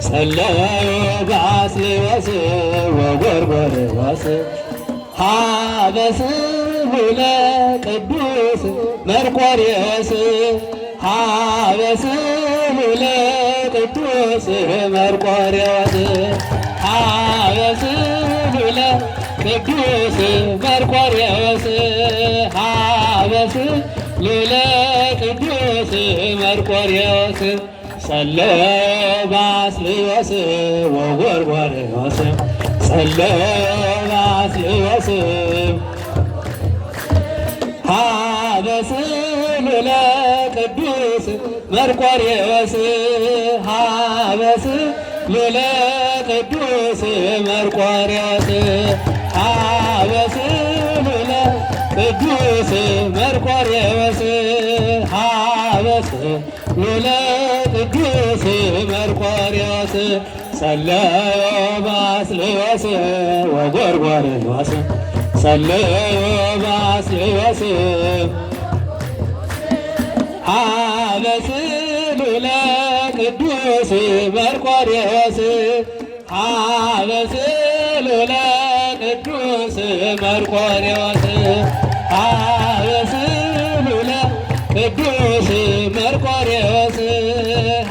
ጸለዩ ባስልዮስ ወጎርጎርዮስ ሀበስሙ ለቅዱስ መርቆሬዎስ ሀበስሙ ለቅዱስ መርቆሬዎስ ሀበስሙ ለቅዱስ መርቆሬዎስ ሀበስሙ ለቅዱስ መርቆሬዎስ ጸለዩ ባስልዮስ ወጎርጎርዮስ ጸለዩ ባስልዮስ ሀበስሙ ለቅዱስ መርቆሬዎስ ሀበስሙ ለቅዱስ መርቆሬዎስ ሀበስሙ ለቅዱስ መርቆሬዎስ ሀበስሙ ለቅዱስ መርቆሬዎስ ጸለዩ ባስልዮስ ወጎርጎርዮስ ጸለዩ ባስልዮስ ሀበስሙ ለቅዱስ መርቆሬዎስ ሀበስሙ ለቅዱስ መርቆሬዎስ ሀበስሙ ለቅዱስ መርቆሬዎስ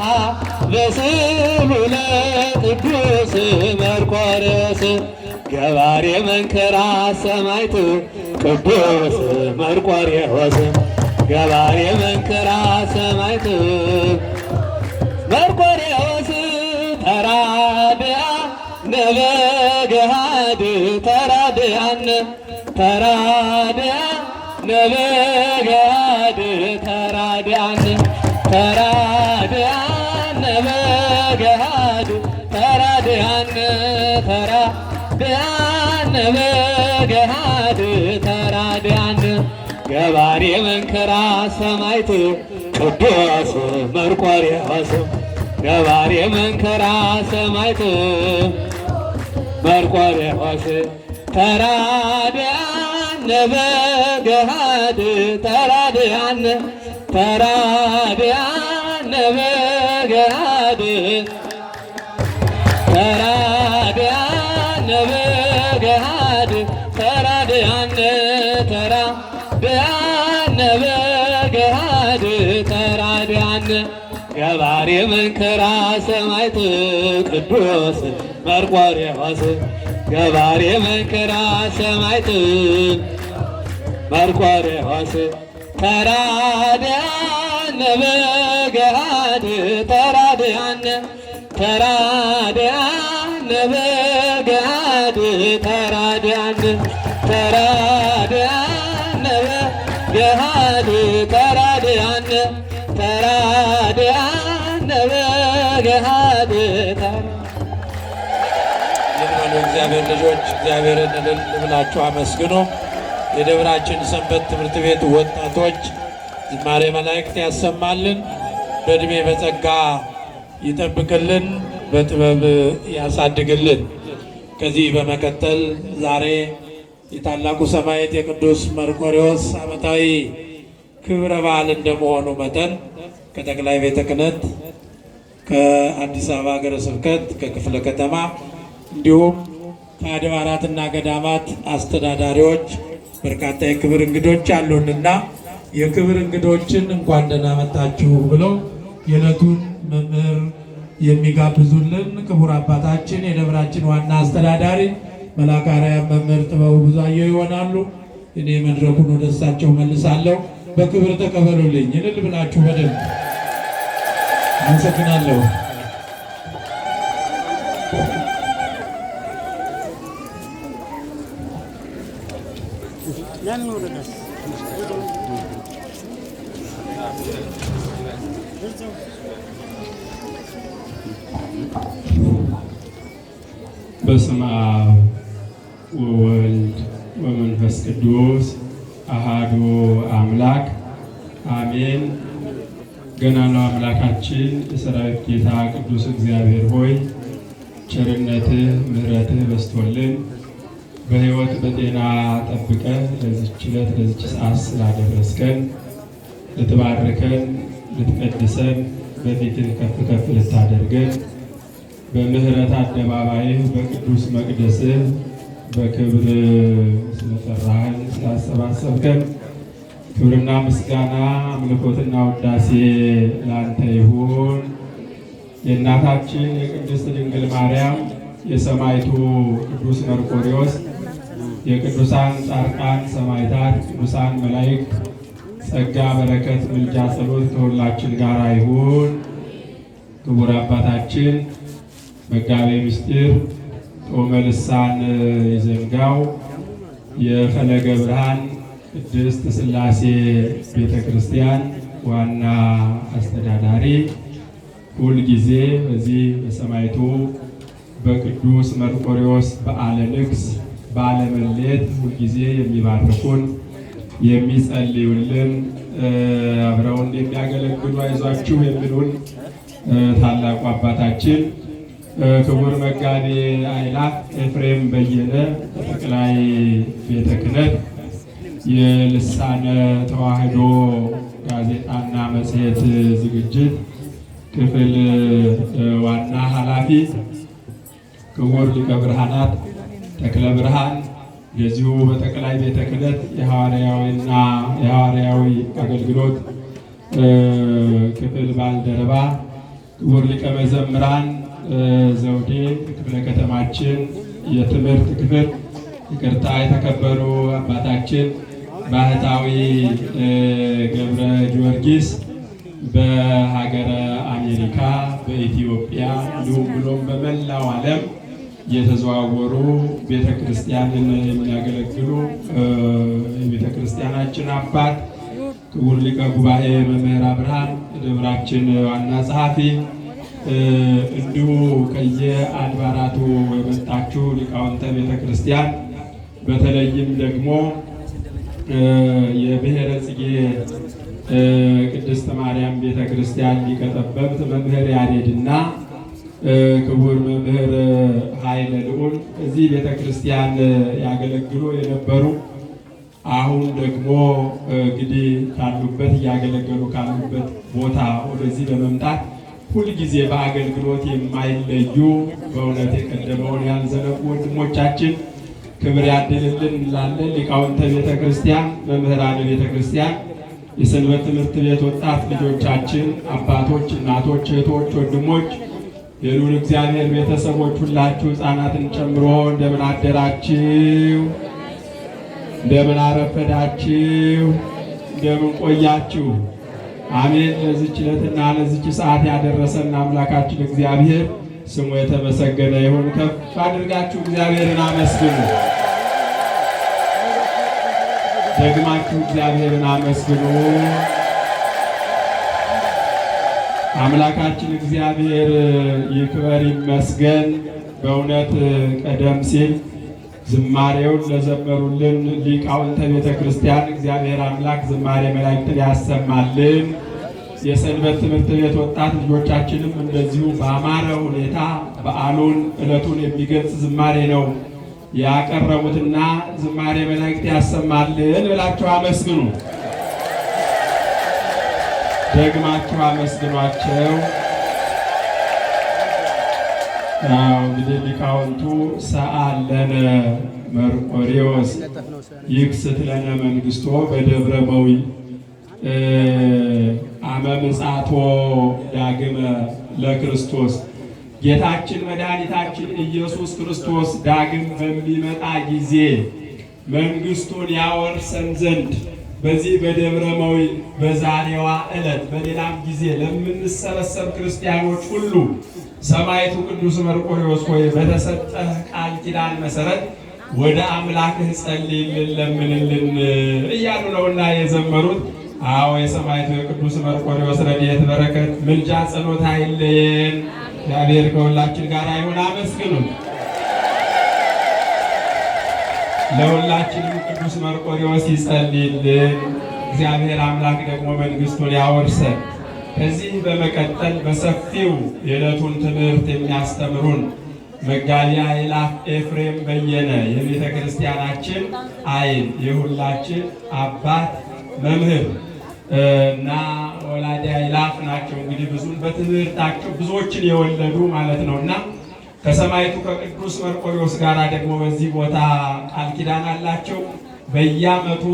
ሀበስሙ ለቅዱስ መርቆሬዎስ ገባሬ መንክራ ሰማዕት ቅዱስ መርቆሬዎስ ገባሬ መንክራ ሰማዕት መርቆሬዎስ ተራድአነ በገሃድ ተራድአነ ተራድአነ በገሃድ ተራድአነ ተራድአነ በገሃድ ተራድአነ ተራድአነ በገሃድ ተራድአነ ገባሬ መንክራ ሰማዕት ቅዱስ መርቆሬዎስ ገባሬ መንክራ ሰማዕት መርቆሬዎስ ተራድአነ በገሃድ ተራድአነ ተራድአነ በገሃድ ተራድአነ በገሃድ ተራድአነ ተራድአነ በገሃድ ተራድአነ ገባሬ መንክራ ሰማዕት ቅዱስ መርቆሬዎስ ገባሬ መንክራ ሰማዕት መርቆሬዎስ ተራድአነ በገሃድ ተራድአነ ተራድአነ በገሃድ ተራድአነ ተራድአነ በገሃድ ተራድአነ ተራድአነ በገሃድ እግዚአብሔር ልጆች እግዚአብሔርን እልል ብላችሁ አመስግኑ። የደብራችን ሰንበት ትምህርት ቤት ወጣቶች ዝማሬ መላእክት ያሰማልን፣ በዕድሜ በጸጋ ይጠብቅልን፣ በጥበብ ያሳድግልን። ከዚህ በመቀጠል ዛሬ የታላቁ ሰማዕት የቅዱስ መርቆሬዎስ ዓመታዊ ክብረ በዓል እንደመሆኑ መጠን ከጠቅላይ ቤተ ክህነት ከአዲስ አበባ ሀገረ ስብከት ከክፍለ ከተማ እንዲሁም ከአድባራትና ገዳማት አስተዳዳሪዎች በርካታ የክብር እንግዶች አሉንና የክብር እንግዶችን እንኳን ደህና መጣችሁ ብለው የዕለቱን መምህር የሚጋብዙልን ክቡር አባታችን የደብራችን ዋና አስተዳዳሪ መልአከ አርያም መምህር ጥበቡ ብዙአየሁ ይሆናሉ። እኔ መድረኩን ወደ እሳቸው መልሳለሁ። በክብር ተቀበሉልኝ። እልል ብላችሁ በደንብ አመሰግናለሁ። በስመ አብ ወወልድ ወመንፈስ ቅዱስ አሃዱ አምላክ አሜን። ገናናው አምላካችን የሰራዊት ጌታ ቅዱስ እግዚአብሔር ሆይ ቸርነትህ ምሕረትህ በስቶልን በሕይወት በጤና ጠብቀን ለዚች ዕለት ለዚች ሰዓት ስላደረስከን ልትባርከን ልትቀድሰን በፊትህ ከፍ ከፍ ልታደርገን በምህረት አደባባይህ በቅዱስ መቅደስህ በክብር ስለጠራህን ስላሰባሰብከን ክብርና ምስጋና አምልኮትና ውዳሴ ላንተ ይሁን። የእናታችን የቅድስት ድንግል ማርያም የሰማዕቱ ቅዱስ መርቆሬዎስ የቅዱሳን ጻድቃን ሰማዕታት ቅዱሳን መላእክት ጸጋ በረከት ምልጃ ጸሎት ከሁላችን ጋር ይሁን። ክቡር አባታችን መጋቤ ምስጢር ጾመ ልሳን ይዘንጋው የፈለገ ብርሃን ቅድስት ሥላሴ ቤተ ክርስቲያን ዋና አስተዳዳሪ ሁልጊዜ በዚህ በሰማዕቱ በቅዱስ መርቆሬዎስ በዓለ ንግሥ በዓለ ምልዕት ሁልጊዜ የሚባርኩን የሚጸልዩልን አብረውን የሚያገለግሉ አይዟችሁ የሚሉን ታላቁ አባታችን ክቡር መጋቤ አእላፍ ኤፍሬም በየነ ጠቅላይ ቤተ ክህነት የልሳነ ተዋሕዶ ጋዜጣና መጽሔት ዝግጅት ክፍል ዋና ኃላፊ ክቡር ሊቀ ብርሃናት ተክለ ብርሃን የዚሁ በጠቅላይ ቤተ ክህነት የሐዋርያዊ አገልግሎት ክፍል ባልደረባ ክቡር ሊቀ መዘምራን ዘውዴ ክፍለ ከተማችን የትምህርት ክፍል ይቅርታ የተከበሩ አባታችን ባህታዊ ገብረ ጊዮርጊስ በሀገረ አሜሪካ በኢትዮጵያ እንዲሁም ብሎም በመላው ዓለም የተዘዋወሩ ቤተ ክርስቲያንን የሚያገለግሉ የቤተ ክርስቲያናችን አባት ክቡር ሊቀ ጉባኤ መምህር አብርሃም የደብራችን ዋና ጸሐፊ እንዲሁ ከየአድባራቱ የመጣችሁ ሊቃውንተ ቤተ ክርስቲያን በተለይም ደግሞ የብሔረ ጽጌ ቅድስት ማርያም ቤተ ክርስቲያን ሊቀ ጠበብት መምህር ያሬድና ክቡር መምህር ኃይለ ልዑል እዚህ ቤተ ክርስቲያን ያገለግሉ የነበሩ አሁን ደግሞ እንግዲህ ካሉበት እያገለገሉ ካሉበት ቦታ ወደዚህ በመምጣት ሁልጊዜ በአገልግሎት የማይለዩ በእውነት የቀደመውን ያልዘነጉ ወንድሞቻችን ክብር ያድልልን እንላለን። ሊቃውንተ ቤተ ክርስቲያን፣ መምህራን ቤተ ክርስቲያን፣ የሰንበት ትምህርት ቤት ወጣት ልጆቻችን፣ አባቶች፣ እናቶች፣ እህቶች፣ ወንድሞች፣ የልዑል እግዚአብሔር ቤተሰቦች ሁላችሁ ሕፃናትን ጨምሮ እንደምን አደራችሁ? እንደምን አረፈዳችሁ? እንደምን ቆያችሁ? አሜን። ለዚች ዕለትና ለዚች ሰዓት ያደረሰን አምላካችን እግዚአብሔር ስሙ የተመሰገነ ይሁን። ከፍ አድርጋችሁ እግዚአብሔርን አመስግኑ። ደግማችሁ እግዚአብሔርን አመስግኑ። አምላካችን እግዚአብሔር ይክበር ይመስገን። በእውነት ቀደም ሲል ዝማሬውን ለዘመሩልን ሊቃውንተ ቤተ ክርስቲያን እግዚአብሔር አምላክ ዝማሬ መላእክትን ያሰማልን። የሰንበት ትምህርት ቤት ወጣት ልጆቻችንም እንደዚሁ በአማረ ሁኔታ በዓሉን ዕለቱን የሚገልጽ ዝማሬ ነው ያቀረቡትና ዝማሬ መላእክት ያሰማልን ብላችሁ አመስግኑ። ደግማችሁ አመስግኗቸው። እንግዲህ ሊቃውንቱ ሰአለነ መርቆሬዎስ ይክስት ለነ መንግሥቶ በደብረ መዊ አመ ምጽአቶ ዳግመ ለክርስቶስ ጌታችን መድኃኒታችን ኢየሱስ ክርስቶስ ዳግም በሚመጣ ጊዜ መንግሥቱን ያወርሰን ዘንድ በዚህ በደብረ መዊ በዛሬዋ ዕለት በሌላም ጊዜ ለምንሰበሰብ ክርስቲያኖች ሁሉ ሰማዕቱ ቅዱስ መርቆሬዎስ ሆይ በተሰጠህ ቃል ኪዳን መሰረት ወደ አምላክህ ጸልይልን ለምንልን እያሉ ነውና የዘመሩት። አዎ የሰማዕቱ የቅዱስ መርቆሬዎስ ረድኤት በረከት ምልጃ ጸሎት አይለየን። እግዚአብሔር ከሁላችን ጋር ይሁን። አመስግኑ። ለሁላችንም ቅዱስ መርቆሬዎስ ይጸልይልን። እግዚአብሔር አምላክ ደግሞ መንግሥቱን ያወርሰን። ከዚህ በመቀጠል በሰፊው የዕለቱን ትምህርት የሚያስተምሩን መጋቤ አእላፍ ኤፍሬም በየነ የቤተ ክርስቲያናችን አይን የሁላችን አባት መምህር እና ወላዲ አእላፍ ናቸው። እንግዲህ ብዙን በትምህርታቸው ብዙዎችን የወለዱ ማለት ነውና ከሰማዕቱ ከቅዱስ መርቆሬዎስ ጋር ደግሞ በዚህ ቦታ ቃል ኪዳን አላቸው። በየዓመቱ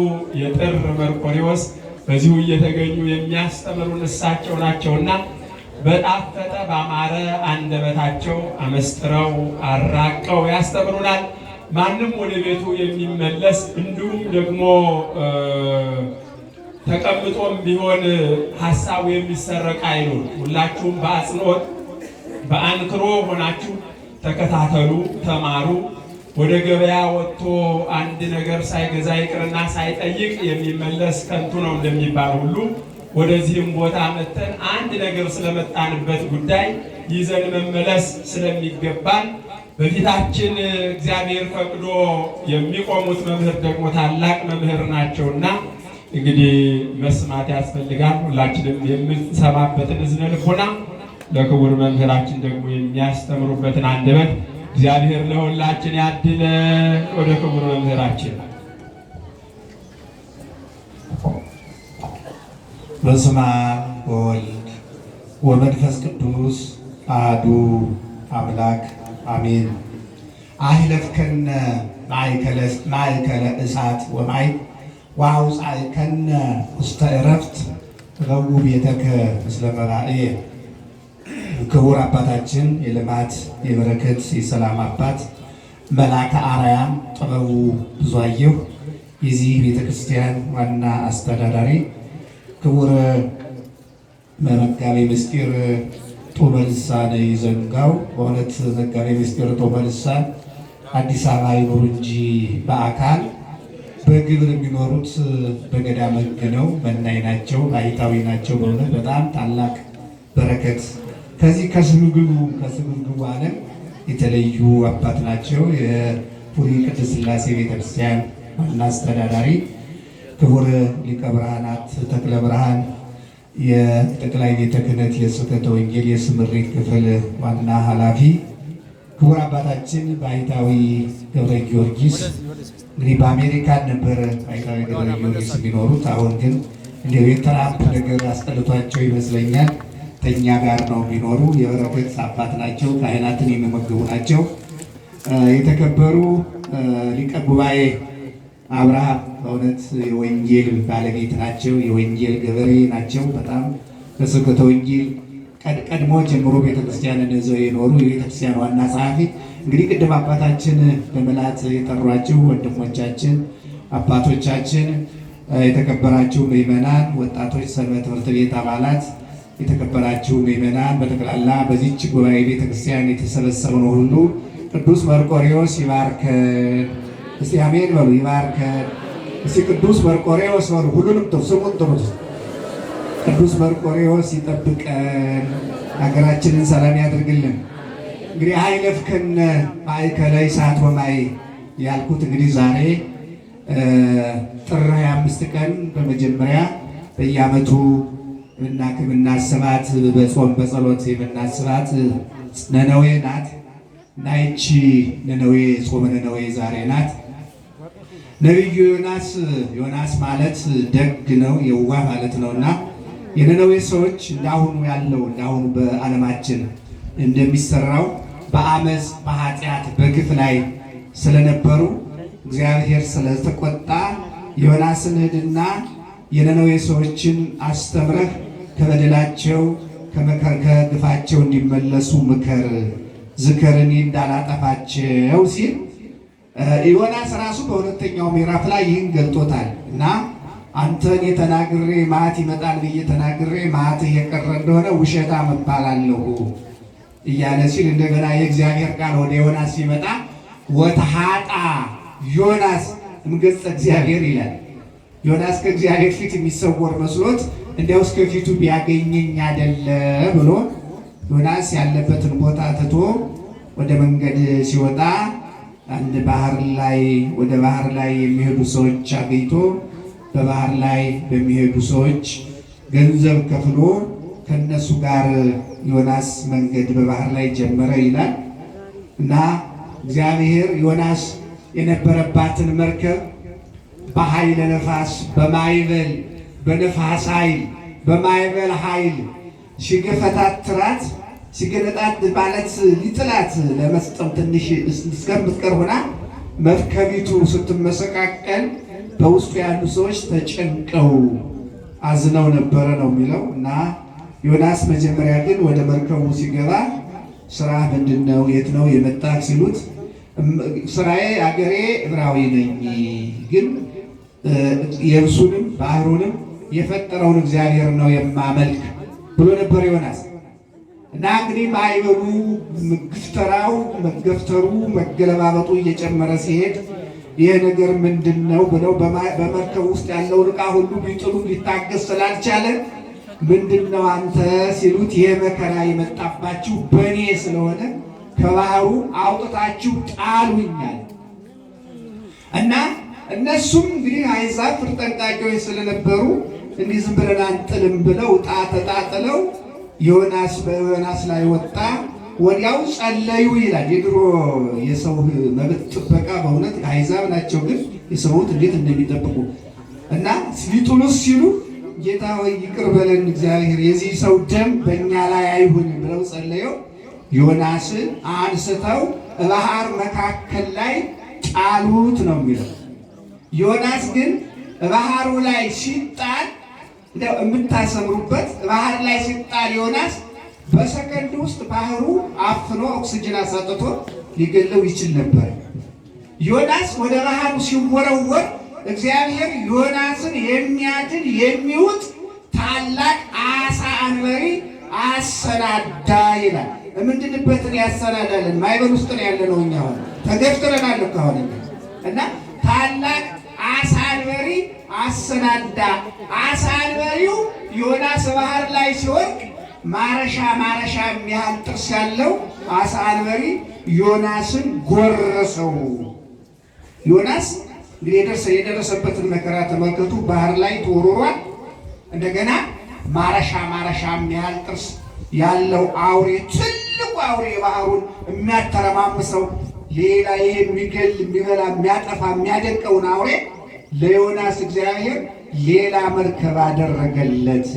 የጥር መርቆሬዎስ በዚሁ እየተገኙ የሚያስተምሩን እሳቸው ናቸውና በጣፈጠ ባማረ አንደበታቸው አመስጥረው አራቀው ያስተምሩናል። ማንም ወደ ቤቱ የሚመለስ እንዲሁም ደግሞ ተቀምጦም ቢሆን ሀሳቡ የሚሰረቅ አይኑር። ሁላችሁም በአጽንኦት በአንክሮ ሆናችሁ ተከታተሉ፣ ተማሩ። ወደ ገበያ ወጥቶ አንድ ነገር ሳይገዛ ይቅርና ሳይጠይቅ የሚመለስ ከንቱ ነው እንደሚባል ሁሉ ወደዚህም ቦታ መተን አንድ ነገር ስለመጣንበት ጉዳይ ይዘን መመለስ ስለሚገባን በፊታችን እግዚአብሔር ፈቅዶ የሚቆሙት መምህር ደግሞ ታላቅ መምህር ናቸውና እንግዲህ መስማት ያስፈልጋል። ሁላችንም የምንሰማበትን እዝነ ልቦና ለክቡር መምህራችን ደግሞ የሚያስተምሩበትን አንደበት እግዚአብሔር ለሁላችን ያድለ። ወደ ክቡር መምህራችን። በስመ አብ ወወልድ ወመንፈስ ቅዱስ አሐዱ አምላክ አሜን። አህለፍከነ ማእከለ እሳት ወማይ ወአውጻእከነ ውስተ ዕረፍት ረቡ ቤተከ ምስለ መባእየ። ክቡር አባታችን የልማት የበረከት የሰላም አባት መልአከ አርያም ጥበቡ ብዙአየሁ የዚህ ቤተክርስቲያን ዋና አስተዳዳሪ፣ ክቡር መጋቤ ምስጢር ጦመ ልሳን ይዘንጋው። በእውነት መጋቤ ምስጢር ጦመ ልሳን አዲስ አበባ ይኖሩ እንጂ በአካል በግብር የሚኖሩት በገዳመ ሕግ ነው። መናኝ ናቸው፣ ባሕታዊ ናቸው። በእውነት በጣም ታላቅ በረከት ከዚህ ከስግብግቡ ዓለም የተለዩ አባት ናቸው። የፑሪ ቅድስት ሥላሴ ቤተክርስቲያን ዋና አስተዳዳሪ፣ ክቡር ሊቀ ብርሃናት ተክለ ብርሃን የጠቅላይ ቤተ ክህነት የስብከተ ወንጌል የስምሪት ክፍል ዋና ኃላፊ፣ ክቡር አባታችን ባሕታዊ ገብረ ጊዮርጊስ እንግዲህ በአሜሪካን ነበር ባሕታዊ ገብረ ጊዮርጊስ የሚኖሩት። አሁን ግን እንዲሁ የትራምፕ ነገር አስጠልቷቸው ይመስለኛል ከእኛ ጋር ነው የሚኖሩ። የበረከት አባት ናቸው። ካህናትን የሚመግቡ ናቸው። የተከበሩ ሊቀ ጉባኤ አብርሃም በእውነት የወንጌል ባለቤት ናቸው። የወንጌል ገበሬ ናቸው። በጣም በስብከተ ወንጌል ቀድሞ ጀምሮ ቤተክርስቲያንን ይዘው የኖሩ የቤተክርስቲያን ዋና ጸሐፊ። እንግዲህ ቅድም አባታችን በመላት የጠሯችሁ ወንድሞቻችን፣ አባቶቻችን፣ የተከበራችሁ ምዕመናን፣ ወጣቶች፣ ሰንበት ትምህርት ቤት አባላት፣ የተከበራችሁ ምዕመናን በጠቅላላ በዚህች ጉባኤ ቤተክርስቲያን የተሰበሰብነው ሁሉ ቅዱስ መርቆሬዎስ ይባርከን። እስቲ አሜን በሉ። ይባርከን። እስቲ ቅዱስ መርቆሬዎስ በሉ። ሁሉንም ስሙን ጥሩት። ቅዱስ መርቆሬዎስ ይጠብቀን፣ ሀገራችንን ሰላም ያድርግልን። እንግዲህ አህለፍከነ ማእከለ እሳት ወማይ ያልኩት እንግዲህ ዛሬ ጥር 25 ቀን በመጀመሪያ በየዓመቱ የምናስባት በጾም በጸሎት የምናስባት ነነዌ ናት እና ይቺ ነነዌ ጾመ ነነዌ ዛሬ ናት። ነቢዩ ዮናስ ማለት ደግ ነው፣ የዋህ ማለት ነውና የነነዌ ሰዎች እንዳሁኑ በዓለማችን እንደሚሰራው በአመፅ በኃጢአት በግፍ ላይ ስለነበሩ እግዚአብሔር ስለተቆጣ ዮናስን ሂድና የነነዌ ሰዎችን አስተምረህ ከበደላቸው ከግፋቸው እንዲመለሱ ምከር፣ ዝከርኒ እንዳላጠፋቸው ሲል ዮናስ ራሱ በሁለተኛው ምዕራፍ ላይ ይህን ገልጦታል። እና አንተን የተናግሬ መዓት ይመጣል ብዬ ተናግሬ መዓት የቀረ እንደሆነ ውሸታም እባላለሁ እያለ ሲል እንደገና የእግዚአብሔር ቃል ወደ ዮናስ ሲመጣ ወተሃጣ ዮናስ እምገጸ እግዚአብሔር ይላል። ዮናስ ከእግዚአብሔር ፊት የሚሰወር መስሎት እንዲያው እስከ ፊቱ ቢያገኘኝ አይደለ ብሎ ዮናስ ያለበትን ቦታ ትቶ ወደ መንገድ ሲወጣ አንድ ወደ ባህር ላይ የሚሄዱ ሰዎች አግኝቶ በባህር ላይ በሚሄዱ ሰዎች ገንዘብ ከፍሎ ከነሱ ጋር ዮናስ መንገድ በባህር ላይ ጀመረ ይላል። እና እግዚአብሔር ዮናስ የነበረባትን መርከብ በኃይለ ነፋስ በማይበል በነፋስ ኃይል በማይበል ኃይል ሲገፈታትራት ሲገነጣት ማለት ሊጥላት ለመስጠም ትንሽ እስከምትቀር ሆና መርከቢቱ ስትመሰቃቀል በውስጡ ያሉ ሰዎች ተጨንቀው አዝነው ነበረ ነው የሚለው። እና ዮናስ መጀመሪያ ግን ወደ መርከቡ ሲገባ ስራ ምንድን ነው? የት ነው የመጣህ ሲሉት ስራዬ አገሬ ዕብራዊ ነኝ፣ ግን የብሱንም ባህሩንም የፈጠረውን እግዚአብሔር ነው የማመልክ ብሎ ነበር ዮናስ። እና እንግዲህ ማዕበሉ፣ ግፍተራው፣ መገፍተሩ፣ መገለባበጡ እየጨመረ ሲሄድ ይሄ ነገር ምንድን ነው ብለው በመርከብ ውስጥ ያለውን ዕቃ ሁሉ ቢጥሉ ሊታገስ ስላልቻለ ምንድን ነው አንተ ሲሉት ይሄ መከራ የመጣባችሁ በእኔ ስለሆነ ከባህሩ አውጥታችሁ ጣሉኛል። እና እነሱም እንግዲህ አሕዛብ ፍርድ ጠንቃቂዎች ስለነበሩ እንዲህ ዝም ብለን አንጥልም ብለው ዕጣ ተጣጥለው በዮናስ ላይ ወጣ። ወዲያው ጸለዩ ይላል። የድሮ የሰው መብት ጥበቃ በእውነት አሕዛብ ናቸው፣ ግን የሰውት እንዴት እንደሚጠብቁ እና ሊጥሉስ ሲሉ ጌታ ሆይ ይቅር በለን እግዚአብሔር፣ የዚህ ሰው ደም በእኛ ላይ አይሁን ብለው ጸለየው። ዮናስን አንስተው ባህር መካከል ላይ ጣሉት ነው የሚለው። ዮናስ ግን ባህሩ ላይ ሲጣል የምታሰምሩበት ባህር ላይ ሲጣል ዮናስ በሰከንድ ውስጥ ባህሩ አፍኖ ኦክሲጅን አሳጥቶ ሊገለው ይችል ነበር። ዮናስ ወደ ባህሩ ሲወረወር እግዚአብሔር ዮናስን የሚያድን የሚውጥ ታላቅ አሳ አንበሪ አሰናዳ ይላል። ምንድንበትን ያሰናዳለን? ማዕበል ውስጥ ነው ያለነው እኛ አሁን ተገፍትረናል ከሆነ እና ታላቅ አሳ አንበሪ አሰናዳ። አሳ አንበሪው ዮናስ ባህር ላይ ሲወድቅ ማረሻ የሚያህል ጥርስ ያለው አሳ አንበሪ ዮናስን ጎረሰው። ዮናስ እንግዲህ የደረሰበትን መከራ ተመልከቱ። ባህር ላይ ተወርሯል። እንደገና ማረሻ የሚያህል ጥርስ ያለው አውሬ፣ ትልቁ አውሬ ባህሩን የሚያተረማምሰው ሌላ ይሄ የሚገል የሚበላ የሚያጠፋ የሚያደቀውን አውሬ ለዮናስ እግዚአብሔር ሌላ መርከብ አደረገለት።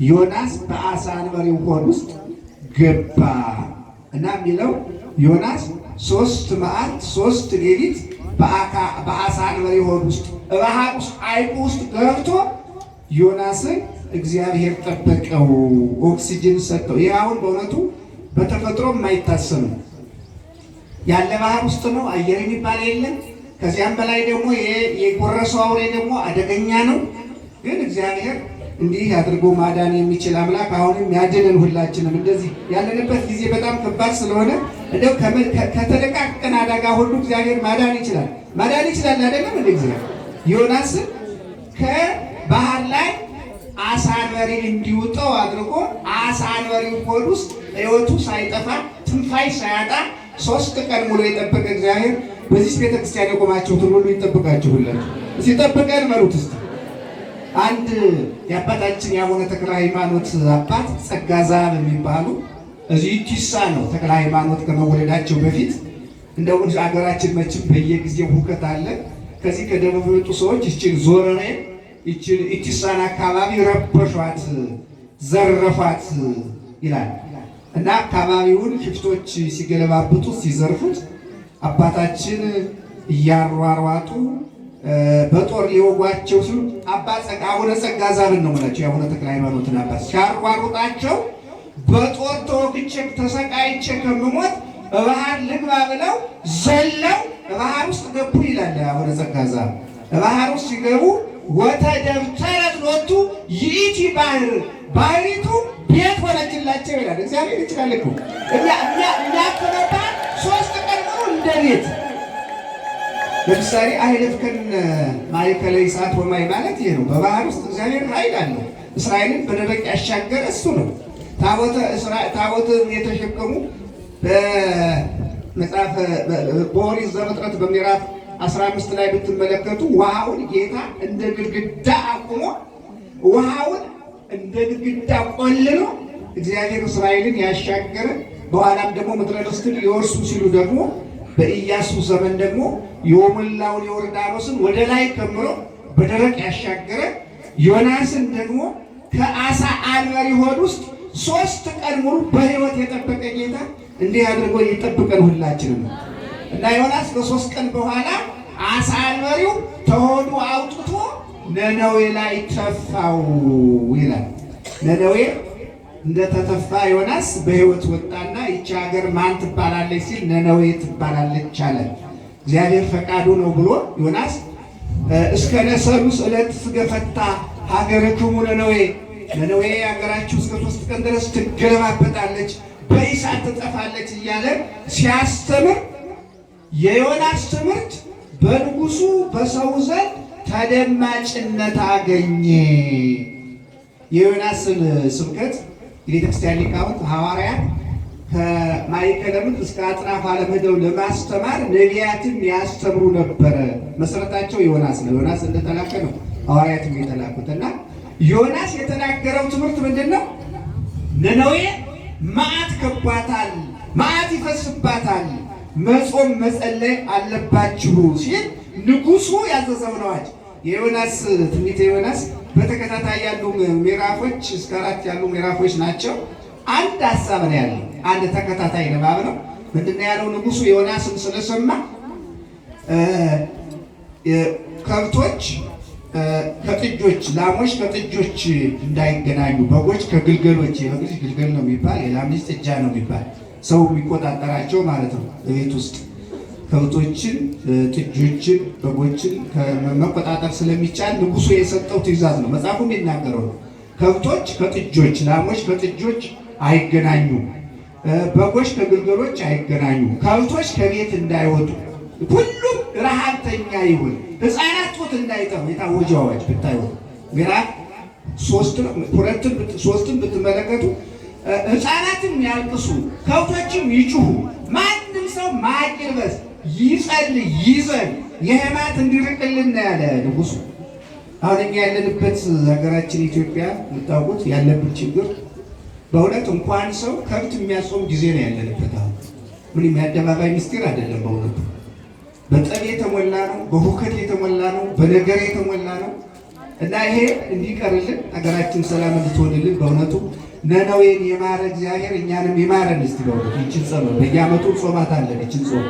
ዮናስ በአሳ አንበሪው ሆድ ውስጥ ገባ እና የሚለው ዮናስ 3 መዓልት 3 ሌሊት በአሳ አንበሪ ሆድ ውስጥ ባህር ውስጥ ሐይቁ ውስጥ ገብቶ ዮናስን እግዚአብሔር ጠበቀው፣ ኦክሲጅን ሰጠው። ይህ አሁን በእውነቱ በተፈጥሮ የማይታሰብ ነው። ያለ ባህር ውስጥ ነው፣ አየር የሚባል የለም። ከዚያም በላይ ደግሞ የጎረሰው አውሬ ደግሞ አደገኛ ነው። ግን እግዚአብሔር እንዲህ አድርጎ ማዳን የሚችል አምላክ አሁንም ያድነን። ሁላችንም እንደዚህ ያለንበት ጊዜ በጣም ከባድ ስለሆነ እንደው ከተለቃቀን አደጋ ሁሉ እግዚአብሔር ማዳን ይችላል አይደለም? እንደ እግዚአብሔር ዮናስን ከባህር ላይ አሳ አንበሪ እንዲውጠው አድርጎ አሳ አንበሪው ሆድ ውስጥ ሕይወቱ ሳይጠፋ ትንፋሽ ሳያጣ 3 ቀን ሙሉ የጠበቀ እግዚአብሔር በዚህ ቤተክርስቲያን የቆማችሁትን ሁሉ ይጠብቃችሁላችሁ። ሲጠብቀን መሩት እስቲ አንድ የአባታችን የአቡነ ተክለ ሃይማኖት አባት ጸጋ ዛብ የሚባሉ እዚህ ቲሳ ነው። ተክለ ሃይማኖት ከመወለዳቸው በፊት እንደው አገራችን መቼም በየጊዜው ሁከት አለ። ከዚህ ከደቡብ የወጡ ሰዎች ይችን ዞረሬ ይችን ኢቲሳን አካባቢ ረበሿት፣ ዘረፏት ይላል እና አካባቢውን ሽፍቶች ሲገለባብጡ ሲዘርፉት አባታችን እያሯሯጡ በጦር ሊወጓቸው ሲሉ አቡነ ጸጋ ዛብን ነው የምላቸው የአቡነ ተክለ ሃይማኖትን አባት ሲያሯሩጣቸው በጦር ተወግቼ ተሰቃይቼ ከምሞት ባህር ልግባ ብለው ዘለው ባህር ውስጥ ገቡ ይላል አቡነ ጸጋ ዛብ። ባህር ውስጥ ሲገቡ ወተደብተረት ሎቱ ይእቲ ባህሪቱ ቤት ሆነችላቸው ይላል። እግዚአብሔር ይችላል እኮ የሚያክለባ 3 ቀን ሙሉ እንደ ቤት። ለምሳሌ አይለፍከን ማእከለ እሳት ወማይ ማለት ይሄ ነው። በባህር ውስጥ እግዚአብሔር ኃይል አለው። እስራኤልን በደረቅ ያሻገረ እሱ ነው። ታቦትን የተሸከሙ በመጽሐፈ በኦሪት ዘፍጥረት በምዕራፍ 15 ላይ ብትመለከቱ ውሃውን ጌታ እንደ ግድግዳ አቁሞ ውሃውን እንደ ግድግዳ ቆልሎ እግዚአብሔር እስራኤልን ያሻገረ፣ በኋላም ደግሞ ምድረ ርስትን ሊወርሱ ሲሉ ደግሞ በኢያሱ ዘመን ደግሞ የሞላውን ዮርዳኖስን ወደ ላይ ከምሮ በደረቅ ያሻገረ፣ ዮናስን ደግሞ ከአሳ አንበሪ ሆድ ውስጥ 3 ቀን ሙሉ በሕይወት የጠበቀ ጌታ እንዲህ አድርጎ ይጠብቀን ሁላችንም ነው እና ዮናስ ከ3 ቀን በኋላ አሳ አንበሪው ተሆዱ አውጥቶ ነነዌ ላይ ተፋው ይላል። ነነዌ እንደተተፋ ዮናስ በሕይወት ወጣና ይቺ ሀገር ማን ትባላለች ሲል ነነዌ ትባላለች አለ። እግዚአብሔር ፈቃዱ ነው ብሎ ዮናስ እስከ ነሰሉስ ዕለት ስገፈታ ሀገርክሙ ነነዌ፣ ነነዌ ሀገራችሁ እስከ 3 ቀን ድረስ ትገለባበጣለች፣ በእሳት ትጠፋለች እያለ ሲያስተምር የዮናስ ትምህርት በንጉሱ በሰው ዘንድ ተደማጭነት አገኘ። የዮናስን ስብከት የቤተክርስቲያን ሊቃውንት ሐዋርያት ከማዕከለ ምድር እስከ አጽናፈ ዓለም ሄደው ለማስተማር ነቢያትም ያስተምሩ ነበረ። መሰረታቸው ዮናስ ነው። ዮናስ እንደተላከ ነው ሐዋርያትም የተላኩት እና ዮናስ የተናገረው ትምህርት ምንድን ነው? ነነዌ መዓት ከቧታል፣ መዓት ይፈስባታል፣ መጾም መጸለይ አለባችሁ ሲል ንጉሱ ያዘዘው ነው። የዮናስ ትንቢተ ዮናስ በተከታታይ ያሉ ምዕራፎች እስከ 4 ያሉ ምዕራፎች ናቸው። አንድ ሐሳብ ነው ያለው። አንድ ተከታታይ ንባብ ነው። ምንድነው ያለው? ንጉሱ ዮናስን ስለሰማ ከብቶች ከጥጆች፣ ላሞች ከጥጆች እንዳይገናኙ፣ በጎች ከግልገሎች፣ የበግ ልጅ ግልገል ነው የሚባል፣ የላም ልጅ ጥጃ ነው የሚባል፣ ሰው የሚቆጣጠራቸው ማለት ነው። በቤት ውስጥ ከብቶችን፣ ጥጆችን፣ በጎችን መቆጣጠር ስለሚቻል ንጉሱ የሰጠው ትእዛዝ ነው። መጽሐፉ የሚናገረው ነው። ከብቶች ከጥጆች፣ ላሞች ከጥጆች አይገናኙ፣ በጎች ከግልገሎች አይገናኙ፣ ከብቶች ከቤት እንዳይወጡ፣ ሁሉም ረሃብተኛ ይሁን፣ ሕፃናት ጡት እንዳይጠቡ የታወጀ አዋጅ ብታዩ ምዕራፍ 3ን ብትመለከቱ ሕፃናትም ያልቅሱ፣ ከብቶችም ይጩሁ፣ ማንም ሰው ማቅ ይልበስ፣ ይጸልይ፣ ይዘን የሕማማት እንዲርቅልን ያለ ንጉሱ። አሁን እኛ ያለንበት ሀገራችን ኢትዮጵያ የምታውቁት ያለብን ችግር በእውነት እንኳን ሰው ከብት የሚያጾም ጊዜ ነው ያለንበት። አሁን ምን የአደባባይ ምስጢር አይደለም። በእውነቱ በጠብ የተሞላ ነው፣ በሁከት የተሞላ ነው፣ በነገር የተሞላ ነው እና ይሄ እንዲቀርልን ሀገራችን ሰላም እንድትሆንልን በእውነቱ ነነዌን የማረ እግዚአብሔር እኛንም ይማረን። እስቲ በእውነቱ ይችን ጸሎት በየዓመቱ ጾማት አለን ይችን ጾም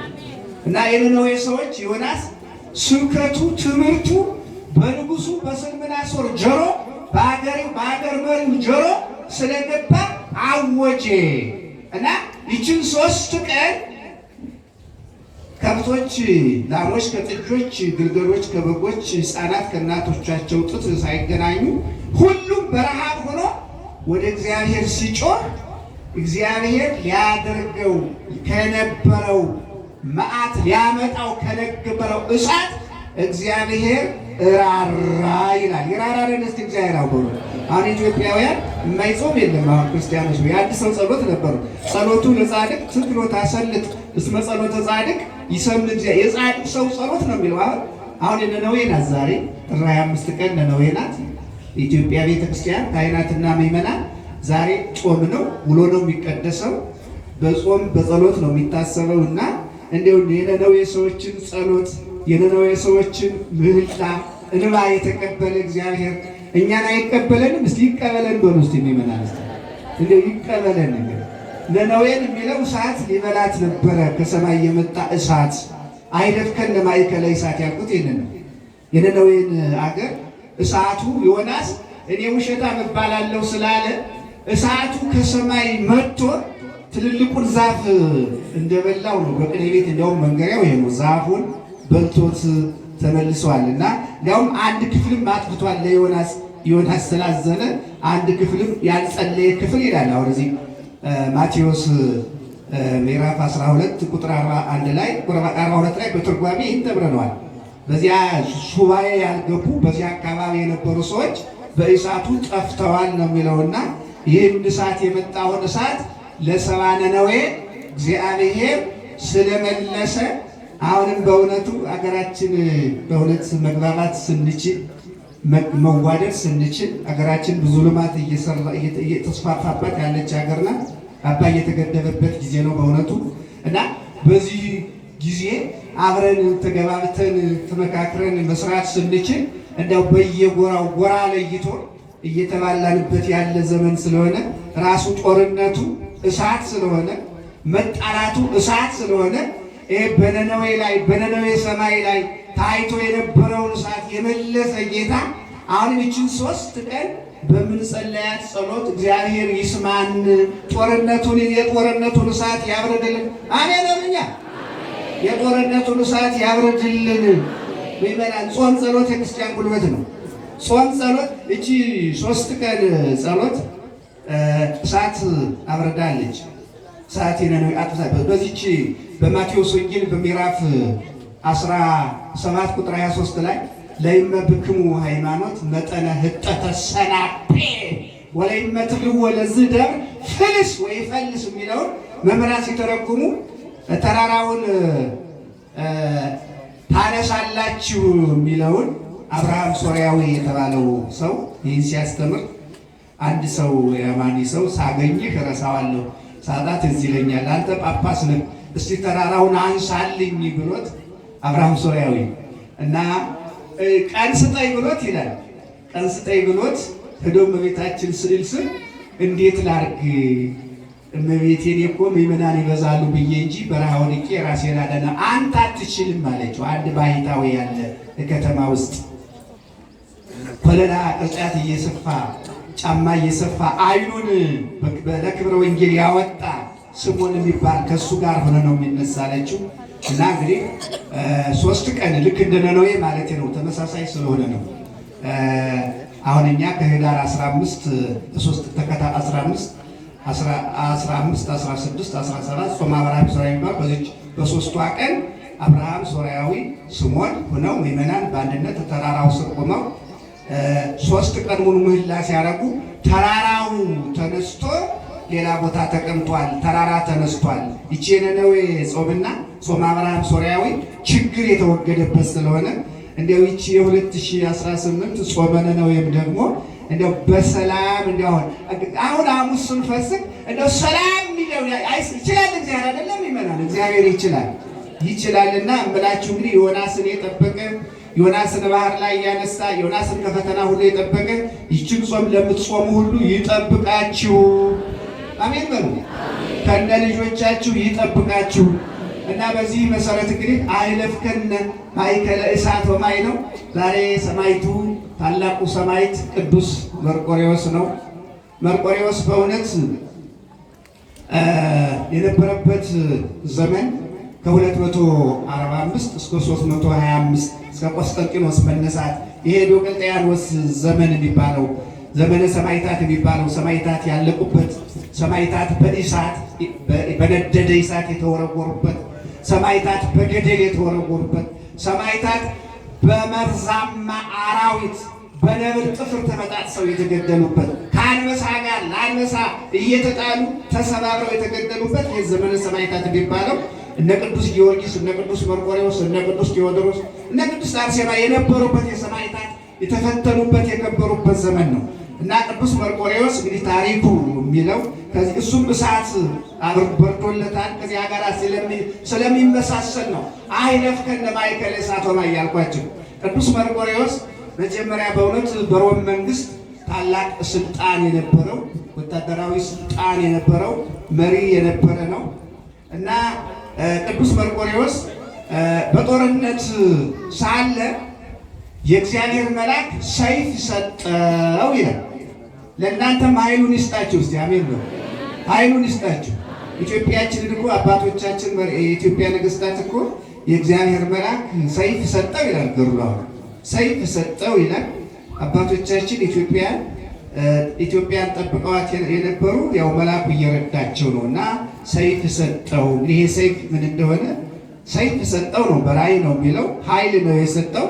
እና የነነዌ ሰዎች ዮናስ ስብከቱ ትምህርቱ በንጉሱ በስልምናሶር ጆሮ በአገር መሪው ጆሮ ስለገባ አወጀ እና ይችን 3 ቀን ከብቶች፣ ላሞች ከጥጆች፣ ግልገሎች ከበጎች፣ ሕፃናት ከእናቶቻቸው ጡት ሳይገናኙ ሁሉም በረሃብ ሆኖ ወደ እግዚአብሔር ሲጮህ እግዚአብሔር ሊያደርገው ከነበረው መዓት ሊያመጣው ከነበረው እሳት እግዚአብሔር ራራ ይላል። የራራን እስቲ እግዚአብሔር አውቆ አሁን ኢትዮጵያውያን የማይጾም የለም። አሁን ክርስቲያኖች የአንድ ሰው ጸሎት ነበሩ። ጸሎቱ ለጻድቅ ትክሎ ታሰልጥ እስመ ጸሎተ ጻድቅ ይሰምዕ የጻድቅ ሰው ጸሎት ነው የሚለው። አሁን የነነዌ ናት ዛሬ ጥር 25 ቀን ነነዌ ናት። የኢትዮጵያ ቤተክርስቲያን ካህናትና ምዕመናን ዛሬ ጾም ነው፣ ውሎ ነው የሚቀደሰው፣ በጾም በጸሎት ነው የሚታሰበው እና እንዲሁ የነነዌ ሰዎችን ጸሎት የነነዌ ሰዎችን ምህላ እንባ የተቀበለ እግዚአብሔር እኛን አይቀበለንም? እስቲ ይቀበለን በሉ። እስቲ ምዕመናን እስቲ እንዲሁ ይቀበለን። ነነዌን የሚለው እሳት ሊበላት ነበረ፣ ከሰማይ የመጣ እሳት አይደፍከን ለማእከለ እሳት ያልኩት ይህንን ነው። የነነዌን አገር እሳቱ ዮናስ እኔ ውሸታም እባላለሁ ስላለ እሳቱ ከሰማይ መጥቶ ትልልቁን ዛፍ እንደበላው ነው። በቅኔ ቤት እንዲያውም መንገሪያው ይሄ ነው። ዛፉን በልቶት ተመልሷል እና እንዲያውም አንድ ክፍልም አጥፍቷል ለዮናስ። ዮናስ ስላዘነ አንድ ክፍልም ያልጸለየ ክፍል ይላል። አሁን እዚህ ማቴዎስ ምዕራፍ 12 ቁጥር 41 ላይ 42 ላይ በትርጓሜ ይህን ተብረነዋል። በዚያ ሱባኤ ያልገቡ በዚያ አካባቢ የነበሩ ሰዎች በእሳቱ ጠፍተዋል ነው የሚለውና ይህን እሳት የመጣውን እሳት ለሰባ ነነዌ እግዚአብሔር ስለመለሰ አሁንም በእውነቱ አገራችን በእውነት መግባባት ስንችል መዋደድ ስንችል አገራችን ብዙ ልማት እየተስፋፋባት ያለች ሀገር ናት። አባይ የተገደበበት ጊዜ ነው በእውነቱ እና በዚህ ጊዜ አብረን ተገባብተን ተመካክረን መስራት ስንችል እንደው በየጎራው ጎራ ለይቶ እየተባላንበት ያለ ዘመን ስለሆነ ራሱ ጦርነቱ እሳት ስለሆነ መጣላቱ እሳት ስለሆነ ይሄ በነነዌ ሰማይ ላይ ታይቶ የነበረውን እሳት የመለሰ ጌታ አሁን ይችን 3 ቀን በምንጸለያት ጸሎት እግዚአብሔር ይስማን፣ የጦርነቱን እሳት ያብረድልን። አሜን አሜን። የጦርነቱን እሳት ያብረድልን። ምእመናን ጾም ጸሎት የክርስቲያን ጉልበት ነው። ጾም ጸሎት እቺ 3 ቀን ጸሎት እሳት አብረዳለች። እሳት የነነዌ አጥፍታ በዚች በማቴዎስ ወንጌል በምዕራፍ 17 ቁጥር 23 ላይ ለይመብክሙ ሃይማኖት መጠነ ህጠተ ሰናፔ ወለይመትልዎ ለዚህ ደብር ፍልስ ወይ ፈልስ የሚለውን መምህራን ሲተረጉሙ ተራራውን ታነሳላችሁ የሚለውን አብርሃም ሶርያዊ የተባለው ሰው ይህን ሲያስተምር አንድ ሰው የማኒ ሰው ሳገኝህ እረሳዋለሁ፣ ሳጣት እዚህ ይለኛል፣ አንተ ጳጳስ ነህ፣ እስቲ ተራራውን አንሳልኝ ብሎት አብርሃም ሶርያዊ እና ቀን ስጠኝ ብሎት ይላል። ቀን ስጠኝ ብሎት ሄዶ እመቤታችን ስዕል ስር እንዴት ላርግ እመቤቴን እኮ ምእመናን ይበዛሉ ብዬ እንጂ በረሃ ወድቄ ራሴን አደና አንተ አትችልም አለችው። አንድ ባሕታዊ ያለ ከተማ ውስጥ ኮለላ ቅርጫት እየሰፋ ጫማ እየሰፋ አይኑን ለክብረ ወንጌል ያወጣ ስምዖን የሚባል ከእሱ ጋር ሆነ ነው የሚነሳለችው። እና እንግዲህ 3 ቀን ልክ እንደ ነነዌ ማለት ነው፣ ተመሳሳይ ስለሆነ ነው። አሁን እኛ ከህዳር 15 16 17 ጾመ አብርሃም ሶርያዊ የሚባል በዚች በ3ቷ ቀን አብርሃም ሶርያዊ ስምዖን ሆነው ምእመናን በአንድነት ተራራው ስር ቆመው 3 ቀን ሙሉ ምህላ ሲያደርጉ ተራራው ተነስቶ ሌላ ቦታ ተቀምጧል። ተራራ ተነስቷል። ይቺ የነነዌ ጾምና ጾመ አብርሃም ሶርያዊ ችግር የተወገደበት ስለሆነ እንዲያው ይቺ የ2018 ጾመ ነነዌም ደግሞ እንዲያው በሰላም እንዲያው አሁን ሐሙስ ስንፈስክ እንዲያው ሰላም ሚለው ይችላል። እግዚአብሔር አይደለም ይመናል። እግዚአብሔር ይችላልና እምላችሁ እንግዲህ ዮናስን የጠበቀ ዮናስን ባህር ላይ ያነሳ ዮናስን ከፈተና ሁሉ የጠበቀ ይችን ጾም ለምትጾሙ ሁሉ ይጠብቃችሁ። አሜን በሉ። ከነ ልጆቻችሁ ይጠብቃችሁ። እና በዚህ መሰረት እንግዲህ አይለፍከነ ማእከለ እሳት ወማይ ነው። ዛሬ ሰማዕቱ ታላቁ ሰማዕት ቅዱስ መርቆሬዎስ ነው። መርቆሬዎስ በእውነት የነበረበት ዘመን ከ245 እስከ 325 እስከ ቆስጠንጢኖስ መነሳት ይሄ ዲዮቅልጥያኖስ ዘመን የሚባለው ዘመነ ሰማዕታት የሚባለው ሰማዕታት ያለቁበት፣ ሰማዕታት በእሳት በነደደ እሳት የተወረወሩበት፣ ሰማዕታት በገደል የተወረወሩበት፣ ሰማዕታት በመርዛማ አራዊት በነብር ጥፍር ተበጣጥሰው የተገደሉበት፣ ከአንበሳ ጋር ለአንበሳ እየተጣሉ ተሰባብረው የተገደሉበት ይህ ዘመነ ሰማዕታት የሚባለው እነ ቅዱስ ጊዮርጊስ፣ እነ ቅዱስ መርቆሬዎስ፣ እነ ቅዱስ ቴዎድሮስ፣ እነ ቅዱስ አርሴማ የነበሩበት የሰማዕታት የተፈተኑበት የከበሩበት ዘመን ነው። እና ቅዱስ መርቆሬዎስ እንግዲህ ታሪኩ የሚለው ከዚህ እሱም እሳት በርዶለታል ከዚያ ጋር ስለሚመሳሰል ነው። አይለፍከነ ማእከለ እሳት ወማይ ያልኳቸው። ቅዱስ መርቆሬዎስ መጀመሪያ በእውነት በሮም መንግስት ታላቅ ስልጣን የነበረው ወታደራዊ ስልጣን የነበረው መሪ የነበረ ነው እና ቅዱስ መርቆሬዎስ በጦርነት ሳለ የእግዚአብሔር መልአክ ሰይፍ ሰጠው ይላል። ለእናንተም ኃይሉን ይስጣችሁ። እስቲ አሜን ነው። ኃይሉን ይስጣችሁ። ኢትዮጵያችንን እኮ አባቶቻችን የኢትዮጵያ ነገስታት እኮ የእግዚአብሔር መልአክ ሰይፍ ሰጠው ይላል። ገሩላ ሰይፍ ሰጠው ይላል። አባቶቻችን ኢትዮጵያን ጠብቀዋት የነበሩ ያው መልአኩ እየረዳቸው ነው እና ሰይፍ ሰጠው። ይሄ ሰይፍ ምን እንደሆነ ሰይፍ ሰጠው ነው፣ በራእይ ነው የሚለው ኃይል ነው የሰጠው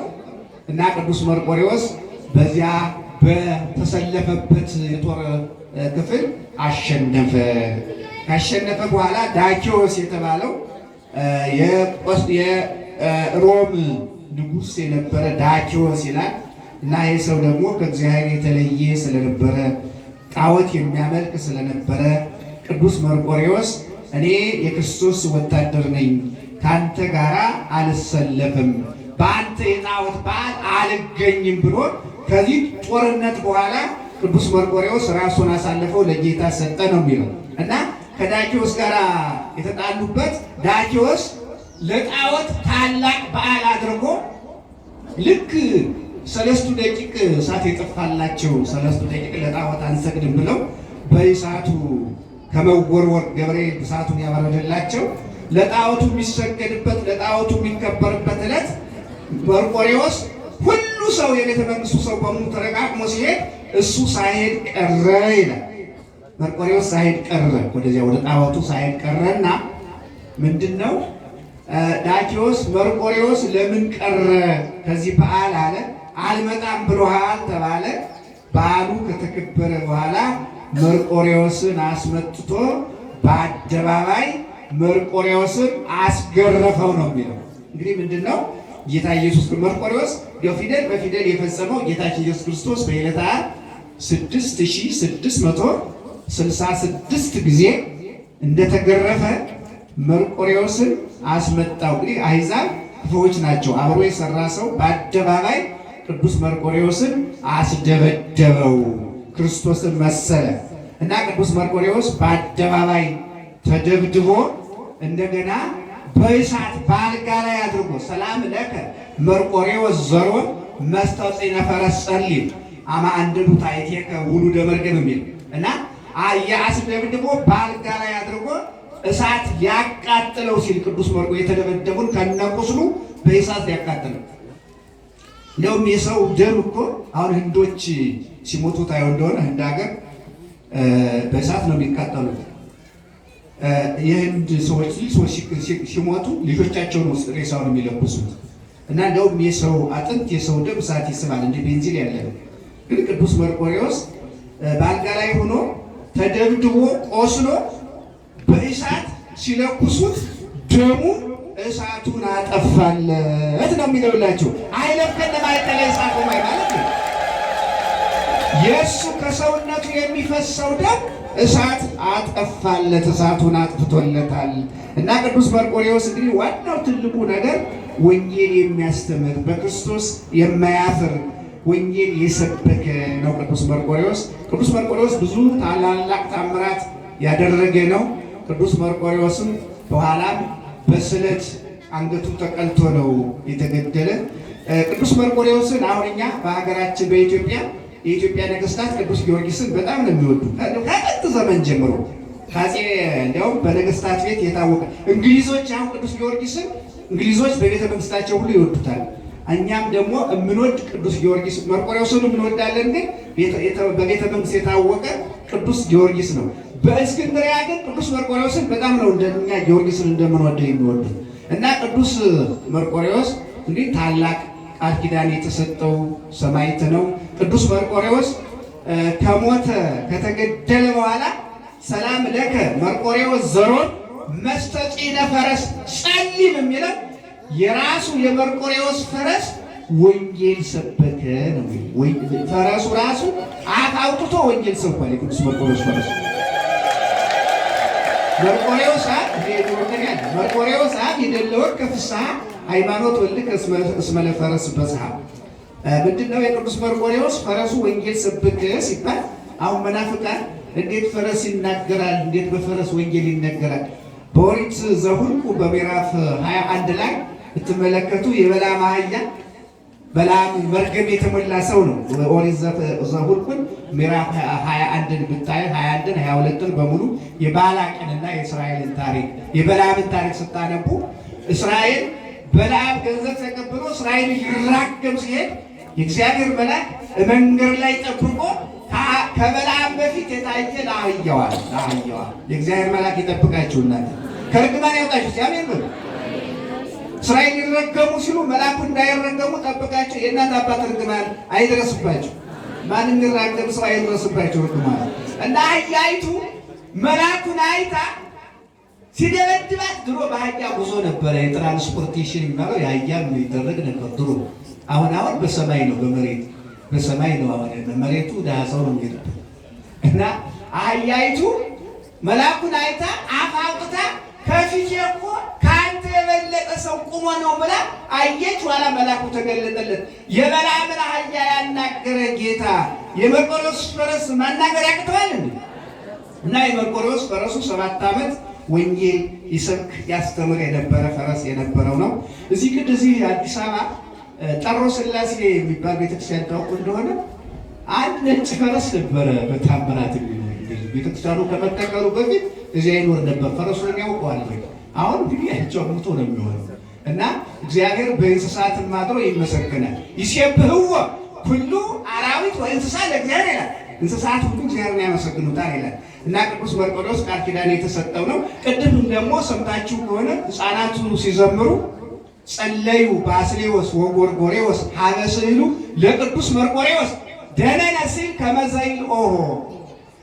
እና ቅዱስ መርቆሬዎስ በዚያ በተሰለፈበት የጦር ክፍል አሸነፈ። ካሸነፈ በኋላ ዳኪዎስ የተባለው የሮም ንጉሥ የነበረ ዳኪዎስ ይላል እና ይህ ሰው ደግሞ ከእግዚአብሔር የተለየ ስለነበረ ጣዖት የሚያመልክ ስለነበረ ቅዱስ መርቆሬዎስ እኔ የክርስቶስ ወታደር ነኝ፣ ከአንተ ጋር አልሰለፍም፣ በአንተ የጣዖት በዓል አልገኝም ብሎ ከዚህ ጦርነት በኋላ ቅዱስ መርቆሬዎስ ራሱን አሳልፈው ለጌታ ሰጠ ነው የሚለው እና ከዳኪዎስ ጋር የተጣሉበት ዳኪዎስ ለጣዖት ታላቅ በዓል አድርጎ ልክ 3 ደቂቅ እሳት የጠፋላቸው 3 ደቂቅ ለጣዖት አንሰግድም ብለው በእሳቱ ከመወርወር ገብርኤል እሳቱን ያበረደላቸው ለጣዖቱ የሚሰገድበት ለጣዖቱ የሚከበርበት ዕለት መርቆሬዎስ ሁሉ ሰው የቤተ መንግስቱ ሰው በሙሉ ተረቃቅሞ ሲሄድ እሱ ሳይሄድ ቀረ ይላል። መርቆሬዎስ ሳይሄድ ቀረ፣ ወደዚያ ወደ ጣዖቱ ሳይሄድ ቀረና ምንድነው ዳኪዎስ መርቆሬዎስ ለምን ቀረ ከዚህ በዓል አለ። አልመጣም ብሎሃል ተባለ። በዓሉ ከተከበረ በኋላ መርቆሬዎስን አስመጥቶ በአደባባይ መርቆሬዎስን አስገረፈው ነው የሚለው። እንግዲህ ምንድነው ጌታ ኢየሱስ መርቆሬዎስ ፊደል በፊደል የፈጸመው ጌታችን ኢየሱስ ክርስቶስ በዕለተ ዓርብ 6666 ጊዜ እንደተገረፈ መርቆሬዎስን አስመጣው። እንግዲህ አሕዛብ ክፉዎች ናቸው። አብሮ የሰራ ሰው በአደባባይ ቅዱስ መርቆሬዎስን አስደበደበው፣ ክርስቶስን መሰለ እና ቅዱስ መርቆሬዎስ በአደባባይ ተደብድቦ እንደገና በእሳት በአልጋ ላይ አድርጎ ሰላም ለከ መርቆሬዎስ ዘሮን መስተጽእነ ፈረስ ጸሊም አማ አንደዱ ታይቴከ ውሉደ መርገም የሚል እና አስደብድቦ በአልጋ ላይ አድርጎ እሳት ያቃጥለው ሲል ቅዱስ መርቆሬዎስ የተደበደቡን ከነቁስሉ በእሳት ያቃጥለው። እንደውም የሰው ደም እኮ አሁን ህንዶች ሲሞቱ ታየው እንደሆነ ህንድ ሀገር በእሳት ነው የሚቃጠሉት። የህንድ ሰዎች ሲሞቱ ልጆቻቸውን ሬሳውን የሚለብሱት እና እንደውም የሰው አጥንት የሰው ደም እሳት ይስባል እንደ ቤንዚን ያለ። ግን ቅዱስ መርቆሬዎስ በአልጋ ላይ ሆኖ ተደብድቦ ቆስሎ በእሳት ሲለኩሱት ደሙ እሳቱን አጠፋለት ነው የሚለውላቸው። አይለከነ ማይተለ እሳቱ ማለት ነው። የእሱ ከሰውነቱ የሚፈሰው ደም እሳት አጠፋለት፣ እሳቱን አጥፍቶለታል። እና ቅዱስ መርቆሬዎስ እንግዲህ ዋናው ትልቁ ነገር ወንጌል የሚያስተምር በክርስቶስ የማያፍር ወንጌል የሰበከ ነው ቅዱስ መርቆሬዎስ። ቅዱስ መርቆሬዎስ ብዙ ታላላቅ ታምራት ያደረገ ነው። ቅዱስ መርቆሬዎስም በኋላም በስለት አንገቱ ተቀልቶ ነው የተገደለ። ቅዱስ መርቆሬዎስን አሁን እኛ በሀገራችን በኢትዮጵያ የኢትዮጵያ ነገስታት ቅዱስ ጊዮርጊስን በጣም ነው የሚወዱ ከጥንት ዘመን ጀምሮ ካጼ እንዲያውም በነገስታት ቤት የታወቀ እንግሊዞች አሁን ቅዱስ ጊዮርጊስን እንግሊዞች በቤተ መንግስታቸው ሁሉ ይወዱታል። እኛም ደግሞ የምንወድ ቅዱስ ጊዮርጊስ መርቆሬዎስን እንወዳለን። ግን በቤተ መንግስት የታወቀ ቅዱስ ጊዮርጊስ ነው። በእስክንድርያ ግን ቅዱስ መርቆሬዎስን በጣም ነው እንደኛ ጊዮርጊስን እንደምንወደው የሚወዱ እና ቅዱስ መርቆሬዎስ እንግዲህ ታላቅ ቃል ኪዳን የተሰጠው ሰማዕት ነው። ቅዱስ መርቆሬዎስ ከሞተ ከተገደለ በኋላ ሰላም ለከ መርቆሬዎስ ዘሮን መስተጽእነ ፈረስ ጸሊም የሚለው የራሱ የመርቆሬዎስ ፈረስ ወንጌል ሰበከ ነው። ፈረሱ ራሱ አፍ አውጥቶ ወንጌል ሰብኳል። የቅዱስ መርቆሬዎስ ፈረስ መርቆሬዎስ የደለወቅ ከፍስሐ ሃይማኖት ወልድ እስመ ለፈረስ በጽሐ። ምንድነው የቅዱስ መርቆሬዎስ ፈረሱ ወንጌል ሰበከ ሲባል አሁን መናፍቃን እንዴት ፈረስ ይናገራል? እንዴት በፈረስ ወንጌል ይነገራል? በኦሪት ዘኍልቍ በምዕራፍ 21 ላይ ብትመለከቱ የበለዓም አህያ በለዓም መርገም የተሞላ ሰው ነው። ኦሪት ዘኍልቍን ምዕራፍ 21ን ብታይ 21ን 22ን በሙሉ የባላቅንና የእስራኤልን ታሪክ የበለዓምን ታሪክ ስታነቡ እስራኤል በለዓም ገንዘብ ተቀብሎ እስራኤል ሊራገም ሲሄድ የእግዚአብሔር መልአክ መንገድ ላይ ጠብቆ ከበለዓም በፊት የታየ ለአህያዋ የእግዚአብሔር መልአክ ይጠብቃችሁ እናንተ ከርግማን ያውጣችሁ ሲያሜን ነው። እስራኤል ሊረገሙ ሲሉ መልአኩ እንዳይረገሙ ጠብቃቸው። የእናት አባት ርግማን አይደረስባቸው። ማንም ይራገም ሰው አይደረስባቸው ርግማን እና አህያይቱ መልአኩን አይታ ሲደበድባት ድሮ በአህያ ጉዞ ነበረ። የትራንስፖርቴሽን የሚባለው የአህያ ይደረግ ነበር ድሮ። አሁን በሰማይ ነው፣ በሰማይ ነው። አሁን መሬቱ ደሃ ሰው ነው የሚሄድበት እና አህያይቱ መልአኩን አይታ አፍ አውጥታ ከፊቴ እኮ ከአንተ የበለጠ የተገለጠ ሰው ቁሞ ነው ብላ አየች። ኋላ መልአኩ ተገለጠለት። የበለዓምን አህያ ያናገረ ጌታ የመርቆሬዎስ ፈረስ ማናገር ያቅተዋል እና የመርቆሬዎስ ፈረሱ 7 ዓመት ወንጌል ይሰብክ ያስተምር የነበረ ፈረስ የነበረው ነው። እዚህ አዲስ አበባ ጠሮ ስላሴ የሚባል ቤተክርስቲያን ታውቁ እንደሆነ አንድ ነጭ ፈረስ ነበረ። በታምራት ቤተክርስቲያኑ ከመተከሉ በፊት እዚያ ይኖር ነበር። ፈረሱን ያውቀዋል። አሁን እንግዲህ ያቸው ሞቶ ነው የሚሆነው እና እግዚአብሔር በእንስሳትም ማድሮ ይመሰገናል። ይሴብህዎ ኩሉ አራዊት ወእንስሳ ለእግዚአብሔር ይላል። እንስሳት ሁሉ እግዚአብሔርን ያመሰግኑታል ይላል እና ቅዱስ መርቆሬዎስ ቃል ኪዳን የተሰጠው ነው። ቅድም ደግሞ ሰምታችሁ ከሆነ ሕፃናቱ ሲዘምሩ ጸለዩ ባስሌዎስ ወጎርጎሬዎስ ሀበ ስዕሉ ለቅዱስ መርቆሬዎስ ደነነ ሲል ከመዘይል ኦሆ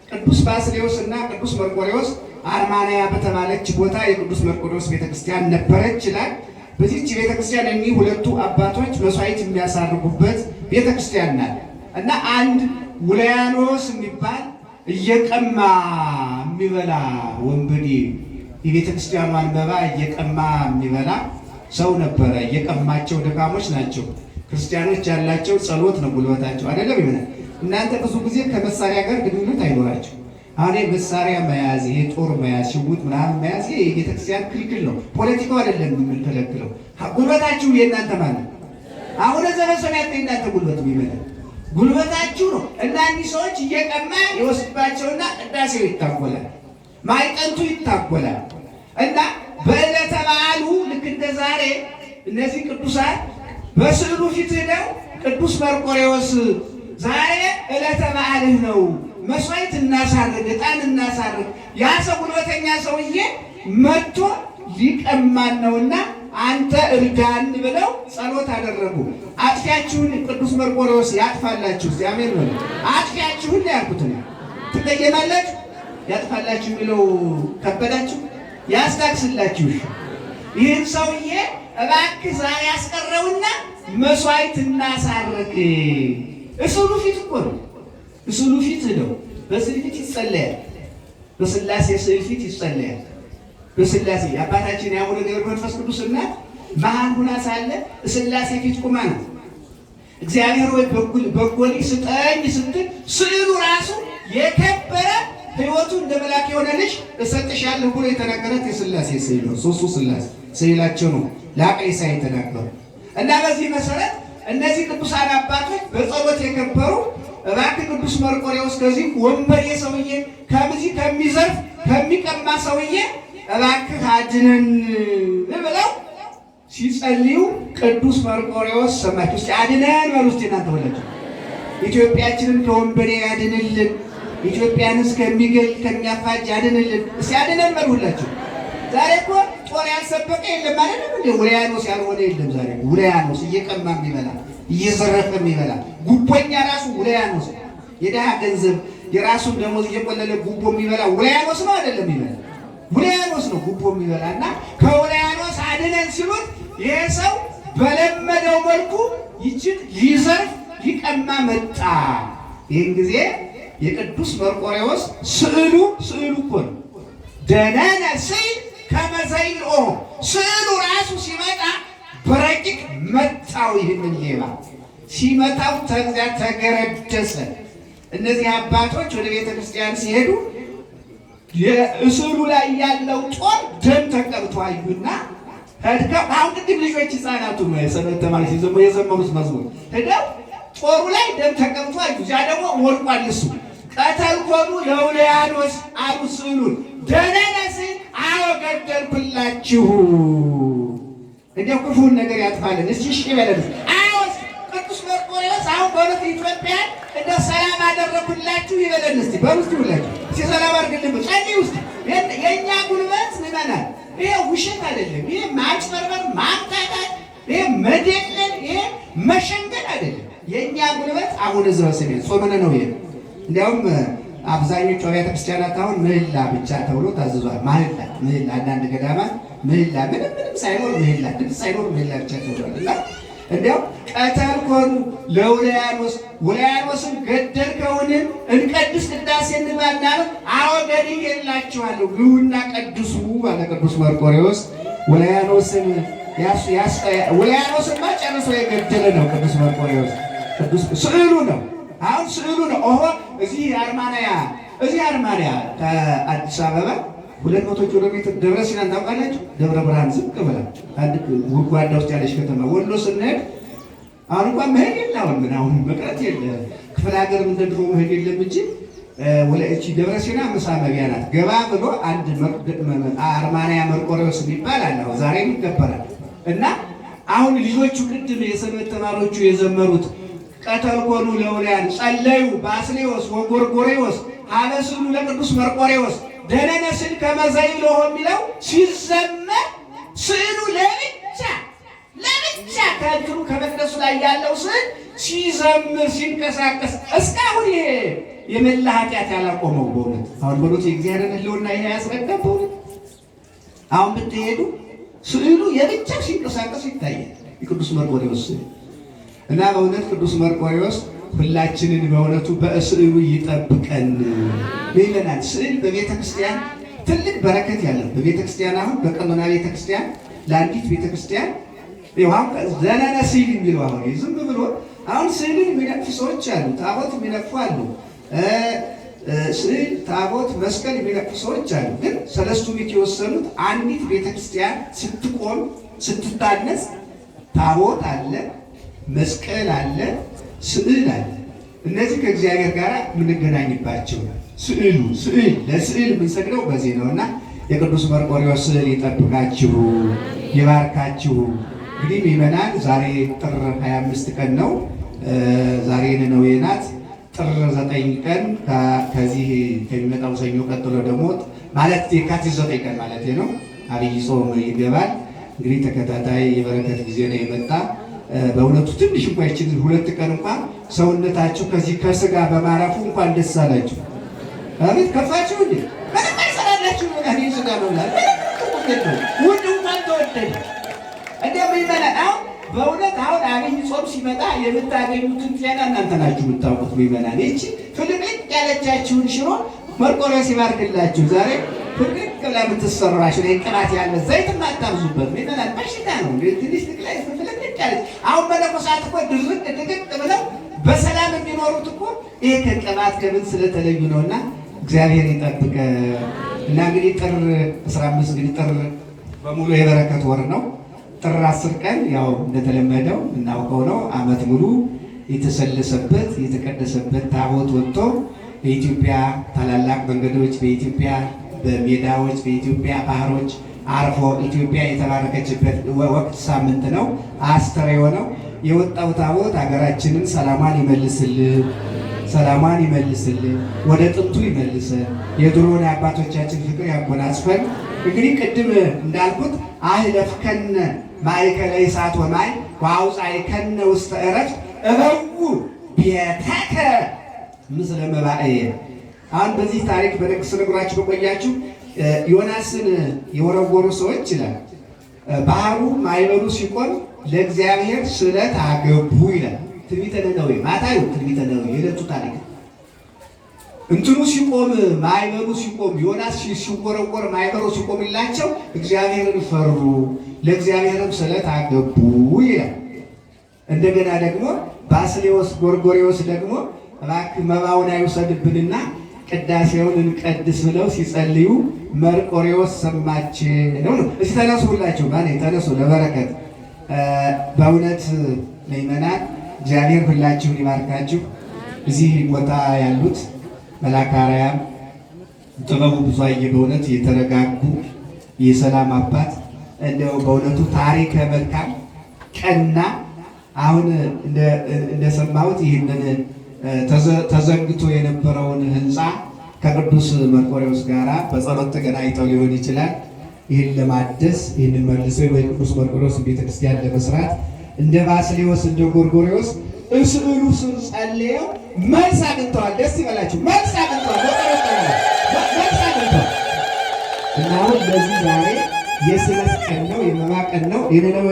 ቅዱስ ባስሌዎስ እና ቅዱስ መርቆሬዎስ አርማንያ በተባለች ቦታ የቅዱስ መርቆሬዎስ ቤተክርስቲያን ነበረች ይላል። በዚህች ቤተክርስቲያን እኒህ ሁለቱ አባቶች መስዋዕት የሚያሳርጉበት ቤተክርስቲያን ናት እና አንድ ውልያኖስ የሚባል እየቀማ የሚበላ ወንበዴ የቤተክርስቲያኗን መባ እየቀማ የሚበላ ሰው ነበረ። እየቀማቸው ደካሞች ናቸው። ክርስቲያኖች ያላቸው ጸሎት ነው ጉልበታቸው አይደለም ይሆናል። እናንተ ብዙ ጊዜ ከመሳሪያ ጋር ግንኙነት አይኖራቸው። አሁን መሳሪያ መያዝ ይሄ ጦር መያዝ ሽጉጥ ምናምን መያዝ ይሄ የቤተክርስቲያን ክልክል ነው። ፖለቲካው አይደለም የምንከለክለው። ጉልበታችሁ የእናንተ ማለት አሁን ዘበሰማያት የእናንተ ጉልበት ይመጣል ጉልበታችሁ ነው እና እኒህ ሰዎች እየቀማ ይወስድባቸውና ቅዳሴው ይታጎላል፣ ማይጠንቱ ይታጎላል እና በዕለተ በዓሉ ልክ እንደ ዛሬ እነዚህ ቅዱሳን በስዕሉ ፊት ሄደው ቅዱስ መርቆሬዎስ ዛሬ ዕለተ በዓልህ ነው፣ መስዋዕት እናሳርግ፣ ዕጣን እናሳርግ፣ ያ ሰው ጉልበተኛ ሰውዬ መጥቶ ሊቀማን ነውና አንተ እርዳን ብለው ጸሎት አደረጉ። አጥፊያችሁን ቅዱስ መርቆሬዎስ ያጥፋላችሁ። እስቲ አሜን በሉ። አጥፊያችሁን ያልኩት ነው። ትቀየማላችሁ። ያጥፋላችሁ የሚለው ከበዳችሁ፣ ያስታክስላችሁ። ይህን ሰውዬ እባክህ ዛሬ ያስቀረውና መስዋዕት እናሳርግ። እስሉ ፊት እኮ ነው። እስሉ ፊት ነው። በስዕል ፊት ይጸለያል። በስላሴ ስዕል ፊት ይጸለያል። በስላሴ አባታችን የአቡነ ገብረ መንፈስ ቅዱስ እናት መሀል ሁና ሳለ ስላሴ ፊት ቁማ ነው እግዚአብሔር ወይ በጎ ልጅ ስጠኝ ስትል ስዕሉ ራሱ የከበረ ሕይወቱ እንደ መልአክ የሆነ ልጅ እሰጥሻለሁ ብሎ የተናገረት የስላሴ ስዕል ነው። ሦስቱ ስላሴ ስዕላቸው ነው ለአቀይሳ የተናገሩ እና በዚህ መሰረት እነዚህ ቅዱሳን አባቶች በጸሎት የከበሩ እባክህ ቅዱስ መርቆሬዎስ ከዚህ ወንበዴ ሰውዬ ከዚህ ከሚዘርፍ ከሚቀማ ሰውዬ እባክህ አድነን ብለው ሲጸልዩ ቅዱስ መርቆሬዎስ ሰማችሁ። እስቲ አድነን በሉ እስቲ እናንተ ሁላችሁ። ኢትዮጵያችንን ከወንበዴ ያድንልን፣ ኢትዮጵያንስ ከሚገል ከሚያፋጅ ያድንልን። እስቲ አድነን በሉ ሁላችሁ። ዛሬ እኮ ጦር ያልሰበቀ የለም ማለት ነው እንዴ? ውልያኖስ ያልሆነ የለም ዛሬ። ውልያኖስ እየቀማ የሚበላ እየዘረፈ የሚበላ ጉቦኛ ራሱ ውልያኖስ፣ የድሃ ገንዘብ የራሱን ደሞዝ እየቆለለ ጉቦ የሚበላ ውልያኖስ ነው አይደለም? ይበላ ውልያኖስ ነው ጉቦ የሚበላ እና ከውልያኖስ አድነን ሲሉት ይሄ ሰው በለመደው መልኩ ይችን ሊዘርፍ ሊቀማ መጣ። ይህን ጊዜ የቅዱስ መርቆሬዎስ ስዕሉ እኮ ነው ደነነ ሲል ከመዘይል ኦ ስዕሉ ራሱ ሲመጣ በረቂቅ መጣው። ይህንን ሌባ ሲመታው ተዚያ ተገረደሰ። እነዚህ አባቶች ወደ ቤተ ክርስቲያን ሲሄዱ የስዕሉ ላይ ያለው ጦር ደም ተቀብቶ አዩና ሄድከው አሁን ቅድም ልጆች ሕፃናቱ ነው የሰንበት ተማሪ ሲዘምሩ የዘመሩት መዝሙር ሄደው ጦሩ ላይ ደም ተቀብቶ አዩ። እዚያ ደግሞ ወድቋል እሱ። ቀተልኮሙ ለውልያኖስ አሉ ስዕሉን ደነነ ሲል አዎ ገደልኩላችሁ። እንዲያው ክፉን ነገር ያጥፋልን። እስቲ እሺ በለን። አዎ ቅዱስ መርቆሬዎስ አሁን በእውነት ኢትዮጵያን እንደ ሰላም አደረኩላችሁ ይበለን። እስቲ በውስጥ ሁላችሁ እስቲ ሰላም አድርግልን። ጸልይ ውስጥ የእኛ ጉልበት ምመናል። ይሄ ውሸት አይደለም። ይሄ ማጭበርበር፣ ማምታታት፣ ይሄ መደለል፣ ይሄ መሸንገል አይደለም። የእኛ ጉልበት አቡነ ዘበሰማያት ጾመነ ነው። ይሄ እንዲያውም አብዛኞቹ አብያተ ክርስቲያናት አሁን ምህላ ብቻ ተብሎ ታዝዟል። ምህላ አንዳንድ ገዳማት ምህላ ምንም ሳይኖር ምህላ ድምፅ ሳይኖር ምህላ ብቻ ተብሏል። እና እንዲያውም ቀተልኮሙ ለውልያኖስ ውልያኖስን ገደልከውን እንቀድስ ቅዳሴ እንግባና ነው። አዎ ገድዬላችኋለሁ ግቡና ቀድሱ አለ ቅዱስ መርቆሬዎስ። ውልያኖስን ውሊያኖስማ ጨርሶ የገደለ ነው ቅዱስ መርቆሬዎስ። ቅዱስ ስዕሉ ነው። አሁን ስዕሉ ነው። እዚህ አርማንያ ከአዲስ አበባ 200 ኪሎ ሜትር ደብረ ሲናን ታውቃላችሁ? ደብረ ብርሃን ዝቅ ብላ አንድ ጉድጓዳ ውስጥ ያለች ከተማ። ወሎ ስንሄድ አሁን እንኳን መሄድ የለም አሁን መቅረት የለ ክፍለ ሀገር እንደ ድሮ መሄድ የለም እንጂ ወለእቺ ደብረ ሲና ምሳ መብያ ናት። ገባ ብሎ አንድ አርማንያ መርቆሬዎስ የሚባል አለ። ዛሬም ይከበራል። እና አሁን ልጆቹ ቅድም የሰንበት ተማሪዎቹ የዘመሩት ቀተልኮኑ ለውልያን ጸለዩ ባስሌዎስ ወጎርጎሬዎስ ሀበስሉ ለቅዱስ መርቆሬዎስ ደነነ ስዕል ከመዘይሎ የሚለው ሲዘመር ስዕሉ ለብቻ ከእንትኑ ከመቅደሱ ላይ ያለው ስዕል ሲዘምር ሲንቀሳቀስ እስካሁን ይሄ የመላ ኃጢአት ያላቆመው በእውነት አሁን በሎት የእግዚአብሔርን ሕልውና ይሄ ያስረዳ በእውነት አሁን ብትሄዱ ስዕሉ የብቻው ሲንቀሳቀስ ይታያል። የቅዱስ መርቆሬዎስ ስዕል እና በእውነት ቅዱስ መርቆሬዎስ ሁላችንን በእውነቱ በስዕሉ ይጠብቀን ይለናል። ስዕል በቤተ ክርስቲያን ትልቅ በረከት ያለው በቤተ ክርስቲያን አሁን በቀኖና ቤተ ክርስቲያን ለአንዲት ቤተ ክርስቲያን ይኸው ዘነነ ስዕል የሚለው አሁን ዝም ብሎ አሁን ስዕልን የሚነቅፉ ሰዎች አሉ። ታቦት የሚነቅፉ አሉ። ስዕል፣ ታቦት፣ መስቀል የሚነቅፉ ሰዎች አሉ። ግን ሰለስቱ ምዕት የወሰኑት አንዲት ቤተ ክርስቲያን ስትቆም ስትታነጽ ታቦት አለ፣ መስቀል አለ፣ ስዕል አለ። እነዚህ ከእግዚአብሔር ጋር የምንገናኝባቸው ስዕል ለስዕል የምንሰግደው በዚህ ነው እና የቅዱስ መርቆሬዎስ ስዕል ይጠብቃችሁ ይባርካችሁ። እንግዲህ ምዕመናን ዛሬ ጥር 25 ቀን ነው። ዛሬ ነነዌ ናት። ጥር 9 ቀን ከዚህ ከሚመጣው ሰኞ ቀጥሎ ደግሞ ማለት የካቲት 9 ቀን ማለት ነው አብይ ጾም ይገባል። እንግዲህ ተከታታይ የበረከት ጊዜ ነው የመጣ። በእውነቱ ትንሽ እንኳን ይችል 2 ቀን እንኳን ሰውነታችሁ ከዚህ ከስጋ በማረፉ እንኳን ደስ አላችሁ። አቤት ከፋችሁ እንዴ! ምንም አይሰራላችሁ ነው ስጋ መብላት ውድ እንኳን ተወደደ እንደም ይመላል። አሁን በእውነት አሁን አብይ ጾም ሲመጣ የምታገኙትን ጤና እናንተ ናችሁ የምታውቁት። ይመላል እቺ ፍልቅልቅ ያለቻችሁን ሽሮ መርቆሬዎስ ይባርክላችሁ። ዛሬ ፍልቅልቅ ብላ የምትሰራሽ ላይ ቅባት ያለ ዘይት ማታብዙበት ይመላል። በሽታ ነው ትንሽ ትክላይ ፍልቅልቅ ያለ አሁን መነኮሳት እኮ ድርቅ ድቅቅ ብለው በሰላም የሚኖሩት እኮ ይሄ ከቅባት ከምን ስለተለዩ ነውና እግዚአብሔር ይጠብቀ እና እንግዲህ ጥር 15 እንግዲህ ጥር በሙሉ የበረከት ወር ነው። ጥር 10 ቀን ያው እንደተለመደው እናውቀው ነው። ዓመት ሙሉ የተሰለሰበት የተቀደሰበት ታቦት ወጥቶ በኢትዮጵያ ታላላቅ መንገዶች በኢትዮጵያ በሜዳዎች በኢትዮጵያ ባህሮች አርፎ ኢትዮጵያ የተባረከችበት ወቅት ሳምንት ነው። አስተርእዮ ነው። የወጣው ታቦት ሀገራችንን ሰላሟን ይመልስልን፣ ወደ ጥንቱ ይመልሰን፣ የድሮውን የአባቶቻችን ፍቅር ያጎናጽፈን። እንግዲህ ቅድም እንዳልኩት አህለፍከነ ማእከለ እሳት ወማይ ወአውፃእከነ ውስተ ዕረፍት እበው ቤተከ ምስለ መባእየ። አሁን በዚህ ታሪክ በደግ ስነግራችሁ በቆያችሁ ዮናስን የወረወሩ ሰዎች ይላል ባህሩ ማዕበሉ ሲቆም ለእግዚአብሔር ስለት አገቡ ይላል። ትንቢተ ነነዌ ማታዩ ትንቢተ ነነዌ የዕለቱ ታሪክ እንትኑ ሲቆም ማዕበሉ ሲቆም ዮናስ ሲወረወር ማዕበሉ ሲቆምላቸው እግዚአብሔርን ፈሩ ለእግዚአብሔርም ስለት አገቡ ይላል። እንደገና ደግሞ ባስሌዎስ ጎርጎሬዎስ ደግሞ እባክህ መባውን አይውሰድብንና ቅዳሴውን እንቀድስ ብለው ሲጸልዩ መርቆሬዎስ ሰማች ነው። እስቲ ተነሱ ሁላችሁ ማለት ተነሱ ለበረከት። በእውነት ምእመናን እግዚአብሔር ሁላችሁን ይባርካችሁ። እዚህ ቦታ ያሉት መልአከ አርያም ጥበቡ ብዙአየ በእውነት የተረጋጉ የሰላም አባት እንደው በእውነቱ ታሪከ መልካም ቀና። አሁን እንደሰማሁት ይህንን ተዘንግቶ የነበረውን ሕንፃ ከቅዱስ መርቆሬዎስ ጋራ በጸሎት ተገናኝተው ሊሆን ይችላል። ይህን ለማደስ ይህንን መልሰው የቅዱስ መርቆሬዎስ ቤተክርስቲያን ለመስራት እንደ ባስሌዎስ እንደ ጎርጎሬዎስ እስዕሉ ስር ጸልየው መልስ አግኝተዋል። ደስ ይበላችሁ። መልስ አግኝተዋል። መልስ አግኝተዋል እና አሁን ለዚህ ዛሬ የስለት ቀን ነው፣ የመባ ቀን ነው። የነነዌ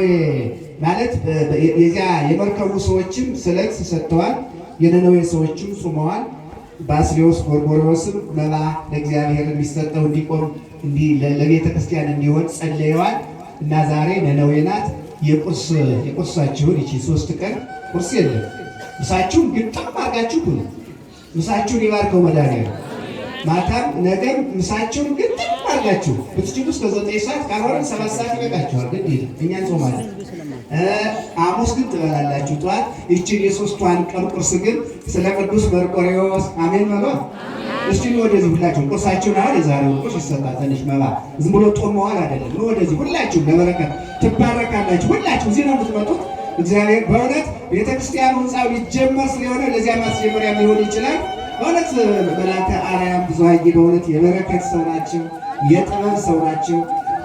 ማለት የዚያ የመርከቡ ሰዎችም ስለት ሰጥተዋል። የነነዌ ሰዎችም ጾመዋል። ባስሌዎስ ጎርጎሬዎስም መባ ለእግዚአብሔር የሚሰጠው እንዲቆም ለቤተ ክርስቲያን እንዲሆን ጸልየዋል። እና ዛሬ ነነዌ ናት። የቁርሳችሁን ይቺ 3 ቀን ቁርስ የለም። ምሳችሁን ግጥም አድርጋችሁ ሁሉ ምሳችሁን ይባርከው መድኃኒዓለም። ማታም ነገም ምሳችሁን ግጥም አድርጋችሁ ብትችሉ እስከ 9 ሰዓት ካልሆነ 7 ሰዓት ይበቃችኋል። ግን እኛ እንጾማለን። ሐሙስ ግን ትበላላችሁ ጠዋት። ይችን የ3ቷን ቀን ቁርስ ግን ስለ ቅዱስ መርቆሬዎስ አሜን በሏ። እስቲ ወደዚህ ሁላችሁ ቁርሳችሁን አሁን የዛሬው ቁርስ ይሰጣል። ትንሽ መባ ዝም ብሎ ጦም መዋል አይደለም። ወደዚህ ሁላችሁ ለበረከት ትባረካላችሁ። ሁላችሁ እዚህ ነው የምትመጡት። እግዚአብሔር በእውነት ቤተክርስቲያኑ ህንፃው ሊጀመር ስለሆነ ለዚያ ማስጀመሪያ ሊሆን ይችላል። በእውነት መላከ አርያም ብዙኃየ በእውነት የበረከት ሰው ናቸው፣ የጥበብ ሰው ናቸው።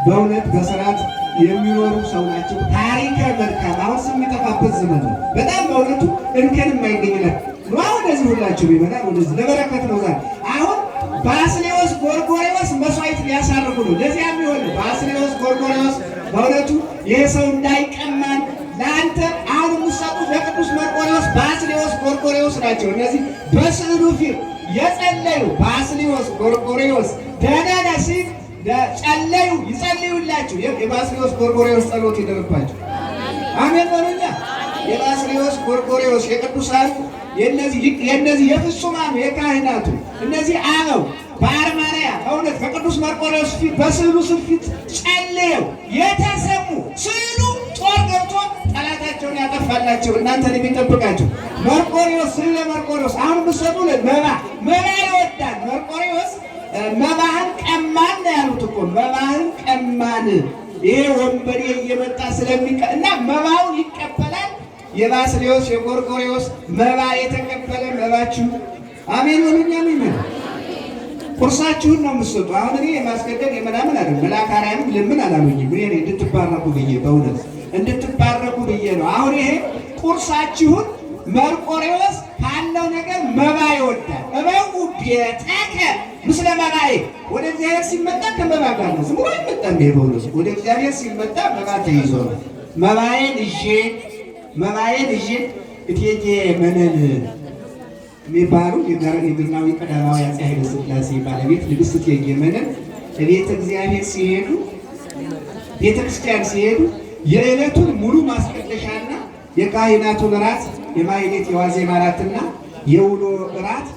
በእውነት በስርዓት የሚኖሩ ሰው ናቸው። ታሪከ መልካም አሁን ስም የሚጠፋበት ዘመን ነው። በጣም በእውነቱ እንከን የማይገኝለት ወደዚህ ሁላችሁ ይመጣል። ወደዚህ ለበረከት ነው። ዛሬ አሁን ባስልዮስ ጎርጎርዮስ መስዋዕት ሊያሳርጉ ነው። ለዚያ የሚሆን ባስልዮስ ጎርጎርዮስ በእውነቱ ይሄ ሰው እንዳይቀማን ለአንተ አሁን የምትሰጡት ለቅዱስ መርቆሬዎስ ባስልዮስ ጎርጎርዮስ ናቸው። እነዚህ በስዕሉ ፊት የጸለዩ ባስልዮስ ጎርጎርዮስ ደህና ሲል ጸለዩ ይጸልዩላችሁ። የባስልዮስ ጎርጎርዮስ ጸሎት ይደርባችሁ። አሜን በሉኛ። የባስልዮስ ጎርጎርዮስ የቅዱሳን የነዚህ የፍጹማኑ የካህናቱ እነዚህ አበው በአርማንያ እውነት ከቅዱስ መርቆሬዎስ ፊት በስዕሉ ፊት ጸልየው የተሰሙ ስዕሉ ጦር ገብቶ ጠላታቸውን ያጠፋላቸው እናንተን የሚጠብቃቸው መርቆሬዎስ ስዕለ መርቆሬዎስ አሁን ምሰጡ መባ ይወዳል መርቆሬዎስ። መባህን ቀማን ነው ያሉት እኮ መባህን ቀማን። ይሄ ወንበዴ እየመጣ እና መባውን ይቀበላል። የባስልዮስ የጎርጎርዮስ መባ የተቀበለ መባችሁ አሜን በሉኛ። ምን ቁርሳችሁን ነው የምትሰጡ። አሁን እኔ የማስገደድ የምናምን አይደለም። መልአከ አርያም ለምን አላሉኝም? እኔ እንድትባረኩ ብዬ በእውነት እንድትባረኩ ብዬ ነው። አሁን ይሄ ቁርሳችሁን መርቆሬዎስ ካለው ነገር መባ ይወዳል። እበው ቤተከ ምስለ መባዬ ወደ እግዚአብሔር ሲመጣ ከመባ ጋር ነው። ዝም ብሎ አይመጣም። በእውነት ወደ እግዚአብሔር ሲመጣ መባ ተይዞ ነው። መባዬን ይዤ እቴጌ መነን የሚባሉ የግርማዊ ቀዳማዊ አፄ ኃይለ ሥላሴ ባለቤት ንግሥት እቴጌ መነን ቤተ እግዚአብሔር ሲሄዱ ቤተክርስቲያን ሲሄዱ የዕለቱን ሙሉ ማስቀደሻና የካህናቱን እራት የማኅሌት የዋዜማ እራትና የውሎ እራት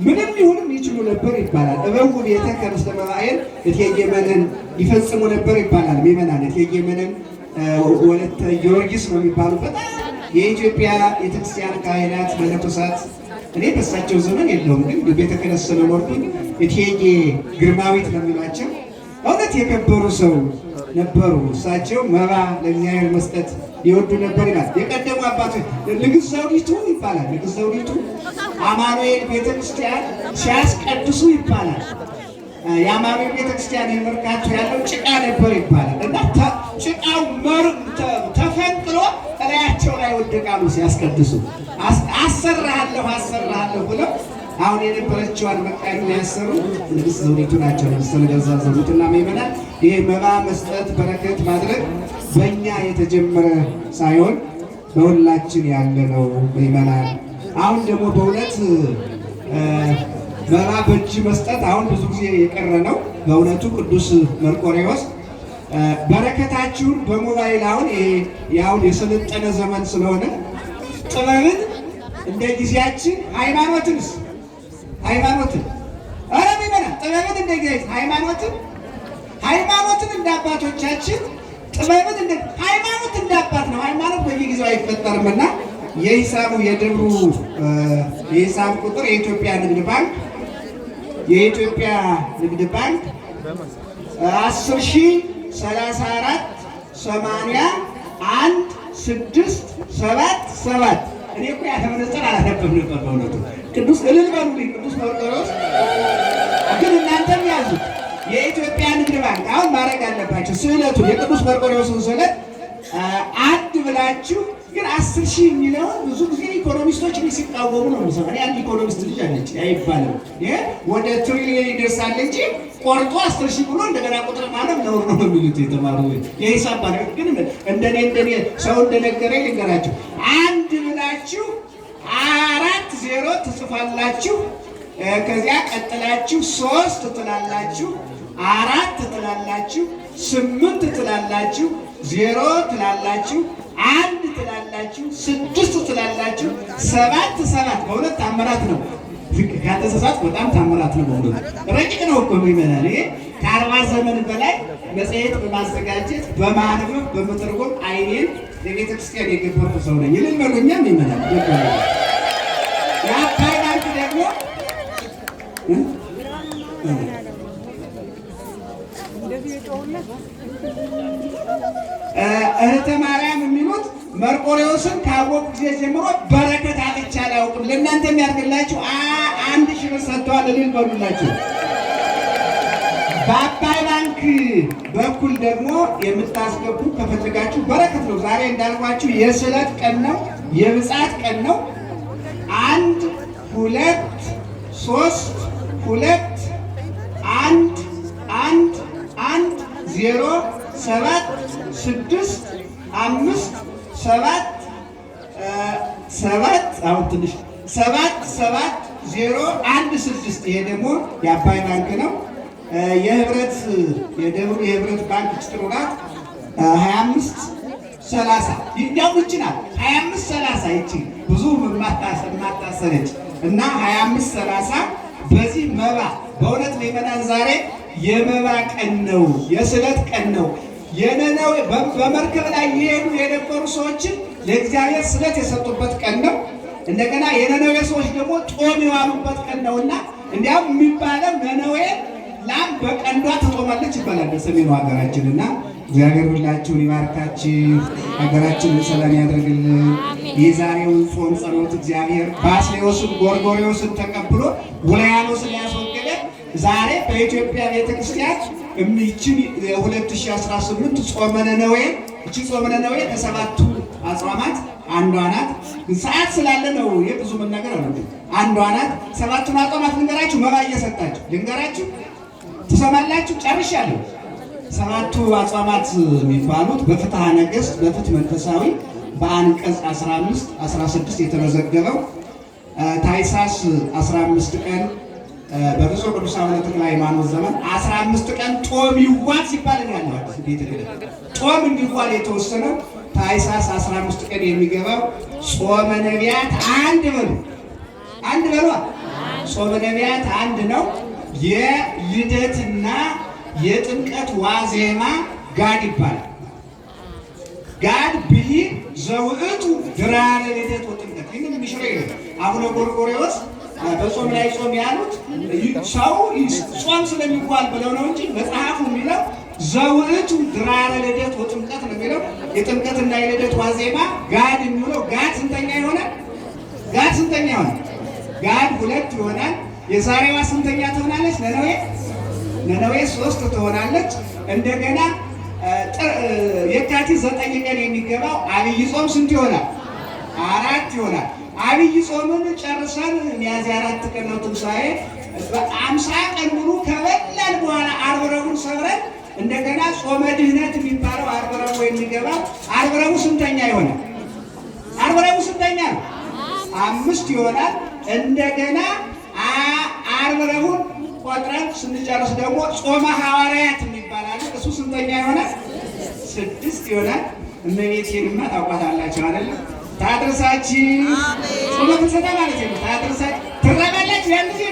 ምንም ይሁንም ይችሉ ነበር ይባላል። እበው ቤተከ ምስለ መባዔ እቴጌ መነን ይፈጽሙ ነበር ይባላል። ምእመናን እቴጌ መነን ወለተ ጊዮርጊስ ነው የሚባሉ በጣም የኢትዮጵያ የቤተክርስቲያን ካህናት መነኮሳት። እኔ በሳቸው ዘመን የለውም ግን ቤተ ክህነት ስለኖርኩኝ እቴጌ ግርማዊት ነው የሚሏቸው። እውነት የከበሩ ሰው ነበሩ። እሳቸው መባ ለእግዚአብሔር መስጠት ይወዱ ነበር ይላል። የቀደሙ አባቶች ንግሥት ዘውዲቱ ይባላል። ንግሥት ዘውዲቱ አማኑኤል ቤተክርስቲያን ሲያስቀድሱ ይባላል። የአማኑኤል ቤተክርስቲያን የመርካቶ ያለው ጭቃ ነበር ይባላል እና ጭቃው ተፈንቅሎ እላያቸው ላይ ወደቃሉ ሲያስቀድሱ። አሰራሃለሁ ብለው አሁን የነበረችዋን መቃኙ ያሰሩ ንግሥት ዘውዲቱ ናቸው። ለምሳሌ ገዛ ዘውዲቱና ምእመናን ይሄ መባ መስጠት በረከት ማድረግ በእኛ የተጀመረ ሳይሆን በሁላችን ያለ ነው ምእመናን። አሁን ደግሞ በእውነት መባ በእጅ መስጠት አሁን ብዙ ጊዜ የቀረ ነው። በእውነቱ ቅዱስ መርቆሬዎስ በረከታችሁን በሞባይል አሁን ያሁን የሰለጠነ ዘመን ስለሆነ ጥበብን እንደ ጊዜያችን ሃይማኖትን ኧረ ምእመናን ጥበብን እንደ ጊዜያችን ሃይማኖትን እንደ አባቶቻችን ጥበብን እንደ ሃይማኖት እንደ አባት ነው። ሃይማኖት በየጊዜው አይፈጠርምና የሂሳቡ የደብሩ የሂሳብ ቁጥር የኢትዮጵያ ንግድ ባንክ 10,034,81,677 እኔ እኮ ያተመነጸር አላነበብም ነበር በእውነቱ። ቅዱስ እልል በሉልኝ ቅዱስ መርቆሬዎስ። ግን እናንተም ያዙት የኢትዮጵያ ንግድ ባንክ አሁን ማድረግ አለባቸው። ስዕለቱን የቅዱስ መርቆሬዎስን ስዕለት አንድ ብላችሁ ግን 10,000 የሚለውን ብዙ ጊዜ ኢኮኖሚስቶች ሲቃወሙ ነው የምሰማው። እኔ አንድ ኢኮኖሚስት ልጅ አለች አይባልም ይሄ ወደ ትሪሊየን ይደርሳል እንጂ ቆርጦ 10,000 ብሎ እንደገና ቁጥር ማለት ነው ነው የሚሉት የተማሩ የሂሳብ ባለሙያዎች። ግን እንደኔ ሰው እንደነገረኝ ልንገራችሁ። አንድ ብላችሁ 4 0 ትጽፋላችሁ። ከዚያ ቀጥላችሁ 3 ትላላችሁ። 4 ትላላችሁ፣ 8 ትላላችሁ፣ 0 ትላላችሁ፣ 1 ትላላችሁ፣ 6 ትላላችሁ፣ 7 በእውነት ታምራት ነው። ካተሰሳት በጣም ታምራት ነው። በእውነት ረቂቅ ነው እኮ ይመናል። ይሄ ከ40 ዘመን በላይ መጽሔት በማዘጋጀት በማንበብ በመተርጎም አይኔን ለቤተ ክርስቲያን የገበርኩ ሰው ነኝ። ይልን በሉኛም ይመናል። የአባይ ባንክ ደግሞ እህተ ማርያም የሚሉት መርቆሬዎስን ካወቁ ጊዜ ጀምሮ በረከት አጥቼ አላውቅም። ለእናንተ የሚያርግላችሁ 1000 ብር ሰጥተዋል። እልል በሉላችሁ። በአባይ ባንክ በኩል ደግሞ የምታስገቡ ከፈለጋችሁ በረከት ነው። ዛሬ እንዳልኳችሁ የስዕለት ቀን ነው፣ የብፅዓት ቀን ነው። 1 2 3 2 1 1 1 0 7 6 5 7 አሁን ትንሽ 7 0 1 6 ይሄ ደግሞ የአባይ ባንክ ነው። የህብረት የደቡብ የህብረት ባንክ ጭጥሩናት 25 30 ይኛው ይችላል 25 30 ይቺ ብዙ ማታሰረች እና 25 30 በዚህ መባ በእውነት ምእመናን ዛሬ የመባ ቀን ነው፣ የስዕለት ቀን ነው። የነነዌ በመርከብ ላይ የሄዱ የነበሩ ሰዎችን ለእግዚአብሔር ስዕለት የሰጡበት ቀን ነው። እንደገና የነነዌ ሰዎች ደግሞ ጦም የዋሉበት ቀን ነውና እንዲያውም የሚባለው ነነዌ ላም በቀንዷ ተጦማለች ይባላል በሰሜኑ ሀገራችንና እግዚአብሔር ሁላችሁን ይባርካችሁ፣ ሀገራችንን ሰላም ያደርግልን። የዛሬውን ጾም ጸሎት እግዚአብሔር ባስልዮስን ጎርጎርዮስን ተቀብሎ ውልያኖስን ያስወገደ ዛሬ በኢትዮጵያ ቤተክርስቲያን እምይችን 2018 ጾመ ነነዌ እቺ ጾመ ነነዌ ከ7ቱ አጽዋማት አንዷ ናት። ሰዓት ስላለ ነው የብዙ መናገር አለ። አንዷ ናት። 7ቱን አጽዋማት ልንገራችሁ፣ መባ እየሰጣችሁ ልንገራችሁ፣ ትሰማላችሁ። ጨርሻለሁ። 7ቱ አጽዋማት የሚባሉት በፍትሐ ነገሥት በፍትሕ መንፈሳዊ በአንቀጽ 15 16 የተመዘገበው ታኅሳስ 15 ቀን በብፁዕ ቅዱስ አቡነ ተክለ ሃይማኖት ዘመን 15 ቀን ጦም ይዋል ሲባል ያለው ቤተ ክህነት ጦም እንዲዋል የተወሰነው ታኅሳስ 15 ቀን የሚገባው ጾመ ነቢያት አንድ በሉ ጾመ ነቢያት አንድ ነው። የልደትና የጥምቀት ዋዜማ ጋድ ይባላል። ጋድ ብሂል ዘውዕቱ ድራረ ልደት ወጥምቀት ይህንን የሚሽረ አቡነ ጎርጎርዮስ በጾም ላይ ጾም ያሉት ሰው ጾም ስለሚጓል ብለው ነው እንጂ መጽሐፉ የሚለው ዘውዕቱ ድራረ ልደት ወጥምቀት ነው የሚለው። የጥምቀትና የልደት ዋዜማ ጋድ የሚውለው ጋድ ስንተኛ ይሆናል? ጋድ 2 ይሆናል። የዛሬዋ ስንተኛ ትሆናለች? ነነዌ 3 ትሆናለች። እንደገና የካቲት 9 ቀን የሚገባው አብይ ጾም ስንት ይሆናል? 4 ይሆናል። አብይ ጾምን ጨርሰን ሚያዝያ 4 ቀን ነው ትንሣኤ። 50 ቀን ሙሉ ከበላን በኋላ ዓርብ ረቡዕን ሰብረን እንደገና ጾመ ድህነት የሚባለው ዓርብ ረቡዕ የሚገባው ዓርብ ረቡዕ ስንተኛ ይሆናል? ዓርብ ረቡዕ ስንተኛ ነው? 5 ይሆናል። እንደገና ዓርብ ረቡዕን ቆጥረን ስንጨርስ ደግሞ ጾመ ሐዋርያት የሚባላል እሱ ስንተኛ ይሆናል? 6 ይሆናል። እመቤቴንማ ታውቋታላችሁ አይደል? ታድርሳችሁ ጾመ ፍልሰታ ማለት ነው። ታድርሳችሁ ትራባላችሁ። ያን ጊዜ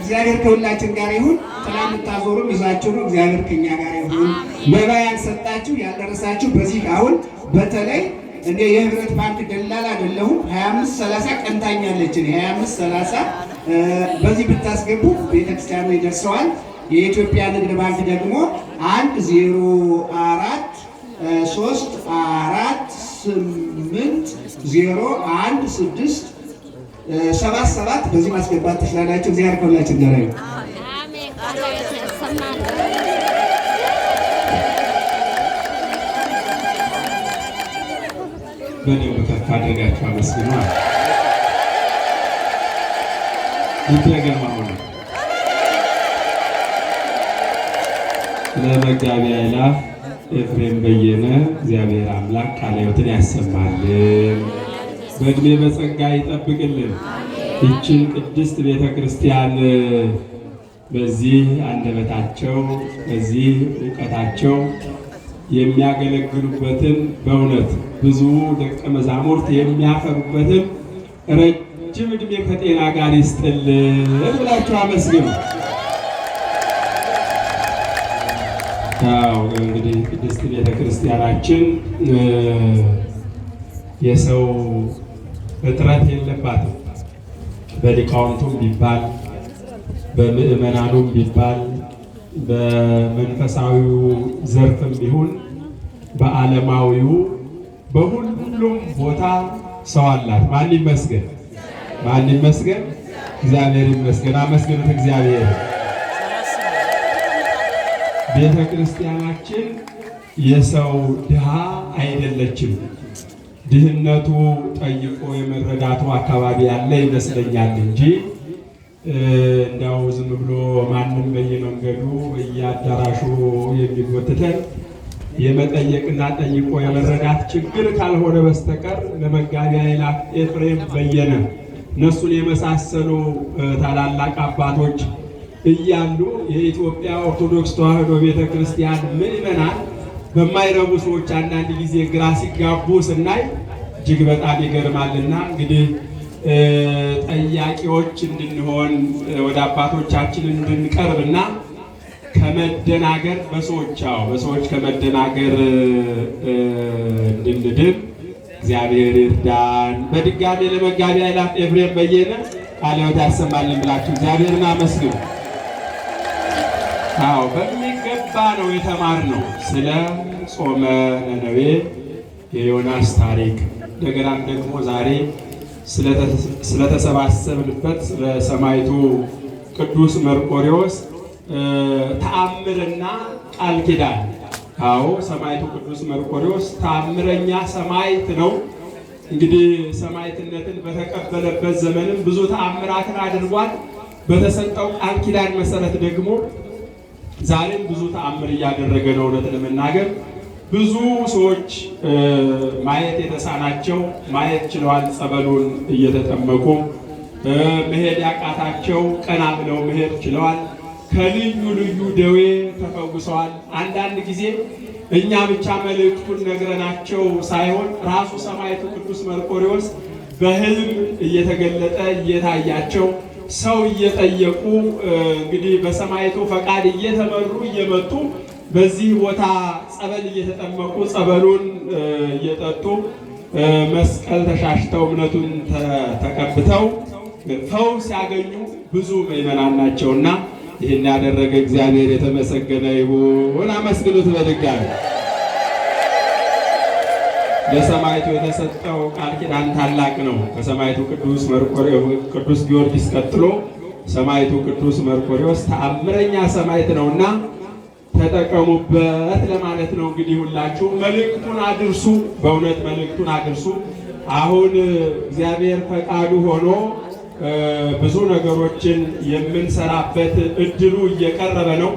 እግዚአብሔር ከሁላችን ጋር ይሁን። ጥላ የምታዞሩም ይዛችሁ ነው። እግዚአብሔር ከኛ ጋር ይሁን። መባ ያልሰጣችሁ ያልደረሳችሁ በዚህ አሁን በተለይ እንደ የህብረት ባንክ ደላላ አይደለሁም 25 30 ቀንታኛለች። 25 30 በዚህ ብታስገቡ ቤተክርስቲያኑ ይደርሰዋል። የኢትዮጵያ ንግድ ባንክ ደግሞ 104 3 4 8 0 1 6 77 በዚህ ማስገባት ትችላላችሁ። እግዚአብሔር ከሁላችን ጋር ይሁን። በደንብ ከፍ አድርጋችሁ አመስግኑ። ይተገማ ሆነ ለመጋቢ አእላፍ ኤፍሬም በየነ እግዚአብሔር አምላክ ቃለ ሕይወትን ያሰማልን፣ በእድሜ በጸጋ ይጠብቅልን። ይችን ቅድስት ቤተ ክርስቲያን በዚህ አንደበታቸው በዚህ ዕውቀታቸው የሚያገለግሉበትን በእውነት ብዙ ደቀ መዛሙርት የሚያፈሩበትን ረጅም ዕድሜ ከጤና ጋር ይስጥልን ብላችሁ አመስግኑ። እንግዲህ ቅድስት ቤተ ክርስቲያናችን የሰው እጥረት የለባትም። በሊቃውንቱም ቢባል በምዕመናኑም ቢባል በመንፈሳዊው ዘርፍም ቢሆን በዓለማዊው በሁሉም ቦታ ሰው አላት። ማን ይመስገን? ማን ይመስገን? እግዚአብሔር ይመስገን። አመስግኑት እግዚአብሔር። ቤተ ክርስቲያናችን የሰው ድሃ አይደለችም። ድህነቱ ጠይቆ የመረዳቱ አካባቢ ያለ ይመስለኛል እንጂ እንዲያው ዝም ብሎ ማንም በየመንገዱ በየአዳራሹ የሚጎትተን የመጠየቅና ጠይቆ የመረዳት ችግር ካልሆነ በስተቀር ለመጋቢ ኃይላት ኤፍሬም በየነ እነሱን የመሳሰሉ ታላላቅ አባቶች እያሉ የኢትዮጵያ ኦርቶዶክስ ተዋሕዶ ቤተ ክርስቲያን ምዕመናን በማይረቡ ሰዎች አንዳንድ ጊዜ ግራ ሲጋቡ ስናይ እጅግ በጣም ይገርማልና እንግዲህ ጠያቂዎች እንድንሆን ወደ አባቶቻችን እንድንቀርብና ከመደናገር በሰዎች ከመደናገር እንድንድን እግዚአብሔር ይርዳን። በድጋሚ ለመጋቢ ኃይላት ኤፍሬም በየነ ቃለ ሕይወት ያሰማልን ብላችሁ እግዚአብሔርን አመስግኑ። በሚገባ ነው የተማርነው ስለ ጾመ ነነዌ የዮናስ ታሪክ፣ እንደገናም ደግሞ ዛሬ ስለተሰባሰብንበት ስለ ሰማዕቱ ቅዱስ መርቆሬዎስ ተአምርና ቃል ኪዳን። ሰማዕቱ ቅዱስ መርቆሬዎስ ተአምረኛ ሰማዕት ነው። እንግዲህ ሰማዕትነትን በተቀበለበት ዘመንም ብዙ ተአምራትን አድርጓል። በተሰጠው ቃል ኪዳን መሰረት ደግሞ ዛሬም ብዙ ተአምር እያደረገ ነው። እውነት ለመናገር ብዙ ሰዎች ማየት የተሳናቸው ማየት ችለዋል። ጸበሉን እየተጠመቁ መሄድ ያቃታቸው ቀና ብለው መሄድ ችለዋል። ከልዩ ልዩ ደዌ ተፈውሰዋል። አንዳንድ ጊዜ እኛ ብቻ መልእክቱን ነግረናቸው ሳይሆን ራሱ ሰማዕቱ ቅዱስ መርቆሬዎስ በሕልም እየተገለጠ እየታያቸው ሰው እየጠየቁ እንግዲህ በሰማዕቱ ፈቃድ እየተመሩ እየመጡ በዚህ ቦታ ጸበል እየተጠመቁ ጸበሉን እየጠጡ መስቀል ተሻሽተው እምነቱን ተቀብተው ፈውስ ሲያገኙ ብዙ ምዕመናን ናቸውና ይህን ያደረገ እግዚአብሔር የተመሰገነ ይሁን። አመስግኑት በድጋሚ። ለሰማዕቱ የተሰጠው ቃል ኪዳን ታላቅ ነው። ከሰማዕቱ ቅዱስ ጊዮርጊስ ቀጥሎ ሰማዕቱ ቅዱስ መርቆሬዎስ ተአምረኛ ሰማዕት ነውና ተጠቀሙበት ለማለት ነው። እንግዲህ ሁላችሁ መልእክቱን አድርሱ፣ በእውነት መልእክቱን አድርሱ። አሁን እግዚአብሔር ፈቃዱ ሆኖ ብዙ ነገሮችን የምንሰራበት እድሉ እየቀረበ ነው።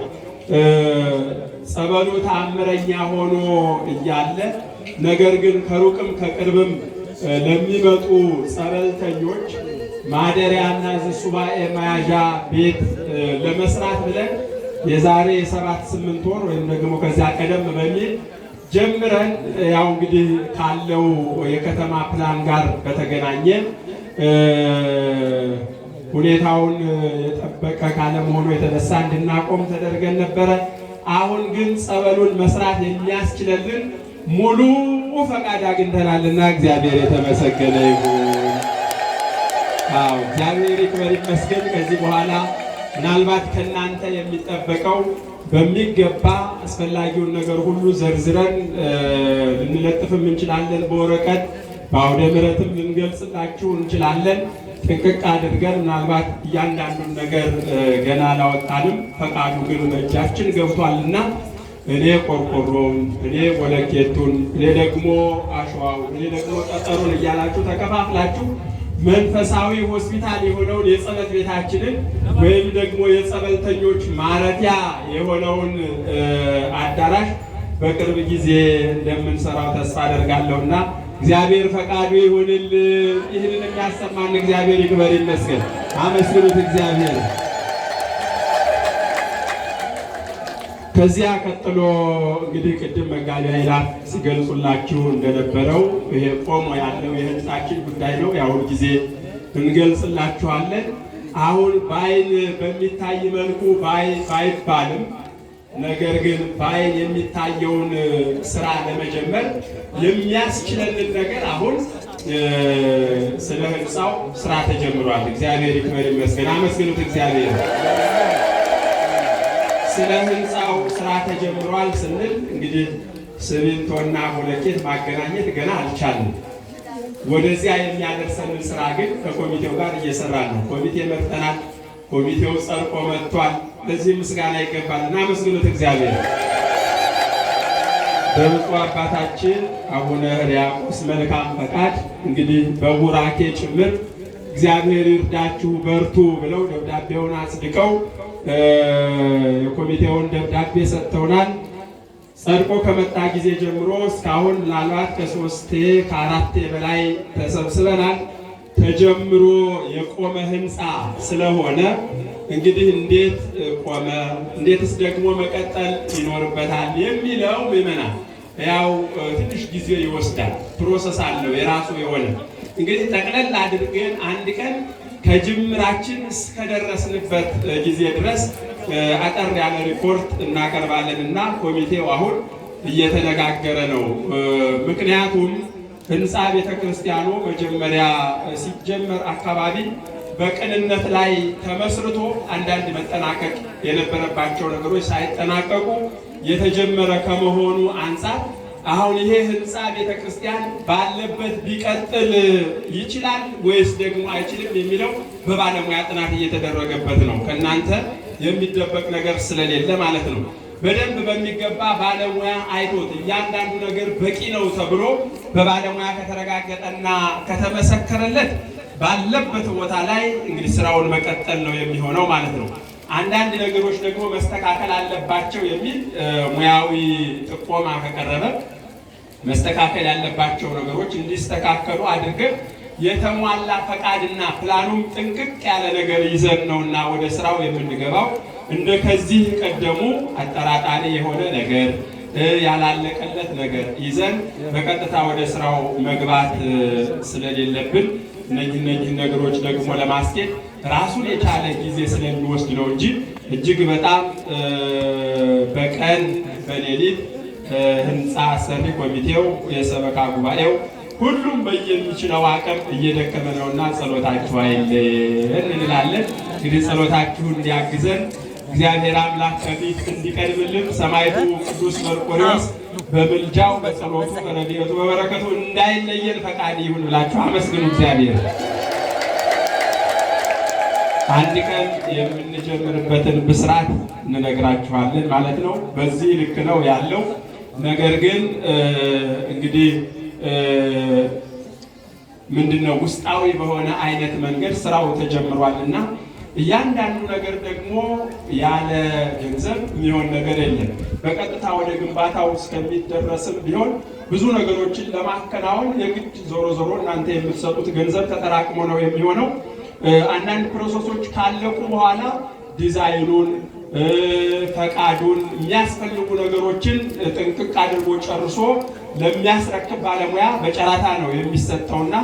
ጸበሉ ተአምረኛ ሆኖ እያለ ነገር ግን ከሩቅም ከቅርብም ለሚመጡ ጸበልተኞች ማደሪያና ሱባኤ መያዣ ቤት ለመስራት ብለን የዛሬ 7-8 ወር ወይም ደግሞ ከዚያ ቀደም በሚል ጀምረን ያው እንግዲህ ካለው የከተማ ፕላን ጋር በተገናኘ ሁኔታውን የጠበቀ ካለመሆኑ የተነሳ እንድናቆም ተደርገን ነበረ። አሁን ግን ጸበሉን መስራት የሚያስችለልን ሙሉ ፈቃድ አግኝተናልና እግዚአብሔር የተመሰገነ ይሁን። እግዚአብሔር ይክበር ይመስገን። ከዚህ በኋላ ምናልባት ከእናንተ የሚጠበቀው በሚገባ አስፈላጊውን ነገር ሁሉ ዘርዝረን ልንለጥፍም እንችላለን። በወረቀት በአውደ ምሕረትም ልንገልጽላችሁ እንችላለን። ጥንቅቅ አድርገን ምናልባት እያንዳንዱን ነገር ገና አላወጣንም። ፈቃዱ ግን በእጃችን ገብቷልና እኔ ቆርቆሮውን፣ እኔ ቦለኬቱን፣ እኔ ደግሞ አሸዋው፣ እኔ ደግሞ ጠጠሩን እያላችሁ ተከፋፍላችሁ መንፈሳዊ ሆስፒታል የሆነውን የጸበል ቤታችንን ወይም ደግሞ የጸበልተኞች ማረፊያ የሆነውን አዳራሽ በቅርብ ጊዜ እንደምንሰራው ተስፋ አደርጋለሁና እግዚአብሔር ፈቃዱ ይሁንልን። ይህንን የሚያሰማን እግዚአብሔር ይክበር ይመስገን። አመስግኑት እግዚአብሔር። ከዚያ ቀጥሎ እንግዲህ ቅድም መጋቢ ኃይላት ሲገልጹላችሁ እንደነበረው ይሄ ቆሞ ያለው የህንፃችን ጉዳይ ነው። ያው ጊዜ እንገልጽላችኋለን። አሁን በአይን በሚታይ መልኩ ባይባልም ነገር ግን በአይን የሚታየውን ስራ ለመጀመር የሚያስችለንን ነገር አሁን ስለ ህንፃው ስራ ተጀምሯል። እግዚአብሔር ይክበር ይመስገን። አመስግኑት እግዚአብሔር። ስለ ህንፃው ስራ ተጀምሯል ስንል እንግዲህ ሲሚንቶና ብሎኬት ማገናኘት ገና አልቻልንም። ወደዚያ የሚያደርሰንን ስራ ግን ከኮሚቴው ጋር እየሰራን ነው። ኮሚቴ መርጠናል። ኮሚቴው ጸድቆ መጥቷል። ለዚህ ምስጋና ይገባል። እናመስግኑት እግዚአብሔር። በብፁዕ አባታችን አቡነ ሕርያቆስ መልካም ፈቃድ እንግዲህ በቡራኬ ጭምር እግዚአብሔር ይርዳችሁ በርቱ ብለው ደብዳቤውን አጽድቀው የኮሚቴውን ደብዳቤ ሰጥተውናል። ጸድቆ ከመጣ ጊዜ ጀምሮ እስካሁን ምናልባት ከ3 ከ4 በላይ ተሰብስበናል። ተጀምሮ የቆመ ህንፃ ስለሆነ እንግዲህ እንዴት ቆመ፣ እንዴትስ ደግሞ መቀጠል ይኖርበታል የሚለው ምዕመናን ያው ትንሽ ጊዜ ይወስዳል። ፕሮሰስ አለው የራሱ የሆነ እንግዲህ ጠቅለል አድርገን አንድ ቀን ከጅምራችን እስከደረስንበት ጊዜ ድረስ አጠር ያለ ሪፖርት እናቀርባለን እና ኮሚቴው አሁን እየተነጋገረ ነው። ምክንያቱም ህንፃ ቤተክርስቲያኑ መጀመሪያ ሲጀመር አካባቢ በቅንነት ላይ ተመስርቶ አንዳንድ መጠናቀቅ የነበረባቸው ነገሮች ሳይጠናቀቁ የተጀመረ ከመሆኑ አንፃር አሁን ይሄ ህንፃ ቤተክርስቲያን ባለበት ቢቀጥል ይችላል ወይስ ደግሞ አይችልም የሚለው በባለሙያ ጥናት እየተደረገበት ነው። ከእናንተ የሚደበቅ ነገር ስለሌለ ማለት ነው። በደንብ በሚገባ ባለሙያ አይቶት እያንዳንዱ ነገር በቂ ነው ተብሎ በባለሙያ ከተረጋገጠና ከተመሰከረለት ባለበት ቦታ ላይ እንግዲህ ስራውን መቀጠል ነው የሚሆነው ማለት ነው። አንዳንድ ነገሮች ደግሞ መስተካከል አለባቸው የሚል ሙያዊ ጥቆማ ከቀረበ መስተካከል ያለባቸው ነገሮች እንዲስተካከሉ አድርገን የተሟላ ፈቃድና ፕላኑም ጥንቅቅ ያለ ነገር ይዘን ነውና ወደ ስራው የምንገባው። እንደ ከዚህ ቀደሙ አጠራጣሪ የሆነ ነገር ያላለቀለት ነገር ይዘን በቀጥታ ወደ ስራው መግባት ስለሌለብን እነዚህ ነገሮች ደግሞ ለማስኬድ ራሱን የቻለ ጊዜ ስለሚወስድ ነው እንጂ እጅግ በጣም በቀን በሌሊት ህንፃ አሰሪ ኮሚቴው፣ የሰበካ ጉባኤው ሁሉም በየሚችለው አቅም እየደከመ ነውና ጸሎታችሁ አይለየን እንላለን። እንግዲህ ጸሎታችሁ እንዲያግዘን እግዚአብሔር አምላክ ከፊት እንዲቀድምልን ሰማዕቱ ቅዱስ መርቆሬዎስ በምልጃው በጸሎቱ በረድኤቱ በበረከቱ እንዳይለየን ፈቃድ ይሁን ብላችሁ አመስግኑ እግዚአብሔር። አንድ ቀን የምንጀምርበትን ብስራት እንነግራችኋለን ማለት ነው። በዚህ ልክ ነው ያለው ነገር ግን እንግዲህ ምንድነው ውስጣዊ በሆነ አይነት መንገድ ስራው ተጀምሯልና እያንዳንዱ ነገር ደግሞ ያለ ገንዘብ የሚሆን ነገር የለም። በቀጥታ ወደ ግንባታው እስከሚደረስም ቢሆን ብዙ ነገሮችን ለማከናወን የግድ ዞሮ ዞሮ እናንተ የምትሰጡት ገንዘብ ተጠራቅሞ ነው የሚሆነው። አንዳንድ ፕሮሰሶች ካለቁ በኋላ ዲዛይኑን፣ ፈቃዱን፣ የሚያስፈልጉ ነገሮችን ጥንቅቅ አድርጎ ጨርሶ ለሚያስረክብ ባለሙያ በጨረታ ነው የሚሰጠውና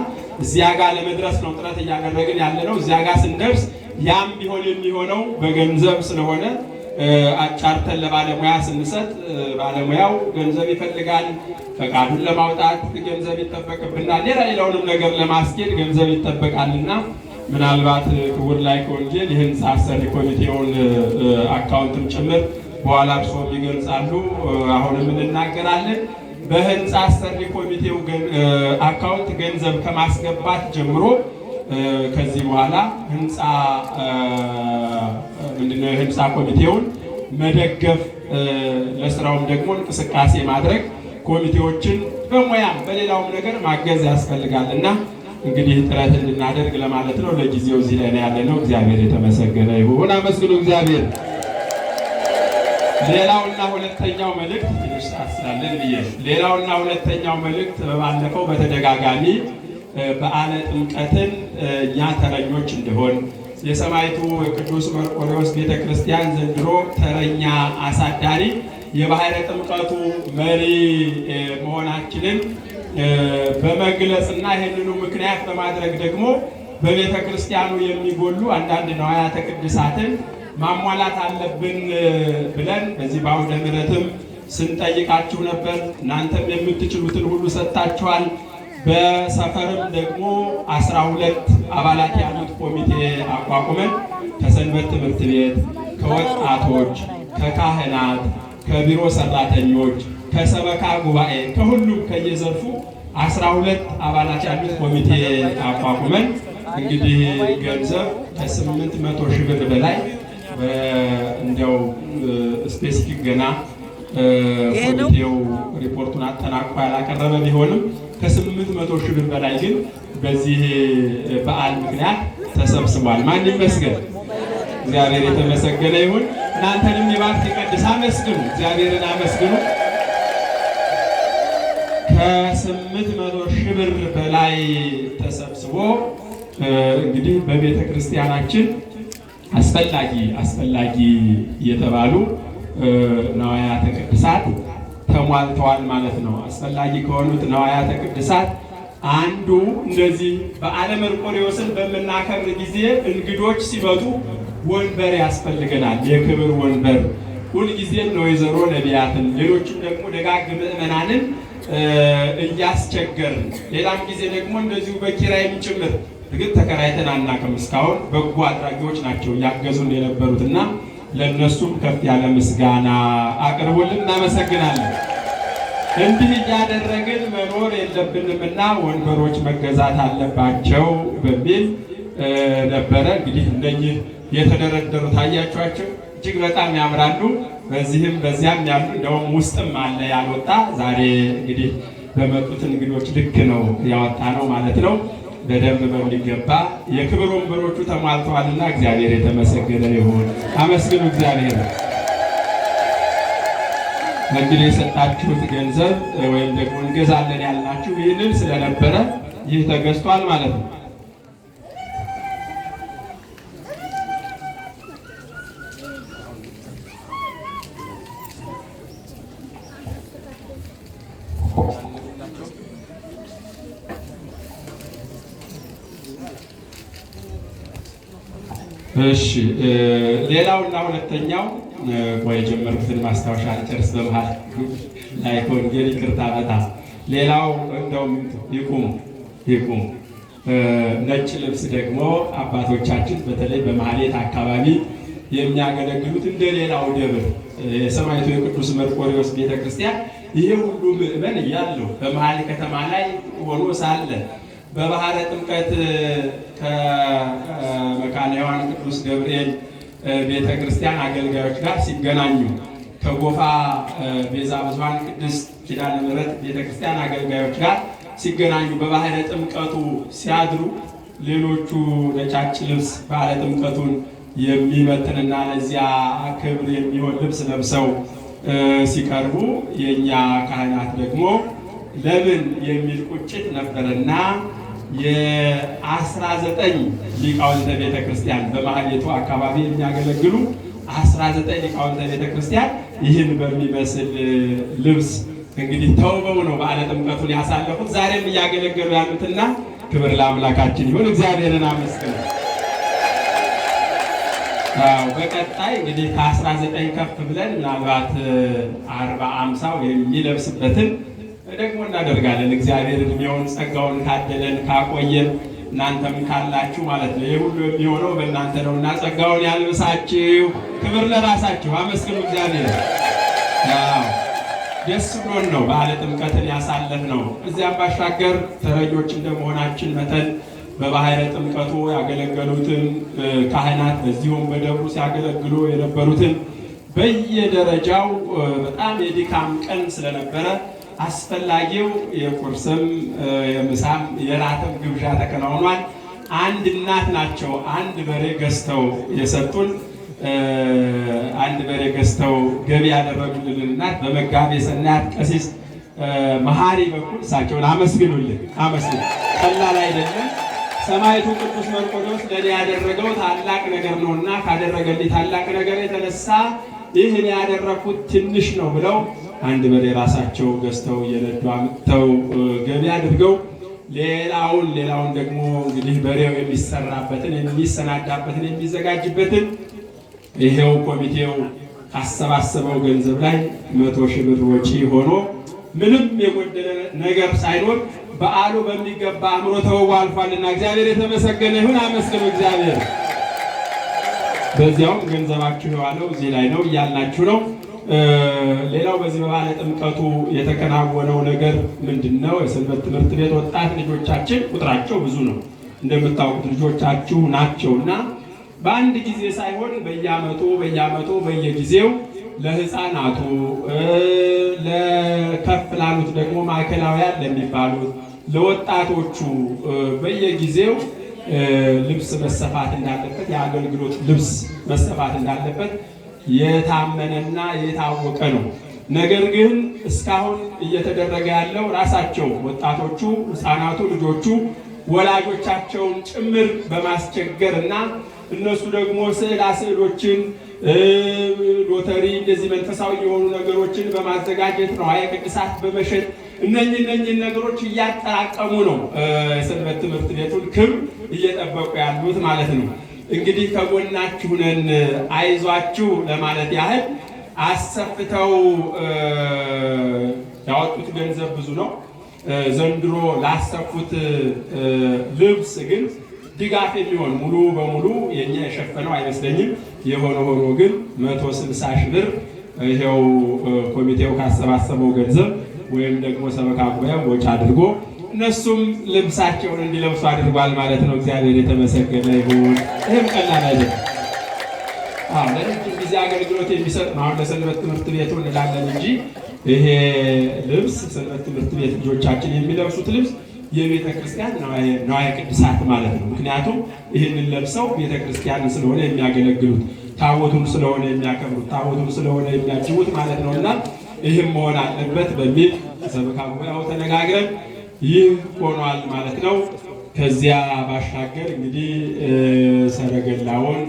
እዚያ ጋር ለመድረስ ነው ጥረት እያደረግን ያለ ነው። እዚያ ጋር ስንደርስ ያም ቢሆን የሚሆነው በገንዘብ ስለሆነ አጫርተን ለባለሙያ ስንሰጥ ባለሙያው ገንዘብ ይፈልጋል። ፈቃዱን ለማውጣት ገንዘብ ይጠበቅብናል። ሌላውንም ነገር ለማስኬድ ገንዘብ ይጠበቃልና ምናልባት ክቡር ላይከ ወንጌል የህንፃ አሰሪ ኮሚቴውን አካውንትም ጭምር በኋላ እርስዎም ይገልጻሉ፣ አሁንም እንናገራለን። በህንፃ አሰሪ ኮሚቴው አካውንት ገንዘብ ከማስገባት ጀምሮ ከዚህ በኋላ ህንፃ ኮሚቴውን መደገፍ ለስራውም ደግሞ እንቅስቃሴ ማድረግ ኮሚቴዎችን በሙያም በሌላውም ነገር ማገዝ ያስፈልጋል እና እንግዲህ ጥረት እንድናደርግ ለማለት ነው። ለጊዜው እዚህ ላይ ያለነው እግዚአብሔር የተመሰገነ ይሁን። አመስግኑ እግዚአብሔር። ሌላውና ሁለተኛው መልእክት ትንሽ ሰዓት ስላለን ብዬ ሌላውና ሁለተኛው መልእክት ባለፈው በተደጋጋሚ በዓለ ጥምቀትን እኛ ተረኞች እንደሆን የሰማዕቱ ቅዱስ መርቆሬዎስ ቤተክርስቲያን ዘንድሮ ተረኛ አሳዳሪ የባሕረ ጥምቀቱ መሪ መሆናችንን በመግለጽና ይህንኑ ምክንያት በማድረግ ደግሞ በቤተ ክርስቲያኑ የሚጎሉ አንዳንድ ንዋያተ ቅድሳትን ማሟላት አለብን ብለን በዚህ በአውደ ምሕረትም ስንጠይቃችሁ ነበር። እናንተም የምትችሉትን ሁሉ ሰጥታችኋል። በሰፈርም ደግሞ 12 አባላት ያሉት ኮሚቴ አቋቁመን ከሰንበት ትምህርት ቤት፣ ከወጣቶች፣ ከካህናት፣ ከቢሮ ሰራተኞች፣ ከሰበካ ጉባኤ ከሁሉም ከየዘርፉ 12 አባላት ያሉት ኮሚቴ አቋቁመን እንግዲህ ገንዘብ ከ800 ሺህ ብር በላይ እንዲያው ስፔሲፊክ ገና ኮሚቴው ሪፖርቱን አጠናቅቆ ያላቀረበ ቢሆንም ከ800 ሺህ ብር በላይ ግን በዚህ በዓል ምክንያት ተሰብስቧል። ማን ይመስገን? እግዚአብሔር የተመሰገነ ይሁን። እናንተንም ይባርክ ይቀድስ አመስግኑ፣ እግዚአብሔርን አመስግኑ። ከ800 ሺህ ብር በላይ ተሰብስቦ እንግዲህ በቤተ ክርስቲያናችን አስፈላጊ የተባሉ ነዋያተ ቅድሳት ተሟልተዋል ማለት ነው። አስፈላጊ ከሆኑት ነዋያተ ቅድሳት አንዱ እንደዚህ በዓለ መርቆሬዎስን በምናከብር ጊዜ እንግዶች ሲመጡ ወንበር ያስፈልገናል። የክብር ወንበር ሁልጊዜም ነው ወይዘሮ ነቢያትን ሌሎችም ደግሞ ደጋግ ምዕመናንን እያስቸገርን ሌላም ጊዜ ደግሞ እንደዚሁ በኪራይም ጭምር እርግጥ ተከራይተን አናውቅም። እስካሁን በጎ አድራጊዎች ናቸው እያገዙን የነበሩትና ለእነሱም ከፍ ያለ ምስጋና አቅርቡልን፣ እናመሰግናለን። እንዲህ እያደረግን መኖር የለብንምና ወንበሮች መገዛት አለባቸው በሚል ነበረ። እንግዲህ እነኚህ የተደረደሩት አያችኋቸው እጅግ በጣም ያምራሉ። በዚህም በዚያም ያሉ እንደውም ውስጥም አለ ያልወጣ። ዛሬ እንግዲህ በመጡት እንግዶች ልክ ነው ያወጣ ነው ማለት ነው። በደንብ በሚገባ የክብር ወንበሮቹ ተሟልተዋልና እግዚአብሔር የተመሰገነ ይሁን። አመስግኑ እግዚአብሔር። እንግዲህ የሰጣችሁት ገንዘብ ወይም ደግሞ እንገዛለን ያልናችሁ ይህንን ስለነበረ ይህ ተገዝቷል ማለት ነው። እሺ ሌላውና ሁለተኛው ወይ ጀመርኩትን ማስታወሻ ጨርስ በመሃል ላይ ኮንጌል ይቅርታ በጣም ሌላው እንደውም ይቁሙ ነጭ ልብስ ደግሞ አባቶቻችን በተለይ በማህሌት አካባቢ የሚያገለግሉት እንደሌላው ደብር የሰማዕቱ የቅዱስ መርቆሬዎስ ቤተክርስቲያን ይሄ ሁሉ ምዕመን እያለው በመሃል ከተማ ላይ ሆኖ ሳለ በባሕረ ጥምቀት ከመካነ ሔዋን ቅዱስ ገብርኤል ቤተክርስቲያን አገልጋዮች ጋር ሲገናኙ ከጎፋ ቤዛ ብዙኃን ቅድስት ኪዳነ ምሕረት ቤተክርስቲያን አገልጋዮች ጋር ሲገናኙ በባሕረ ጥምቀቱ ሲያድሩ ሌሎቹ ነጫጭ ልብስ ባሕረ ጥምቀቱን የሚመጥንና ለዚያ ክብር የሚሆን ልብስ ለብሰው ሲቀርቡ የእኛ ካህናት ደግሞ ለምን የሚል ቁጭት ነበረና የ19 ሊቃውንተ ቤተ ክርስቲያን በማህሌቱ አካባቢ የሚያገለግሉ 19 ሊቃውንተ ቤተ ክርስቲያን ይህን በሚመስል ልብስ እንግዲህ ተውበው ነው በዓለ ጥምቀቱን ያሳለፉት። ዛሬም እያገለገሉ ያሉትና ክብር ለአምላካችን ይሁን። እግዚአብሔርን አመስግኑ። በቀጣይ እንግዲህ ከ19 ከፍ ብለን ምናልባት 40 50 የሚለብስበትን ደግሞ እናደርጋለን። እግዚአብሔር እድሜውን ጸጋውን ካደለን ካቆየን እናንተም ካላችሁ ማለት ነው። ይህ ሁሉ የሚሆነው በእናንተ ነው እና ጸጋውን ያልብሳችሁ። ክብር ለራሳችሁ። አመስግኑ እግዚአብሔር። ደስ ብሎን ነው በዓለ ጥምቀትን ያሳለፍ ነው። እዚያም ባሻገር ተረጆች እንደመሆናችን መጠን በባሕረ ጥምቀቱ ያገለገሉትን ካህናት በዚሁም በደብሩ ሲያገለግሉ የነበሩትን በየደረጃው በጣም የድካም ቀን ስለነበረ አስፈላጊው የቁርስም የምሳም የራትም ግብዣ ተከናውኗል። አንድ እናት ናቸው አንድ በሬ ገዝተው የሰጡን። አንድ በሬ ገዝተው ገቢ ያደረጉልን እናት በመጋቤ ሰናያት ቀሲስ መሐሪ በኩል እሳቸውን አመስግኑልን። አመስግኑ። ቀላል አይደለም። ሰማዕቱ ቅዱስ መርቆሬዎስ ለእኔ ያደረገው ታላቅ ነገር ነውና ካደረገልኝ ታላቅ ነገር የተነሳ ይህን ያደረኩት ትንሽ ነው ብለው አንድ በሬ ራሳቸው ገዝተው እየነዱ አምጥተው ገቢ አድርገው ሌላውን ደግሞ እንግዲህ በሬው የሚሰራበትን የሚሰናዳበትን የሚዘጋጅበትን ይሄው ኮሚቴው ካሰባሰበው ገንዘብ ላይ 100,000 ብር ወጪ ሆኖ ምንም የጎደለ ነገር ሳይኖር በዓሉ በሚገባ አምሮ ተውቦ አልፏልና እግዚአብሔር የተመሰገነ ይሁን። አመስግኑ እግዚአብሔር። በዚያውም ገንዘባችሁ የዋለው እዚህ ላይ ነው እያልናችሁ ነው። ሌላው በዚህ በባለ ጥምቀቱ የተከናወነው ነገር ምንድነው? የሰንበት ትምህርት ቤት ወጣት ልጆቻችን ቁጥራቸው ብዙ ነው እንደምታውቁት ልጆቻችሁ ናቸውና በአንድ ጊዜ ሳይሆን በየዓመቱ በየጊዜው ለሕፃናቱ ለከፍ ላሉት ደግሞ ማዕከላውያን ለሚባሉት ለወጣቶቹ በየጊዜው ልብስ መሰፋት እንዳለበት የአገልግሎት ልብስ መሰፋት እንዳለበት የታመነና የታወቀ ነው። ነገር ግን እስካሁን እየተደረገ ያለው ራሳቸው ወጣቶቹ ሕፃናቱ ልጆቹ ወላጆቻቸውን ጭምር በማስቸገር እና እነሱ ደግሞ ስዕሎችን ሎተሪ እንደዚህ መንፈሳዊ የሆኑ ነገሮችን በማዘጋጀት ነው ቅድሳት በመሸጥ እነኚህ ነገሮች እያጠራቀሙ ነው የሰንበት ትምህርት ቤቱን ክብር እየጠበቁ ያሉት ማለት ነው። እንግዲህ ከጎናችሁ ነን አይዟችሁ ለማለት ያህል አሰፍተው ያወጡት ገንዘብ ብዙ ነው። ዘንድሮ ላሰፉት ልብስ ግን ድጋፍ የሚሆን ሙሉ በሙሉ የኛ የሸፈነው አይመስለኝም። የሆነ ሆኖ ግን 160,000 ብር ይሄው ኮሚቴው ካሰባሰበው ገንዘብ ወይም ደግሞ ሰበካ ጉባኤው ወጪ አድርጎ እነሱም ልብሳቸውን እንዲለብሱ አድርጓል ማለት ነው። እግዚአብሔር የተመሰገነ ይሁን። ይህም ቀላል አይደለም። ለረጅም ጊዜ አገልግሎት የሚሰጥ ነው። አሁን ለሰንበት ትምህርት ቤቱ እንላለን እንጂ ይሄ ልብስ ሰንበት ትምህርት ቤት ልጆቻችን የሚለብሱት ልብስ የቤተ ክርስቲያን ነዋየ ቅድሳት ማለት ነው። ምክንያቱም ይህንን ለብሰው ቤተ ክርስቲያንን ስለሆነ የሚያገለግሉት፣ ታቦቱን ስለሆነ የሚያከብሩት፣ ታቦቱን ስለሆነ የሚያጅቡት ማለት ነው እና ይህም መሆን አለበት በሚል ሰበካ ጉባኤው ተነጋግረን ይህ ሆኗል ማለት ነው። ከዚያ ባሻገር እንግዲህ ሰረገላውን፣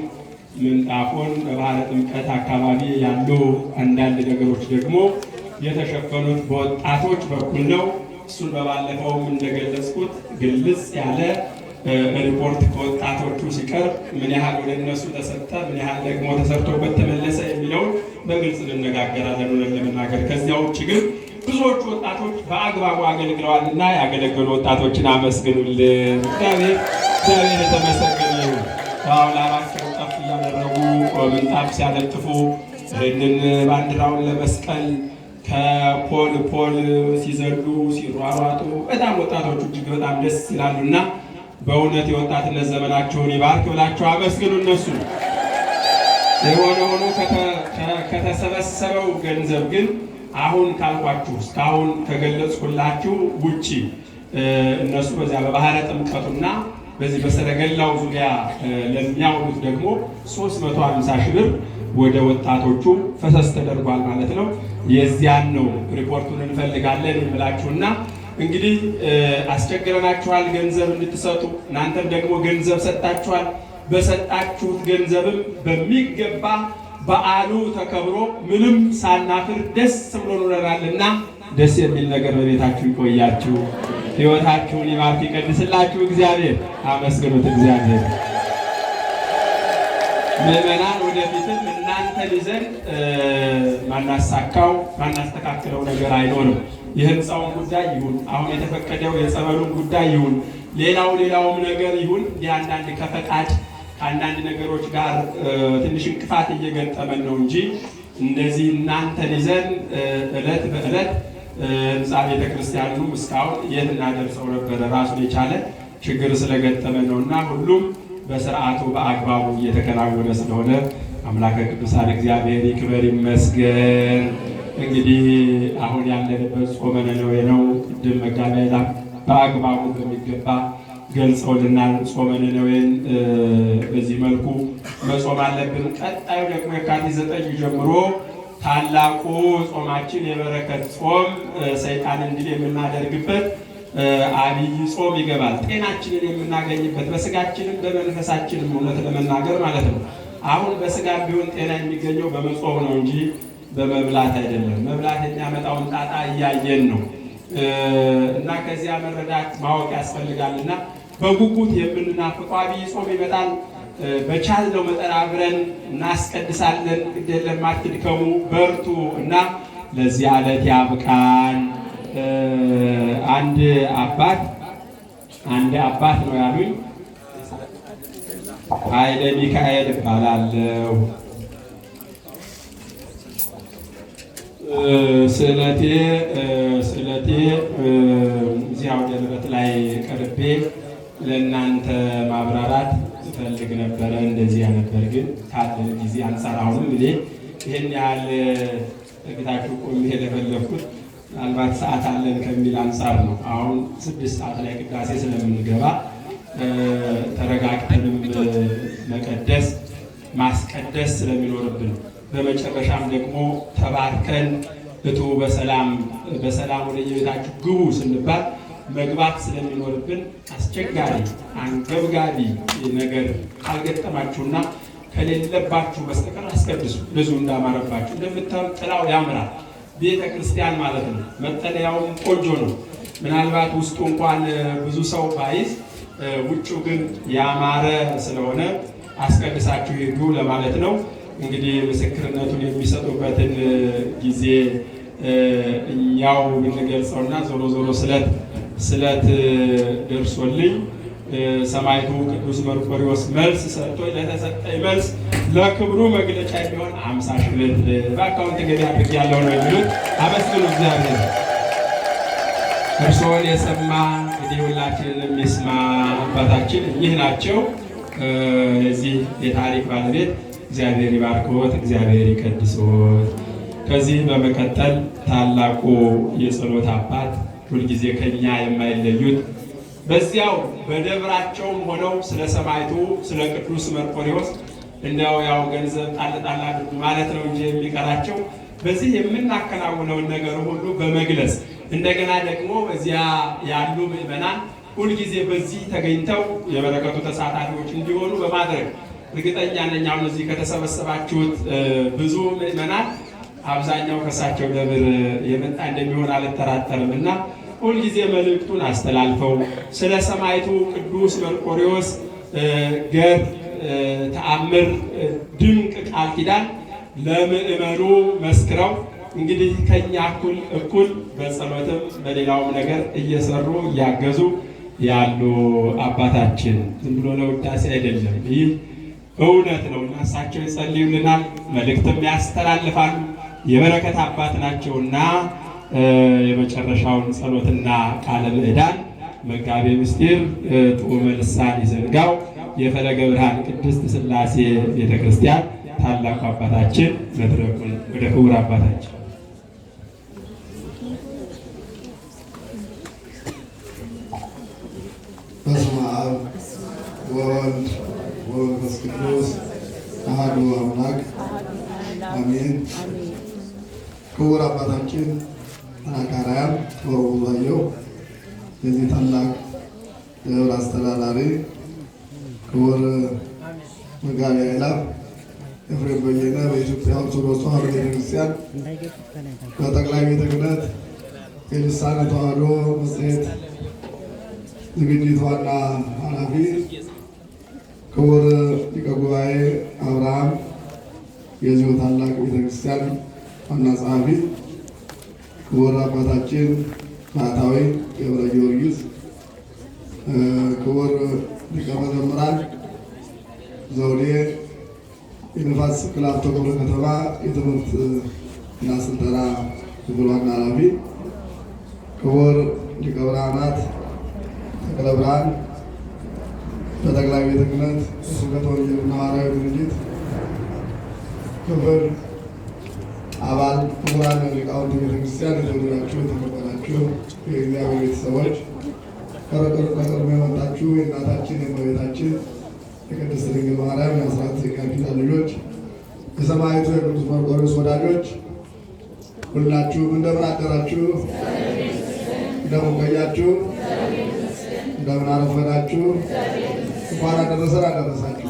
ምንጣፉን በባህረ ጥምቀት አካባቢ ያሉ አንዳንድ ነገሮች ደግሞ የተሸፈኑት በወጣቶች በኩል ነው። እሱን በባለፈውም እንደገለጽኩት ግልጽ ያለ ሪፖርት ከወጣቶቹ ሲቀርብ ምን ያህል ወደ እነሱ ተሰጠ፣ ምን ያህል ደግሞ ተሰርቶበት ተመለሰ የሚለውን በግልጽ እንነጋገራለን እውነት ለመናገር። ከዚያ ውጭ ግን ብዙዎቹ ወጣቶች በአግባቡ አገልግለዋልና ያገለገሉ ወጣቶችን አመስግኑልን። እግዚአብሔር የተመሰገነ ይሁን። ላባቸው ጠፍ እያደረጉ ምንጣፍ ሲያለጥፉ ይህንን ባንዲራውን ለመስቀል ከፖል ሲዘሉ ሲሯሯጡ በጣም ወጣቶቹ እጅግ በጣም ደስ ይላሉና በእውነት የወጣትነት ዘመናቸውን ይባርክ ብላችሁ አመስግኑ። እነሱ የሆነ ሆኖ ከተሰበሰበው ገንዘብ ግን አሁን ካልኳችሁ እስካሁን ከገለጽኩላችሁ ውጪ እነሱ በዚያ በባህረ ጥምቀቱና በዚህ በሰረገላው ዙሪያ ለሚያውሉት ደግሞ 350,000 ብር ወደ ወጣቶቹ ፈሰስ ተደርጓል ማለት ነው። የዚያን ነው ሪፖርቱን እንፈልጋለን የምላችሁና እንግዲህ አስቸግረናችኋል ገንዘብ እንድትሰጡ፣ እናንተም ደግሞ ገንዘብ ሰጣችኋል። በሰጣችሁት ገንዘብም በሚገባ በዓሉ ተከብሮ ምንም ሳናፍር ደስ ብሎ ኖረናልና ደስ የሚል ነገር በቤታችሁ ይቆያችሁ፣ ሕይወታችሁን ይባርክ ይቀድስላችሁ። እግዚአብሔር አመስግኑት። እግዚአብሔር ምዕመናን ወደፊትም እናንተን ይዘን ማናስተካክለው ነገር አይኖርም። የህንፃውን ጉዳይ ይሁን አሁን የተፈቀደው የጸበሉን ጉዳይ ይሁን ሌላውም ነገር ይሁን አንዳንድ ከፈቃድ ከአንዳንድ ነገሮች ጋር ትንሽ እንቅፋት እየገጠመን ነው እንጂ እንደዚህ እናንተን ይዘን ዕለት በዕለት ህንፃ ቤተክርስቲያኑ እስካሁን የት እናደርሰው ነበረ። ራሱን የቻለ ችግር ስለገጠመን ነው እና ሁሉም በስርዓቱ በአግባቡ እየተከናወነ ስለሆነ አምላከ ቅዱሳን እግዚአብሔር ይክበር ይመስገን። እንግዲህ አሁን ያለንበት ጾመ ነነዌ ነው። ቅድም መጋቢያ በአግባቡ በሚገባ ገልጸውልናል። ጾመ ነነዌን በዚህ መልኩ መጾም አለብን። ቀጣዩ ደግሞ የካቲት 9 ጀምሮ ታላቁ ጾማችን የበረከት ጾም ሰይጣን እንዲል የምናደርግበት አብይ ጾም ይገባል። ጤናችንን የምናገኝበት በስጋችንም በመንፈሳችንም እውነት ለመናገር ማለት ነው። አሁን በስጋ ቢሆን ጤና የሚገኘው በመጾም ነው እንጂ በመብላት አይደለም። መብላት የሚያመጣውን ጣጣ እያየን ነው እና ከዚያ መረዳት ማወቅ ያስፈልጋልና በጉጉት የምንናፍቀው አብይ ጾም ይመጣል። በቻልነው መጠን አብረን እናስቀድሳለን። ግዴለም አትድከሙ፣ በርቱ እና ለዚህ ዕለት ያብቃን። አንድ አባት ነው ያሉኝ። ኃይለ ሚካኤል እባላለሁ። ስዕለቴ እዚያ ወደ ንበት ላይ ቀርቤ ለእናንተ ማብራራት ፈልግ ነበረ። እንደዚያ ነበር ግን ካለን ጊዜ አንጻር አሁንም እኔ ይህን ያህል እግታችሁ ቆሜ የለፈለፍኩት ምናልባት ሰዓት አለን ከሚል አንጻር ነው። አሁን 6 ሰዓት ላይ ቅዳሴ ስለምንገባ ተረጋግተንም መቀደስ ማስቀደስ ስለሚኖርብን በመጨረሻም ደግሞ ተባርከን እቱ በሰላም ወደ የቤታችሁ ግቡ ስንባል መግባት ስለሚኖርብን አስቸጋሪ አንገብጋቢ ነገር ካልገጠማችሁና ከሌለባችሁ በስተቀር አስቀድሱ። ብዙ እንዳማረባችሁ እንደምታዩት ጥላው ያምራል። ቤተ ክርስቲያን ማለት ነው። መጠለያውም ቆንጆ ነው። ምናልባት ውስጡ እንኳን ብዙ ሰው ባይዝ ውጭው ግን ያማረ ስለሆነ አስቀድሳችሁ ሂዱ ለማለት ነው። እንግዲህ ምስክርነቱን የሚሰጡበትን ጊዜ እኛው ብንገልጸውና ዞሮ ዞሮ ስለት ደርሶልኝ ሰማዕቱ ቅዱስ መርቆሬዎስ መልስ ሰጥቶ ለተሰጠኝ መልስ ለክብሩ መግለጫ የሚሆን 50 ሺህ ብር በአካውንት ገቢ አድርጌያለሁ ነው የሚሉት። አመስግኑ እግዚአብሔር። እርስዎን የሰማ እንግዲህ ሁላችንን የሚስማ አባታችን እኚህ ናቸው። የዚህ የታሪክ ባለቤት እግዚአብሔር ይባርክዎት፣ እግዚአብሔር ይቀድስዎት። ከዚህ በመቀጠል ታላቁ የጸሎት አባት ሁልጊዜ ከኛ የማይለዩት በዚያው በደብራቸውም ሆነው ስለ ሰማዕቱ ስለ ቅዱስ መርቆሬዎስ እንደው ያው ገንዘብ ጣል አድርጉ ማለት ነው እንጂ የሚቀራቸው በዚህ የምናከናውነውን ነገር ሁሉ በመግለጽ እንደገና ደግሞ እዚያ ያሉ ምዕመናን ሁልጊዜ በዚህ ተገኝተው የበረከቱ ተሳታፊዎች እንዲሆኑ በማድረግ እርግጠኛ ነኝ አሁን እዚህ ከተሰበሰባችሁት ብዙ ምዕመናን አብዛኛው ከሳቸው ደብር የመጣ እንደሚሆን አልጠራጠርም እና ሁልጊዜ መልእክቱን አስተላልፈው ስለ ሰማዕቱ ቅዱስ መርቆሬዎስ ገድል ተአምር ድንቅ ቃል ኪዳን ለምዕመኑ መስክረው እንግዲህ ከኛ እኩል በጸሎትም በሌላውም ነገር እየሰሩ እያገዙ ያሉ አባታችን ዝም ብሎ ለውዳሴ አይደለም፣ ይህ እውነት ነው እና እሳቸው ይጸልዩልናል፣ መልእክትም ያስተላልፋሉ። የበረከት አባት ናቸውና የመጨረሻውን ጸሎትና ቃለ ምዕዳን መጋቤ ምስጢር ጡመ ልሳን ይዘንጋው የፈለገ ብርሃን ቅድስት ሥላሴ ቤተክርስቲያን ታላቁ አባታችን መድረኩን ወደ ክቡር አባታችን በስመ አብ ወወልድ ወመንፈስ ቅዱስ አሐዱ አምላክ አሜን። ክቡር አባታችን አካራያም ወሩባየው የዚህ ታላቅ ደብር አስተዳዳሪ፣ ክቡር መጋቤ ኃይላት ኤፍሬም በየነ በኢትዮጵያ ኦርቶዶክስ ተዋሕዶ ቤተክርስቲያን በጠቅላይ ቤተ ክህነት የልሳነ ተዋሕዶ መጽሔት ዝግጅት ዋና ኃላፊ፣ ክቡር ሊቀ ጉባኤ አብርሃም የዚሁ ታላቅ ቤተክርስቲያን ዋና ጸሐፊ፣ ክቡር አባታችን ባህታዊ ገብረ ጊዮርጊስ፣ ክቡር ሊቀ መዘምራን ዘውዴ የንፋስ ስልክ ላፍቶ ክፍለ ከተማ የትምህርት እና ስልጠና ክፍል ዋና ኃላፊ፣ ክቡር ሊቀ ብርሃናት ተክለ ብርሃን በጠቅላይ ቤተ ክህነት የስብከተ ወንጌልና ሐዋርያዊ ድርጅት ክፍል አባል፣ ክቡራን ሊቃውንተ ቤተክርስቲያን፣ የተወደዳችሁ የተከበራችሁ የእግዚአብሔር ቤተሰቦች፣ ከቅርብ የመጣችሁ የእናታችን የእመቤታችን የቅድስት ድንግል ማርያም የአስራት የቃል ኪዳን ልጆች፣ የሰማዕቱ የቅዱስ መርቆሬዎስ ወዳጆች ሁላችሁም እንደምን አደራችሁ? እንደምን ቆያችሁ? እንደምን አረፈዳችሁ? እንኳን አደረሰን አደረሳችሁ።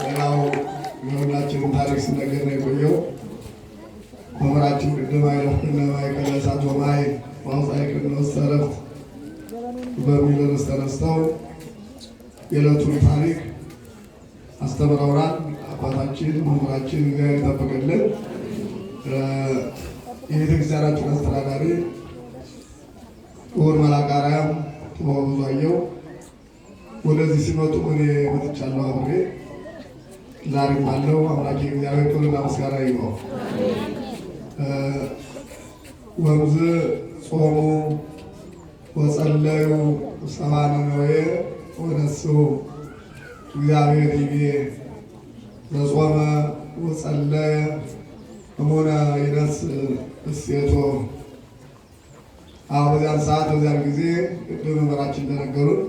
ሌላው የሁላችንም ታሪክ ሲነገር ነው የቆየው። መምህራችን ቅድም አይለፍነ ማእከለ እሳት ወማይ ወአውጻእክነ ውስተ ዕረፍት በሚል ርዕስ ተነስተው የዕለቱን ታሪክ አስተምረውናል። አባታችን መምህራችን እግዚአብሔር ይጠብቅልን። የቤተክርስቲያናችን አስተዳዳሪ ክቡር መልአከ አርያም ብዙአየሁ ወደዚህ ሲመጡ እኔ መጥቻለሁ አብሬ። ዛሬም አለው አምላኬ እግዚአብሔር ክብርና ምስጋና ይግባው። ወምዝ ጾሙ ወጸለዩ ሰብአ ነነዌ ወነስሑ እግዚአብሔር ይቤ ዘጾመ ወጸለየ እሙነ ይነስእ እሴቶ። በዚያን ሰዓት በዚያን ጊዜ ቅድም መምህራችን እንደነገሩን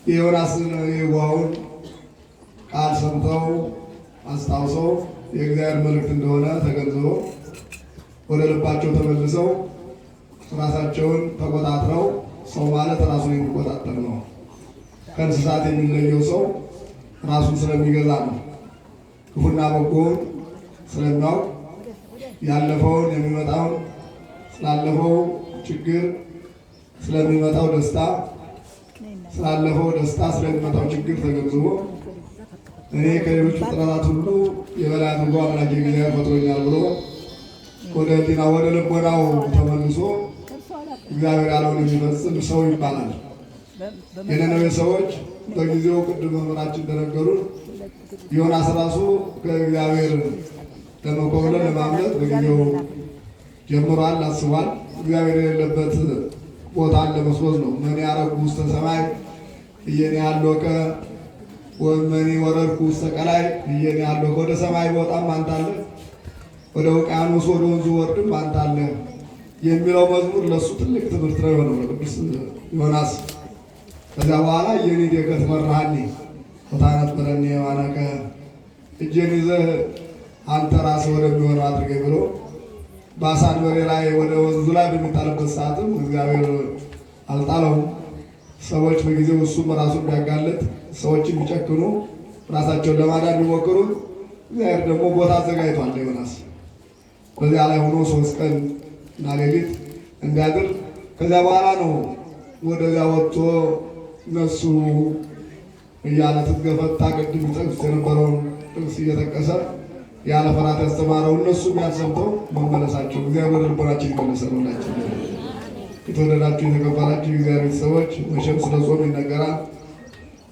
የዮናስን የዋውን ቃል ሰምተው አስታውሰው የእግዚአብሔር መልእክት እንደሆነ ተገንዝበው ወደ ልባቸው ተመልሰው ራሳቸውን ተቆጣጥረው፣ ሰው ማለት ራሱን የሚቆጣጠር ነው። ከእንስሳት የሚለየው ሰው ራሱን ስለሚገዛ ነው። ክፉና በጎውን ስለሚያውቅ ያለፈውን የሚመጣውን፣ ስላለፈው ችግር ስለሚመጣው ደስታ፣ ስላለፈው ደስታ ስለሚመጣው ችግር ተገንዝቦ እኔ ከሌሎች ፍጥረታት ሁሉ የበላይ አድርጎ አምላኬ እግዚአብሔር ፈጥሮኛል ብሎ ወደ ሕሊና ወደ ልቦናው ተመልሶ እግዚአብሔር ያለውን የሚፈጽም ሰው ይባላል። የነነዌ ሰዎች በጊዜው ቅድም መምህራችን እንደነገሩን ዮናስ ራሱ ከእግዚአብሔር ለመኮብለል ለማምለጥ በጊዜው ጀምሯል፣ አስቧል። እግዚአብሔር የሌለበት ቦታን ለመስሎት ነው። መኒ አረጉ ውስተ ሰማይ እየኔ ያሎከ ወመኒ ወረድኩ ውስተ ቀላይ እየኔ ያሎከ። ወደ ሰማይ በወጣም አንተ አለ፣ ወደ ውቅያኖስ ወደ ወንዙ ወርድም አንተ አለ የሚለው መዝሙር ለእሱ ትልቅ ትምህርት ነው የሆነው ለቅዱስ ዮናስ። ከዚያ በኋላ እየኔ ዴገት መራሃኒ ወታነጥረኒ የማነከ እጄን ይዘህ አንተ ራስህ ወደሚሆነው አድርገኝ ብሎ በአሳ አንበሪ ላይ ወደ ወንዙ ላይ በሚጣልበት ሰዓትም እግዚአብሔር አልጣለውም። ሰዎች በጊዜው እሱም ራሱን ቢያጋለጥ ሰዎችን ቢጨክኑ ራሳቸውን ለማዳን ቢሞክሩ እግዚአብሔር ደግሞ ቦታ አዘጋጅቷል ለዮናስ። በዚያ ላይ ሆኖ 3 ቀን እና ሌሊት እንዲያድር ከዚያ በኋላ ነው ወደዚያ ወጥቶ እነሱ እያለ ትትገፈታ ቅድም ይጠቅስ የነበረውን ጥቅስ እየጠቀሰ ያለ ፍርሃት ያስተማረው እነሱ ያልሰምተው መመለሳቸው እግዚአብሔር ልቦናችን ይመለሰላቸው። የተወደዳችሁ የተከበራችሁ የእግዚአብሔር ቤተሰቦች መቼም ስለ ጾም ይነገራል፣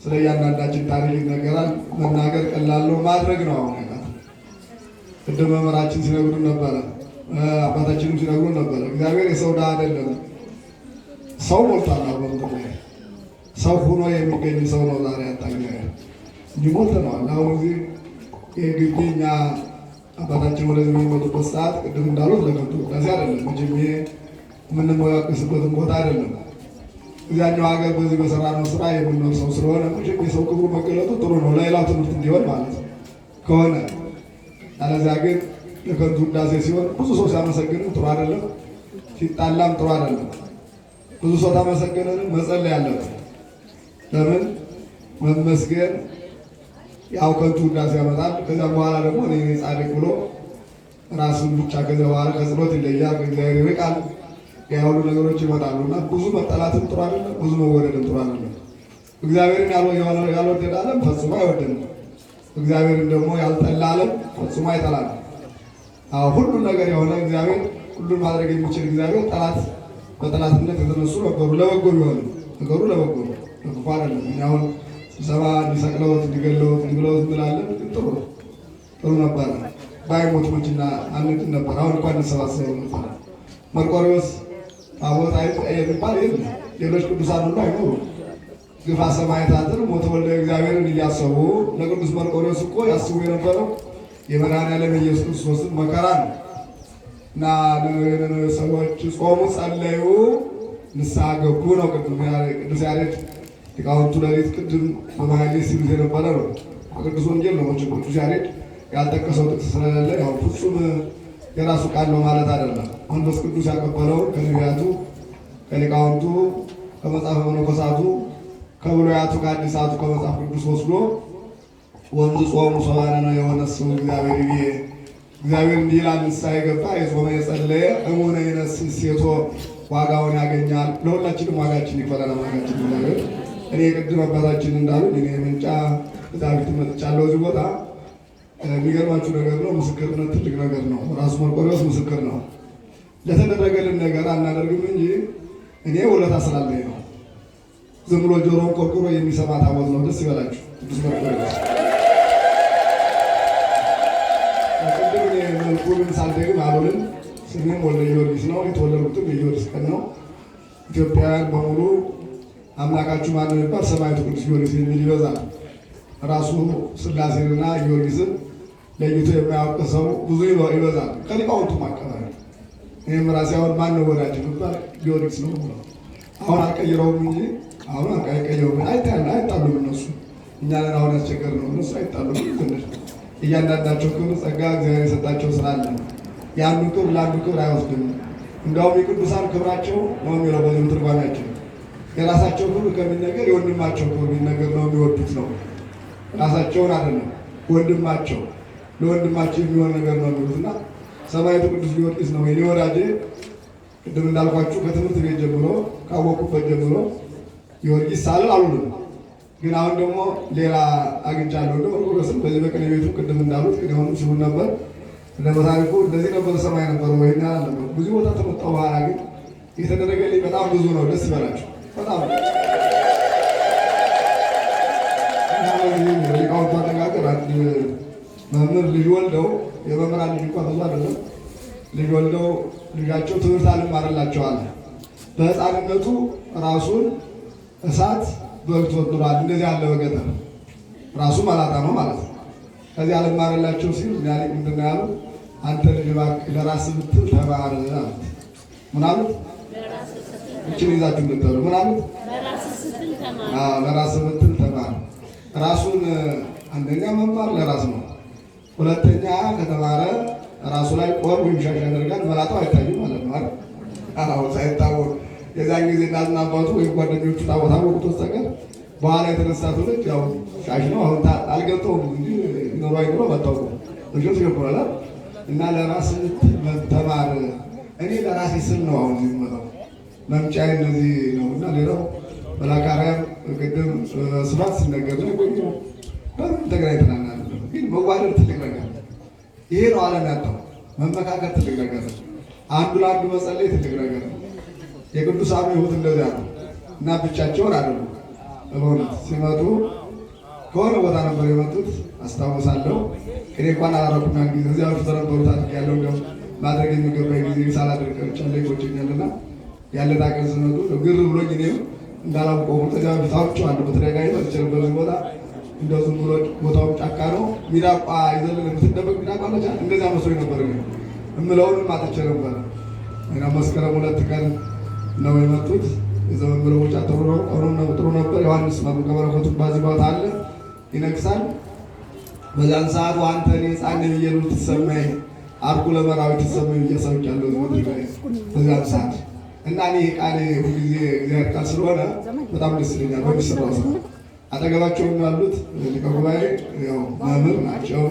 ስለ እያንዳንዳችን ታሪክ ይነገራል። መናገር ቀላል ነው፣ ማድረግ ነው። አሁን ያቃት ቅድም መምህራችን ሲነግሩን ነበረ፣ አባታችንም ሲነግሩን ነበረ። እግዚአብሔር የሰው ዕዳ አይደለም። ሰው ሞልቷል። በምድር ላይ ሰው ሆኖ የሚገኝ ሰው ነው ዛሬ ያጣ እግዚአብሔር እንጂ ሞልተነዋል። አሁን እዚህ ይህ ግቢ እኛ አባታችን ወደዚህ የሚመጡበት ሰዓት ቅድም እንዳሉት ለከንቱ ውዳሴ አይደለም። መቼም ይሄ የምንሞያቅስበትን ቦታ አይደለም። እዚያኛው ሀገር በዚህ በሰራነው ስራ የምንኖር ሰው ስለሆነ መቼም የሰው ክብሩ መገለጡ ጥሩ ነው፣ ለሌላው ትምህርት እንዲሆን ማለት ነው ከሆነ። ያለዚያ ግን ለከንቱ ውዳሴ ሲሆን ብዙ ሰው ሲያመሰግንም ጥሩ አይደለም፣ ሲጣላም ጥሩ አይደለም። ብዙ ሰው ታመሰገነንም መጸለይ ያለብን። ለምን መመስገን ያው ከንቱ ውዳሴ ያመጣል። ከዚያ በኋላ ደግሞ እኔ ጻድቅ ብሎ ራሱን ብቻ ከዚያ በኋላ ከጸሎት ይለያል፣ ከእግዚአብሔር ይርቃል። ያሉ ነገሮች ይመጣሉ እና ብዙ መጠላትም ጥሩ አይደለም፣ ብዙ መወደድም ጥሩ አይደለም። እግዚአብሔርን ያልወደደ ዓለም ፈጽሞ አይወደንም። እግዚአብሔርን ደግሞ ያልጠላ ዓለም ፈጽሞ አይጠላም። ሁሉን ነገር የሆነ እግዚአብሔር፣ ሁሉን ማድረግ የሚችል እግዚአብሔር ጠላት በጠላትነት የተነሱ ነበሩ። ለበጎ ቢሆን ነገሩ ለበጎ ነው፣ ለክፉ አይደለም። አሁን ስብሰባ እንዲሰቅለውት እንዲገለውት እንዲብለውት እንላለን። ጥሩ ጥሩ ነበረ። ባይሞት መችና አንድ ነበር። አሁን እንኳን እንሰባሰብ ነበር። መርቆሬዎስ ታቦት የሚባል የለም። ሌሎች ቅዱሳን ሁሉ አይኖሩ። ግፋ ሰማዕታትን ሞተ ወልደ እግዚአብሔርን እያሰቡ ለቅዱስ መርቆሬዎስ እኮ ያስቡ የነበረው የመድኃኔዓለም ኢየሱስ ክርስቶስን መከራ ነው እና ሰዎች ጾሙ፣ ጸለዩ፣ ንስሐ ገቡ ነው ቅዱስ ያሬድ ሊቃውንቱ ሌሊት ቅድም በማህሌት ሲሉት የነበረ ነው። በቅዱስ ወንጌል ነው። ቅዱስ ያሬድ ያልጠቀሰው ጥቅስ ስለሌለ ያው ፍጹም የራሱ ቃል ነው ማለት አይደለም። መንፈስ ቅዱስ ያቀበለው ከነቢያቱ፣ ከሊቃውንቱ፣ ከመጽሐፈ መነኮሳቱ፣ ከብሉያቱ፣ ከአዲሳቱ ከመጽሐፍ ቅዱስ ወስዶ ወንዝ ጾሙ ሰባነ ነው የሆነ ሰው እግዚአብሔር እንዲህ ይላል፣ ንስሐ የገባ የጾመ የጸለየ እሙነ ይነስ ሴቶ ዋጋውን ያገኛል። ለሁላችንም ዋጋችን ይፈለናል። ዋጋችን እግዚአብሔር እኔ ቅድም አባታችን እንዳሉ እኔ ምንጫ ዳዊት መጥቻለሁ እዚህ ቦታ። የሚገርማችሁ ነገር ነው፣ ምስክርነት ትልቅ ነገር ነው። ራሱ መርቆሬዎስ ምስክር ነው። ለተደረገልን ነገር አናደርግም እንጂ እኔ ውለታ ስላለኝ ነው። ዝም ብሎ ጆሮውን ቆርቁሮ የሚሰማ ታቦት ነው። ደስ ይበላችሁ ቅዱስ መርቆሬዎስ። ቅድም እኔ መልኩን ሳልደግም አልውልም። ስሜም ወልደ ጊዮርጊስ ነው። የተወለድኩትም የጊዮርጊስ ቀን ነው። ኢትዮጵያውያን በሙሉ አምላካችሁ ማን ነው ይባል፣ ሰማዕቱ ቅዱስ ጊዮርጊስ የሚል ይበዛል። ራሱ ሥላሴንና ጊዮርጊስን ለይቶ የማያውቅ ሰው ብዙ ይበዛል፣ ከሊቃውንቱም አካባቢ። ይህም ራሴ አሁን ማን ነው ወዳጅ ይባል ጊዮርጊስ ነው ብለው አሁን አልቀይረውም እንጂ አሁን አይቀየሩም። አይጣሉም እነሱ፣ እኛ ነን አሁን ያስቸገርነው። እነሱ አይጣሉም። ትንሽ እያንዳንዳቸው ክብር ጸጋ እግዚአብሔር የሰጣቸው ስላለ የአንዱ ክብር ለአንዱ ክብር አይወስድም። እንዲያውም የቅዱሳን ክብራቸው ነው የሚለው በዚህ ትርጓሜያቸው። የራሳቸው ክብር ከሚነገር የወንድማቸው ክብር ቢነገር ነው የሚወዱት ነው። ራሳቸውን አይደለም ወንድማቸው፣ ለወንድማቸው የሚሆን ነገር ነው የሚሉትና ሰማዕቱ ቅዱስ ጊዮርጊስ ነው የኔ ወዳጄ። ቅድም እንዳልኳችሁ ከትምህርት ቤት ጀምሮ ካወቁበት ጀምሮ ጊዮርጊስ ሳልል አሉንም። ግን አሁን ደግሞ ሌላ አግኝቻለሁ። እንደ መርቆሬዎስም በዚህ በቅኔ ቤቱ ቅድም እንዳሉት ቅኔውንም ሲሉ ነበር። እንደ መታሪኩ እንደዚህ ነበር ሰማይ ነበር ወይ ነበር። ብዙ ቦታ ተመጣሁ። በኋላ ግን የተደረገልኝ በጣም ብዙ ነው። ደስ ይበላችሁ በጣም ሊቃውንቱ አነጋገር አንድ መምህር ልጅ ወልደው የመምህራን ልጅ እንኳን ብዙ አይደለም ልጅ ወልደው ልጃቸው ትምህርት አልማረላቸዋል። በሕፃንነቱ ራሱን እሳት በልቶት ኑሯል። እንደዚህ ያለ በገጠር ራሱ መላጣ ነው ማለት ነው። ከዚህ አልማረላቸው ሲል ያለ ምንድን ነው ያሉት? አንተ ልጅ እባክህ ለራስህ ብትል ተማር አሉት። ምን አሉት? እችን ይዛችሁ እንድትበሉ ምን አሉት? ለራስህ ብትል ተማር። ራሱን አንደኛ መማር ለራስ ነው። ሁለተኛ ከተማረ ራሱ ላይ ቆር ወይም ሻሽ ያደርጋል። መላጣው አይታይም ማለት ነው አይደል? አዎ ሳይታወቅ የዛን ጊዜ እናትና አባቱ ወይም ጓደኞቹ ታወቁት በስተቀር በኋላ የተነሳ ትውልድ ያው ሻሽ ነው። አሁን አልገልጠውም እንጂ ኖሮ አይኖሮ መታወቁ ልጆች ይገባል እና ለራስህ ተማር። እኔ ለራሴ ስል ነው አሁን የሚመጣው መምጫዬ እነዚህ ነው እና ሌላው መላካሪያም ቅድም ስፋት ሲነገር ነው ቆይ በምን ተገናኝተናል። ግን መዋደድ ትልቅ ነገር ይሄ ነው። ዓለም ያጣው መመካከር ትልቅ ነገር ነው። አንዱ ለአንዱ መጸለይ ትልቅ ነገር ነው። የቅዱሳኑ ሕይወት እንደዚያ ነው እና ብቻቸውን አይደሉም። በእውነት ሲመጡ ከሆነ ቦታ ነበር የመጡት አስታውሳለሁ። እኔ እንኳን አላረኩም ያን ጊዜ እዚያ በፊት በነበሩት አድርጌያለሁ። እንዲያው ማድረግ የሚገባኝ ጊዜ ሳላደርግ ቀርቻለሁ። ይቆጨኛልና ያለ ታቀን ሲመጡ ግር ብሎኝ እኔም እንዳላውቀው ከዚያ በፊት አውቄዋለሁ። በተደጋጋሚ መጥቼ በዚህ ቦታ እንደው ዝም ብሎ ቦታው ጫካ ነው። ሚዳቋ ይዘልን የምትደበቅ ሚዳቋ አለች። እንደዚያ መስሎኝ ነበር እምለውንም አጥቼ ነበር እና መስከረም 2 ቀን ነው የመጡት። የዘመን መለወጫ ጥሩ ነው፣ ጥሩ ነበር። ዮሐንስ መጥምቀ መለኮት በዚህ ቦታ አለ ይነግሳል። በዛን ሰዓት አንተ እኔ ሕፃን ነኝ ብዬ ልትሰማኝ አርኩ ለመራዊት ትሰማኝ ብዬ ሰምቻለሁ ምድር ላይ በዛን ሰዓት እና እኔ ቃል ሁልጊዜ እግዚአብሔር ቃል ስለሆነ በጣም ደስ ይለኛል። በሚሰራው ስራ አጠገባቸው ያሉት ሊቀ ጉባኤ ያው መምህር ናቸው።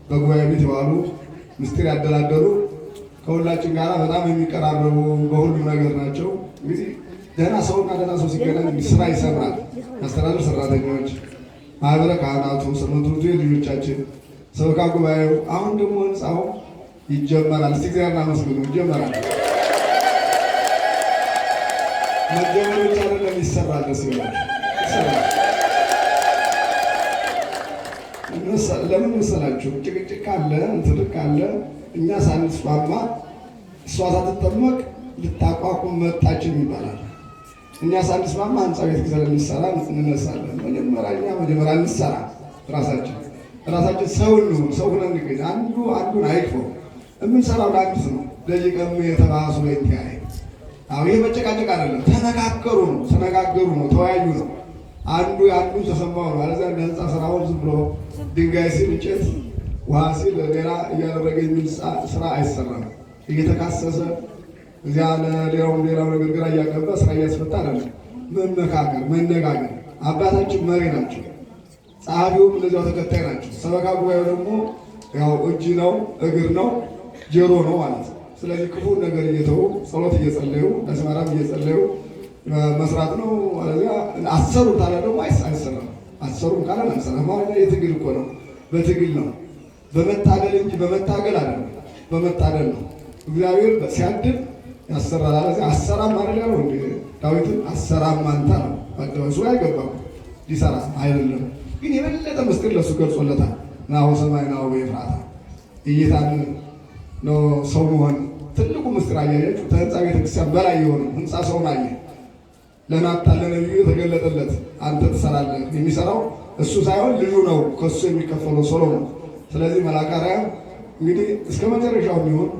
በጉባኤ ቤት የዋሉ ምስጢር ያደላደሉ ከሁላችን ጋር በጣም የሚቀራረቡ በሁሉም ነገር ናቸው። እንግዲህ ደህና ሰውና ደህና ሰው ሲገናኝ ስራ ይሰራል። አስተዳደር ሰራተኞች፣ ማህበረ ካህናቱ፣ ሰንበቱ ልጆቻችን፣ ሰበካ ጉባኤው፣ አሁን ደግሞ ህንፃው ይጀመራል። እስቲ እግዚአብሔር ይመስገን ይጀመራል። መጀመሩ ብቻ አይደለም ይሰራል። ደስ ይላል። ይሰራል። ለምን መሰላችሁ? ጭቅጭቅ ካለ እንትን ካለ እኛ ሳንስማማ እሷ ሳትጠመቅ ልታቋቁም መጣችን ይባላል። እኛ ሳንስማማ ህንፃ ቤት ጊዜ እንሰራ እንነሳለን። መጀመሪያ እንሰራ ራሳችን ሰው ነው። ሰው ሆነን እንገኝ። አንዱን አይክፈው። የምንሰራው ለአንድ ነው። ደቂቀም የተባሱ ለእንቲያይ አሁን ይሄ መጨቃጨቅ አይደለም። ተነጋገሩ ነው፣ ተወያዩ ነው። አንዱ ተሰማው ነው። አለዚያ እንደ ህንፃ ስራውን ዝም ብሎ ድንጋይ ሲል እንጨት ውሃ ሲል ሌላ እያደረገ የሚል ስራ አይሰራም። እየተካሰሰ እዚያ ሌላው ነገር ግራ እያገባ ስራ እያስፈታ አይደለም። መመካከር፣ መነጋገር። አባታችን መሪ ናቸው፣ ጸሐፊውም እንደዚያው ተከታይ ናቸው። ሰበካ ጉባኤው ደግሞ ያው እጅ ነው፣ እግር ነው፣ ጆሮ ነው ማለት ነው። ስለዚህ ክፉ ነገር እየተው ጸሎት እየጸለዩ ለስማራም እየጸለዩ መስራት ነው። አለዚያ አሰሩ ታላ ደግሞ አይሰራም። አሰሩም ካለ አይሰራም ማለት የትግል እኮ ነው። በትግል ነው፣ በመታገል እንጂ በመታገል አይደለም። በመታገል ነው። እግዚአብሔር ሲያድል ያሰራል። አለዚያ አሰራም ማለት ነው እንዴ ዳዊትን አሰራም አንተ ነው ባደረሱ አይገባም ሊሰራ አይደለም። ግን የበለጠ ምስጢር ለሱ ገልጾለታል። ናሁ ሰማይ ናሁ በኤፍራታ እይታን ነው ሰው መሆን ትልቁ ምስጢር አያያችሁ። ከህንፃ ቤተክርስቲያን በላይ የሆነ ህንፃ ሰውን አየ። ለናታን ለነቢዩ የተገለጠለት አንተ ትሰራለህ። የሚሰራው እሱ ሳይሆን ልጁ ነው፣ ከሱ የሚከፈለው ሰሎሞን። ስለዚህ መልአከ አርያም እንግዲህ እስከ መጨረሻው የሚሆን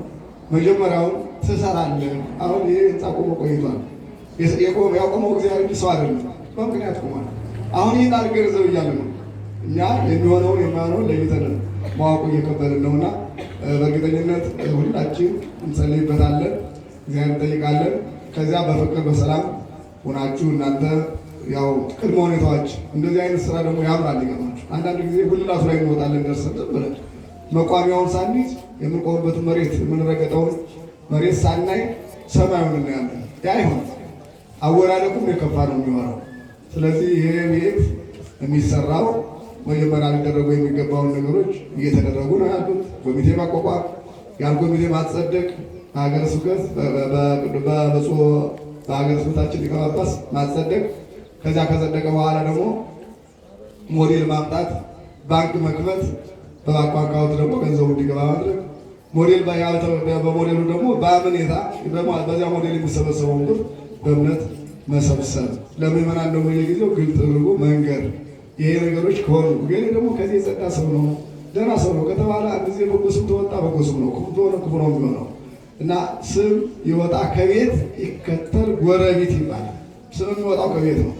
መጀመሪያውን ትሰራለህ። አሁን ይህ ህንፃ ቆሞ ቆይቷል። ያቆመው እግዚአብሔር ሰው አይደለም፣ በምክንያት ቆሟል። አሁን ይህን አልገንዘብ እያለ ነው። እኛ የሚሆነውን የማይሆነውን ለይተን ማወቁ እየከበድን ነውና በእርግጠኝነት ሁላችን እንጸልይበታለን፣ እግዚአብሔር እንጠይቃለን። ከዚያ በፍቅር በሰላም ሆናችሁ እናንተ ያው ቅድመ ሁኔታዎች እንደዚህ አይነት ስራ ደግሞ ያምራል። ይገርማችሁ አንዳንድ ጊዜ ጉልላቱ ላይ እንወጣለን ደርሰን ብለን መቋሚያውን ሳንይዝ የምንቆምበትን መሬት የምንረገጠውን መሬት ሳናይ ሰማዩን እናያለን። ያ ይሆን አወራረቁም የከፋ ነው የሚሆነው። ስለዚህ ይሄ ቤት የሚሰራው መጀመሪያ ሊደረጉ የሚገባውን ነገሮች እየተደረጉ ነው ያሉት። ኮሚቴ ማቋቋም፣ ያን ኮሚቴ ማጸደቅ፣ በሀገረ ስብከት በብፁዕ በሀገረ ስብከታችን ሊቀ ጳጳስ ማጸደቅ፣ ከዚያ ከጸደቀ በኋላ ደግሞ ሞዴል ማምጣት፣ ባንክ መክፈት፣ በባንክ አካውንት ደግሞ ገንዘቡ እንዲገባ ማድረግ፣ ሞዴል በሞዴሉ ደግሞ በአመኔታ በዚያ ሞዴል የሚሰበሰበውን ብር በእምነት መሰብሰብ፣ ለምዕመናን ደግሞ የጊዜው ግልጽ አድርጎ መንገድ። ይሄ ነገሮች ከሆኑ ግን ደግሞ ከዚህ የጸዳ ሰው ነው ደህና ሰው ነው ከተባለ አንድ ጊዜ በጎ ስም ተወጣ በጎ ስም ነው፣ ክፉ ተሆነ ክፉ ነው የሚሆነው እና ስም ይወጣ ከቤት ይከተል ጎረቤት ይባላል። ስም የሚወጣው ከቤት ነው፣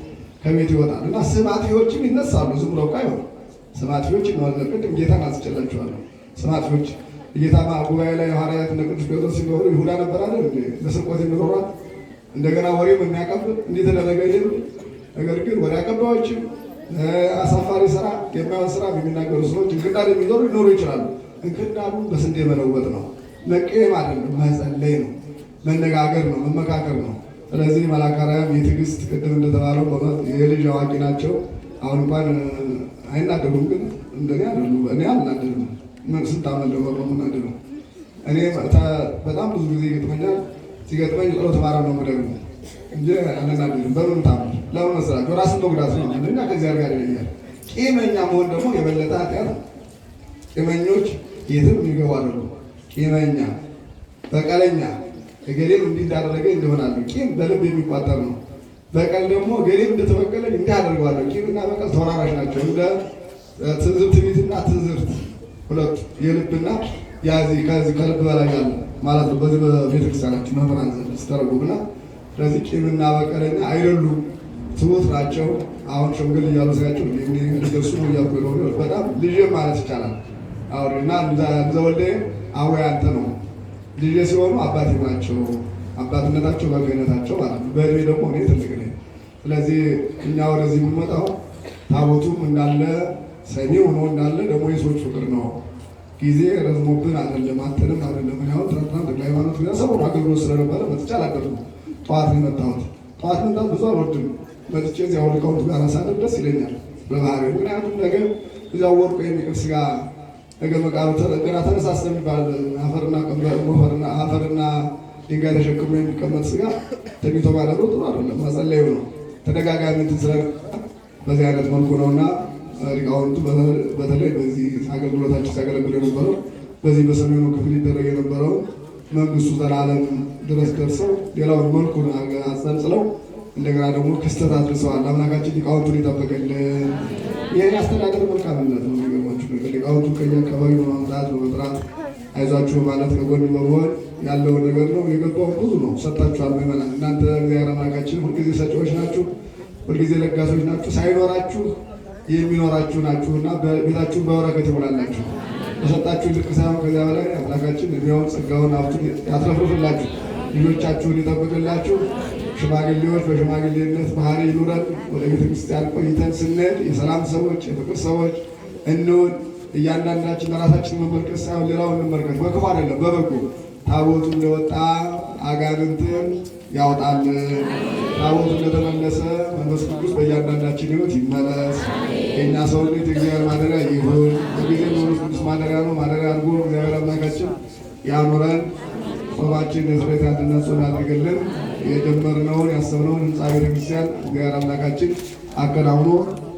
ከቤት ይወጣል እና ስም አጥፊዎችም ይነሳሉ። ዝም ብለው ቃይ ሆነ ስም አጥፊዎች ይኖራሉ። ቅድም ጌታን አስጨላቸዋለሁ። ስም አጥፊዎች ጌታ ጉባኤ ላይ ሐዋርያት እነ ቅዱስ ጴጥሮስ ሲኖሩ ይሁዳ ነበር አይደል እንዴ? ለስርቆት የሚኖሯት እንደገና ወሬም የሚያቀብል እንዴት ተደረገ ይል። ነገር ግን ወሬ አቀባዮችም አሳፋሪ ስራ የማይሆን ስራ የሚናገሩ ሰዎች እንክርዳድ የሚኖሩ ሊኖሩ ይችላሉ። እንክርዳዱ በስንዴ መለወጥ ነው፣ መቀየም አይደለም፣ መጸለይ ነው፣ መነጋገር ነው፣ መመካከር ነው። ስለዚህ መልአከ አርያም የትዕግስት ቅድም እንደተባለው የልጅ አዋቂ ናቸው። አሁን እንኳን አይናደዱም፣ ግን እንደኔ አይደሉም። እኔ አልናደድም። ስንት ዓመት እንደሆነ የምናደደው እኔ በጣም ብዙ ጊዜ ይገጥመኛል። ሲገጥመኝ ጸሎት ማርያም ነው የምደግመው እንጂ አልናደድም። በምን ታምር ለምን መስላችሁ? ራስን መጉዳት ነው እና ከዚያ ጋር ይለኛል። ቂመኛ መሆን ደግሞ የበለጠ ኃጢአት ነው። ቂመኞች የትም የሚገቡ አይደሉም። ቂመኛ፣ በቀለኛ እገሌም እንዲህ እንዳደረገ እንደሆናሉ። ቂም በልብ የሚቋጠር ነው። በቀል ደግሞ እገሌም እንደተበቀለ እንዲህ አደርገዋለሁ። ቂምና በቀል ተወራራሽ ናቸው። እንደ ትዝብት ቤትና ትዝብት ሁለቱ የልብና ያዚ ከዚህ ከልብ በላይ ያለ ማለት ነው። በዚህ በቤተክርስቲያናችን መምህራን ዘንድ ስተረጉምና ስለዚህ ቂምና በቀለኛ አይደሉም፣ ትሁት ናቸው። አሁን ሸምግል እያሉ ሲያቸው ሊደርሱ ነው እያልኩ ነው። በጣም ልጅ ማለት ይቻላል። አሁን እና ዘወልደ አዎ ያንተ ነው። ልጅ ሲሆኑ አባቴ ናቸው። አባትነታቸው በክህነታቸው ማለት ነው። በእድሜ ደግሞ እኔ ትልቅ ነኝ። ስለዚህ እኛ ወደዚህ የምንመጣው ታቦቱም እንዳለ ሰሚ ሆኖ እንዳለ ደግሞ የሰዎች ፍቅር ነው። ጊዜ ረዝሞብን አይደለም፣ አተንም አይደለም። ያው ትናንትና ተክለ ሃይማኖት ጋር ሰሞኑን አገልግሎት ስለነበረ መጥቼ አላደርኩም። ጠዋት ነው የመጣሁት። ጠዋት መምጣት ብዙ አልወድም። መጥቼ እዚያው ሊቃውንቱ ጋር ሳደር ደስ ይለኛል በባህሪ። ምክንያቱም ነገ እዚያው ወርቆ የሚቀር ስጋ ነገ መቃብር ገና ተነሳስተ የሚባል አፈርና ድንጋይ ተሸክሞ የሚቀመጥ ስጋ ተኝቶ ማደሩ ጥሩ አይደለም። መጸለዩ ነው። ተደጋጋሚ እንትን ስለ በዚህ አይነት መልኩ ነውና ሊቃውንቱ በተለይ በዚህ አገልግሎታቸው ሲያገለግሉ የነበረው በዚህ በሰሜኑ ክፍል ይደረግ የነበረው መንግስቱ ዘላለም ድረስ ደርሰው ሌላውን መልኩን አጸንጽለው እንደገና ደግሞ ክስተት አድርሰዋል። አምላካችን ሊቃውንቱን ይጠብቅልን። ይህን አስተዳደር መልካምነት ነው። የሚገርማችሁ ነገር ሊቃውንቱ ከኛ አካባቢ በማምጣት በመጥራት አይዟችሁ ማለት ከጎን በመሆን ያለውን ነገር ነው። የገባውን ብዙ ነው ሰጥታችኋል። ምዕመናን እናንተ እግዚአብሔር አምላካችን ሁልጊዜ ሰጪዎች ናችሁ፣ ሁልጊዜ ለጋሶች ናችሁ። ሳይኖራችሁ የሚኖራችሁ ናችሁና ቤታችሁን በበረከት ይሞላላችሁ። የሰጣችሁን ልክ ሳይሆን ከዚያ በላይ አምላካችን እድሜውን ጸጋውን ሀብቱን ያትረፍርፍላችሁ፣ ልጆቻችሁን ይጠብቅላችሁ። ሽማግሌዎች በሽማግሌነት ባህሪ ይኑረን። ወደ ቤተ ክርስቲያን ቆይተን ስንሄድ የሰላም ሰዎች የፍቅር ሰዎች እንሁን። እያንዳንዳችን ራሳችን መመልከት ሳይሆን ሌላውን እንመልከት። በክፉ አይደለም በበጎ ታቦቱ እንደወጣ አጋንንትን ያውጣልን። ታቦቱ እንደተመለሰ መንፈስ ቅዱስ በእያንዳንዳችን ሕይወት ይመለስ። የእኛ ሰውነት የእግዚአብሔር ማደሪያ ይሁን። በጊዜ መንፈስ ቅዱስ ማደሪያ ነው። ማደሪያ አድርጎ እግዚአብሔር አምላካችን ያኑረን። ጾማችን የስሬት አንድነት ጾም ያድርግልን። የጀመርነውን ያሰብነውን ህንፃ ቤተክርስቲያን እግዚአብሔር አምላካችን አከናውኖ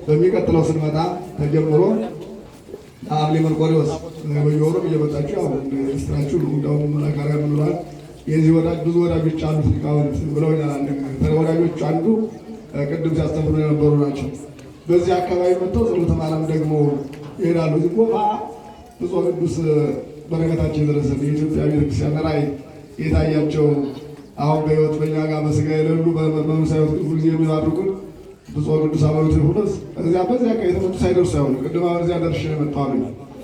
በሚቀጥለው ስንመጣ ተጀምሮ ሐምሌ መርቆሬዎስ በየወሩም እየመጣችሁ ያው ስራችሁ እንደውም መናገሪያ ምንሏል። የዚህ ወዳጅ ብዙ ወዳጆች አሉት ሊቃውንት ብለውኛል። አንድ ወዳጆች አንዱ ቅድም ሲያስተምሩ የነበሩ ናቸው። በዚህ አካባቢ መጥተው ጸሎተ ማርያም ደግሞ ይሄዳሉ። እዚህ ጎፋ ብፁዕ ቅዱስ በረከታቸው የደረሰን የኢትዮጵያ ቤተክርስቲያን ራዕይ የታያቸው አሁን በሕይወት በእኛ ጋር በስጋ የሌሉ በመንፈሳዊ ሁሉ ጊዜ የሚባርኩን ብፁዕ ቅዱስ አቡነ ቴዎፍሎስ እዚያ በዚያ ቀን የተመጡ ሳይደርሱ አይሆኑ ቅድም አሁን እዚያ ደርሼ መጣሁ አሉኝ።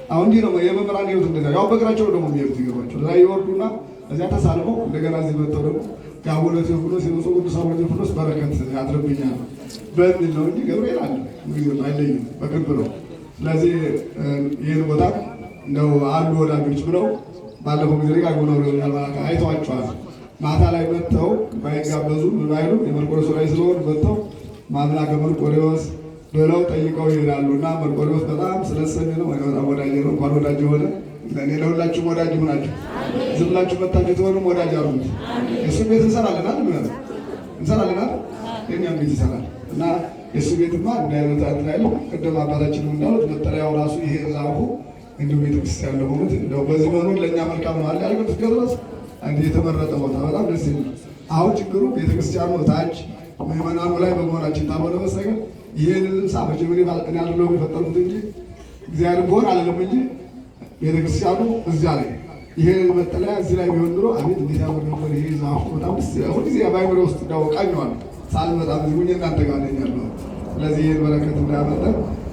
አሁን እንዲህ ነው የመምህራን ሕይወት እንደዚያ ያው በእግራቸው ደግሞ የሚሄዱት ይገባቸው ላይ ይወርዱና እዚያ ተሳልመው እንደገና እዚህ መጥተው ደግሞ የአቡነ ቴዎፍሎስ የብፁዕ ቅዱስ አቡነ ቴዎፍሎስ በረከት ያድርብኛል በሚል ነው እንጂ ገብርኤል አለ ጊዜ አይለይም በቅርብ ነው። ስለዚህ ይህን ቦታ እንደው አሉ ወዳጆች ብለው ባለፈው ጊዜ ጋር ነው አይተዋቸዋል። ማታ ላይ መጥተው ባይጋበዙ ባይሉ የመርቆሬዎስ ላይ ስለሆኑ መጥተው ማምላከ መርቆሬዎስ ብለው ጠይቀው ይሄዳሉ። እና መርቆሬዎስ በጣም ስለሰሚ ነው በጣም ወዳጅ ነው። እንኳን ወዳጅ የሆነ ለእኔ ለሁላችሁም ወዳጅ ይሁናችሁ። ዝም ብላችሁ መታችሁ ትሆኑም ወዳጅ አሉት። የእሱ ቤት እንሰራለናል እንሰራለናል የእኛም ቤት ይሰራል። እና የእሱ ቤትማ እንዳይነት አትላይለ ቅድም አባታችንም እንዳሉት መጠሪያው ራሱ ይሄ ዛፉ እንዲሁ ቤተክርስቲያን ለሆኑት እንደው በዚህ መኖር ለእኛ መልካም ነው አለ ያልኩት እስከድረስ አንድ የተመረጠ ቦታ በጣም ደስ ይላል። አሁን ችግሩ ቤተክርስቲያኑ ታች ምዕመናኑ ላይ በመሆናችን ታልሆነ በስተቀር ይህንን ሳበች ምን ባልቀን ያለው የፈጠሩት እንጂ እግዚአብሔር ቢሆን አለም እንጂ ቤተክርስቲያኑ እዚያ ላይ ይሄንን መጠለያ እዚህ ላይ ቢሆን ኑሮ አቤት እንዴት ያምር ነበር። ይሄ ዛፉ በጣም ደስ ይላል። ሁሉ ጊዜ ባይምሮ ውስጥ ዳወቃኛዋል ሳልመጣ ብዙ እናንተ ጋር ነኝ ያለው። ስለዚህ ይህን በረከት እንዳያመጣ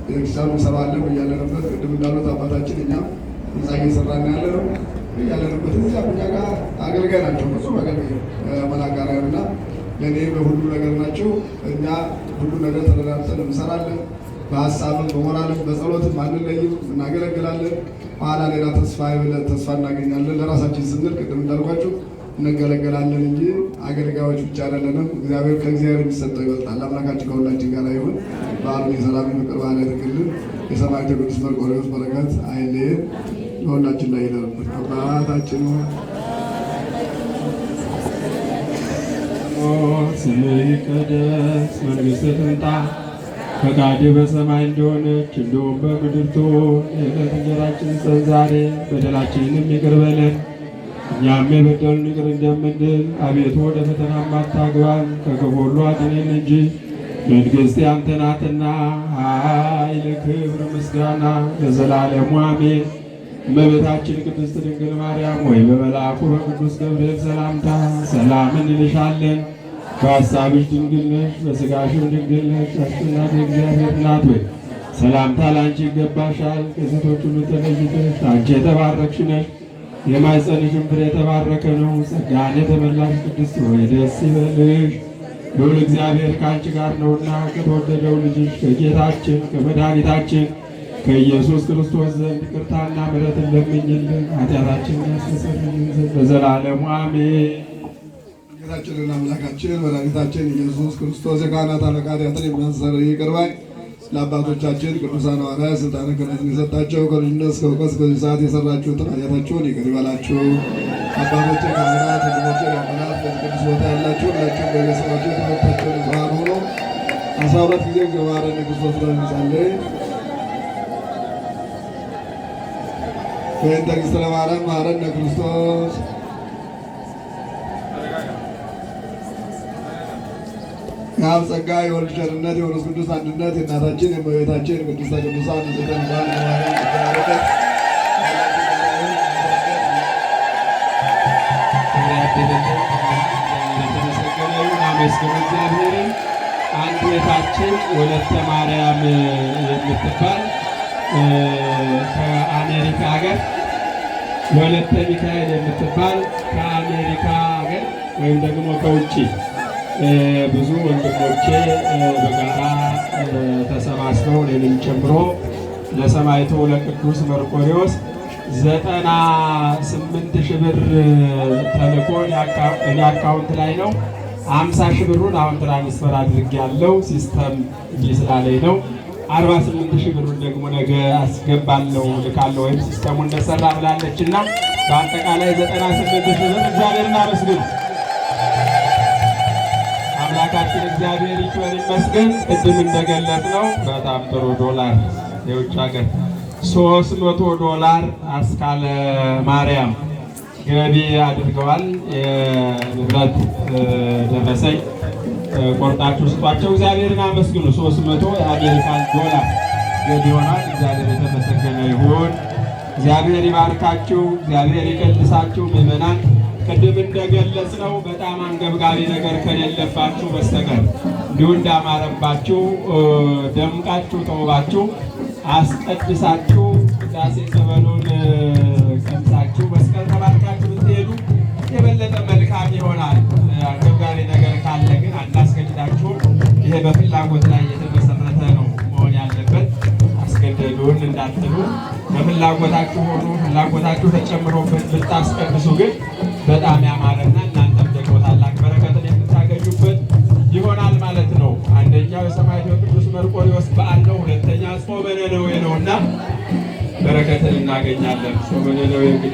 ቤተክርስቲያኑ እንሰራለን እያለንበት ቅድም እንዳሉት አባታችን እኛም ህንፃ እየሰራን ያለ ነው ያለንበት እዚያ እኛ ጋር አገልጋይ ናቸው። ብዙ አገልጋይ መላጋራያን እና ለእኔ በሁሉ ነገር ናቸው። እኛ ሁሉ ነገር ተደራርተን እንሰራለን። በሀሳብም በሞራልም በጸሎትም አንለይም፣ እናገለግላለን። ኋላ ሌላ ተስፋ እናገኛለን። ለራሳችን ስንል ቅድም እንዳልኳችሁ እንገለገላለን እንጂ አገልጋዮች ብቻ አይደለንም። እግዚአብሔር ከእግዚአብሔር የሚሰጠው ይበልጣል። አምላካችን ከሁላችን ጋር ይሁን። በዓሉን የሰላም የፍቅር በዓል ያድርግልን። የሰማዕቱ ቅዱስ መርቆሬዎስ በረከት አይለየን። ለሁላችን ላይ ይደርብን። አባታችን ስምህ ይቀደስ፣ መንግሥትህ ትምጣ፣ ፈቃድህ በሰማይ እንደሆነች እንዲሁም በምድር ትሁን። የዕለት እንጀራችንን ስጠን ዛሬ፣ በደላችንንም ይቅር በለን እኛም የበደሉንን ይቅር እንደምንል። አቤቱ ወደ ፈተና አታግባን፣ ከክፉ ሁሉ አድነን እንጂ መንግሥት ያንተ ናትና፣ ኃይል፣ ክብር፣ ምስጋና ለዘላለሙ አሜን። እመቤታችን ቅድስት ድንግል ማርያም ወይ በመልአኩ በቅዱስ ገብርኤል ሰላምታ ሰላም እንልሻለን። በሐሳብሽ ድንግል ነሽ፣ በሥጋሽም ድንግል ነሽ። አሸናፊ እግዚአብሔር እናት ሆይ ሰላምታ ለአንቺ ይገባሻል። ከሴቶች ሁሉ ተለይተሽ አንቺ የተባረክሽ ነሽ፣ የማኅፀንሽም ፍሬ የተባረከ ነው። ጸጋን የተመላሽ ቅድስት ሆይ ደስ ይበልሽ፣ ልዑል እግዚአብሔር ከአንቺ ጋር ነውና ከተወደደው ልጅሽ ከጌታችን ከመድኃኒታችን ከኢየሱስ ክርስቶስ ዘንድ ይቅርታና ምሕረትን ለምኝልን ኃጢአታችንን ያስተሰርይልን ዘንድ ለዘላለሙ አሜን። ጌታችንና አምላካችን መድኃኒታችን ኢየሱስ ክርስቶስ የካህናት አለቃ ኃጢአትን የሚያስተሰርይ ይቅር ባይ ለአባቶቻችን ቅዱሳን ሐዋርያት ሥልጣነ ክህነትን የሰጣቸው ከልጅነት እስከ እውቀት እስከዚህ ሰዓት የሰራችሁትን ኃጢአታችሁን ይቅር ይበላችሁ። አባቶቼ ካህናት፣ ወንድሞቼ ዲያቆናት፣ በዚህ ቅዱስ ቦታ ያላችሁ ሁላችሁም በየስራችሁ ትምህርታችሁን ይዘዋል ሆኖ 12 ጊዜ እግዚአብሔርን ክርስቶስ ብለን እንጸልይ። በእንተ እግዝእትነ ማርያም መሐረነ ክርስቶስ የአብ ጸጋ የወልድ ቸርነት የመንፈስ ቅዱስ አንድነት የእናታችን የእመቤታችን ቅድስተ ቅዱሳን ንጽሕተ ንጹሐን የማርያም በረከት አመስግኑ እግዚአብሔርን። አንድ ቤታችን ወለተ ማርያም የምትባል ከአሜሪካ ሀገር ወለተ ሚካኤል የምትባል ከአሜሪካ ሀገር ወይም ደግሞ ከውጭ ብዙ ወንድሞቼ በጋራ ተሰባስበው እኔንም ጨምሮ ለሰማዕቱ ለቅዱስ መርቆሬዎስ 98,000 ብር ተልኮ እኔ አካውንት ላይ ነው። 50,000 ብሩን አሁን ትራንስፈር አድርጌያለሁ። ሲስተም ስላለኝ ነው። 48,000 ብሩን ደግሞ ነገ አስገባለሁ ልካለሁ፣ ወይም ሲስተሙ እንደሰራ ብላለች እና በአጠቃላይ 98,000 ብር እግዚአብሔርን አመስግኑ። አምላካችን እግዚአብሔር ይክበር ይመስገን። ቅድም እንደገለጽ ነው በጣም ጥሩ ዶላር የውጭ ሀገር $300 አስካለ ማርያም ገቢ አድርገዋል። የንብረት ደረሰኝ ቆርጣችሁ ስጧቸው። እግዚአብሔርን አመስግኑ። 300 የአሜሪካን ዶላር ገቢ ሆኗል። እግዚአብሔር የተመሰገነ ይሁን። እግዚአብሔር ይባርካችሁ፣ እግዚአብሔር ይቀድሳችሁ። ምዕመናን ቅድም እንደገለጽ ነው በጣም አንገብጋቢ ነገር ከሌለባችሁ በስተቀር እንዲሁ እንዳማረባችሁ ደምቃችሁ ተውባችሁ አስቀድሳችሁ ቅዳሴ ጸበሉን ቀምሳችሁ መስቀል ተባርካችሁ ብትሄዱ የበለጠ መልካም ይሆናል። አንገብጋቢ ነገር ካለ ግን አናስገድዳችሁም። ይሄ በፍላጎት ላይ የተመሰረተ ነው መሆን ያለበት። አስገደዱን እንዳትሉ፣ በፍላጎታችሁ ሆኖ ፍላጎታችሁ ተጨምሮበት ብታስቀድሱ ግን በጣም ያማረና እናንተም ደግሞ ታላቅ በረከትን የምታገኙበት ይሆናል ማለት ነው። አንደኛው የሰማዕቱ ቅዱስ መርቆሬዎስ በዓል ነው። ሁለተኛ ጾመ ነነዌ ነውና በረከትን እናገኛለን። ጾመ ነነዌ እንግዲህ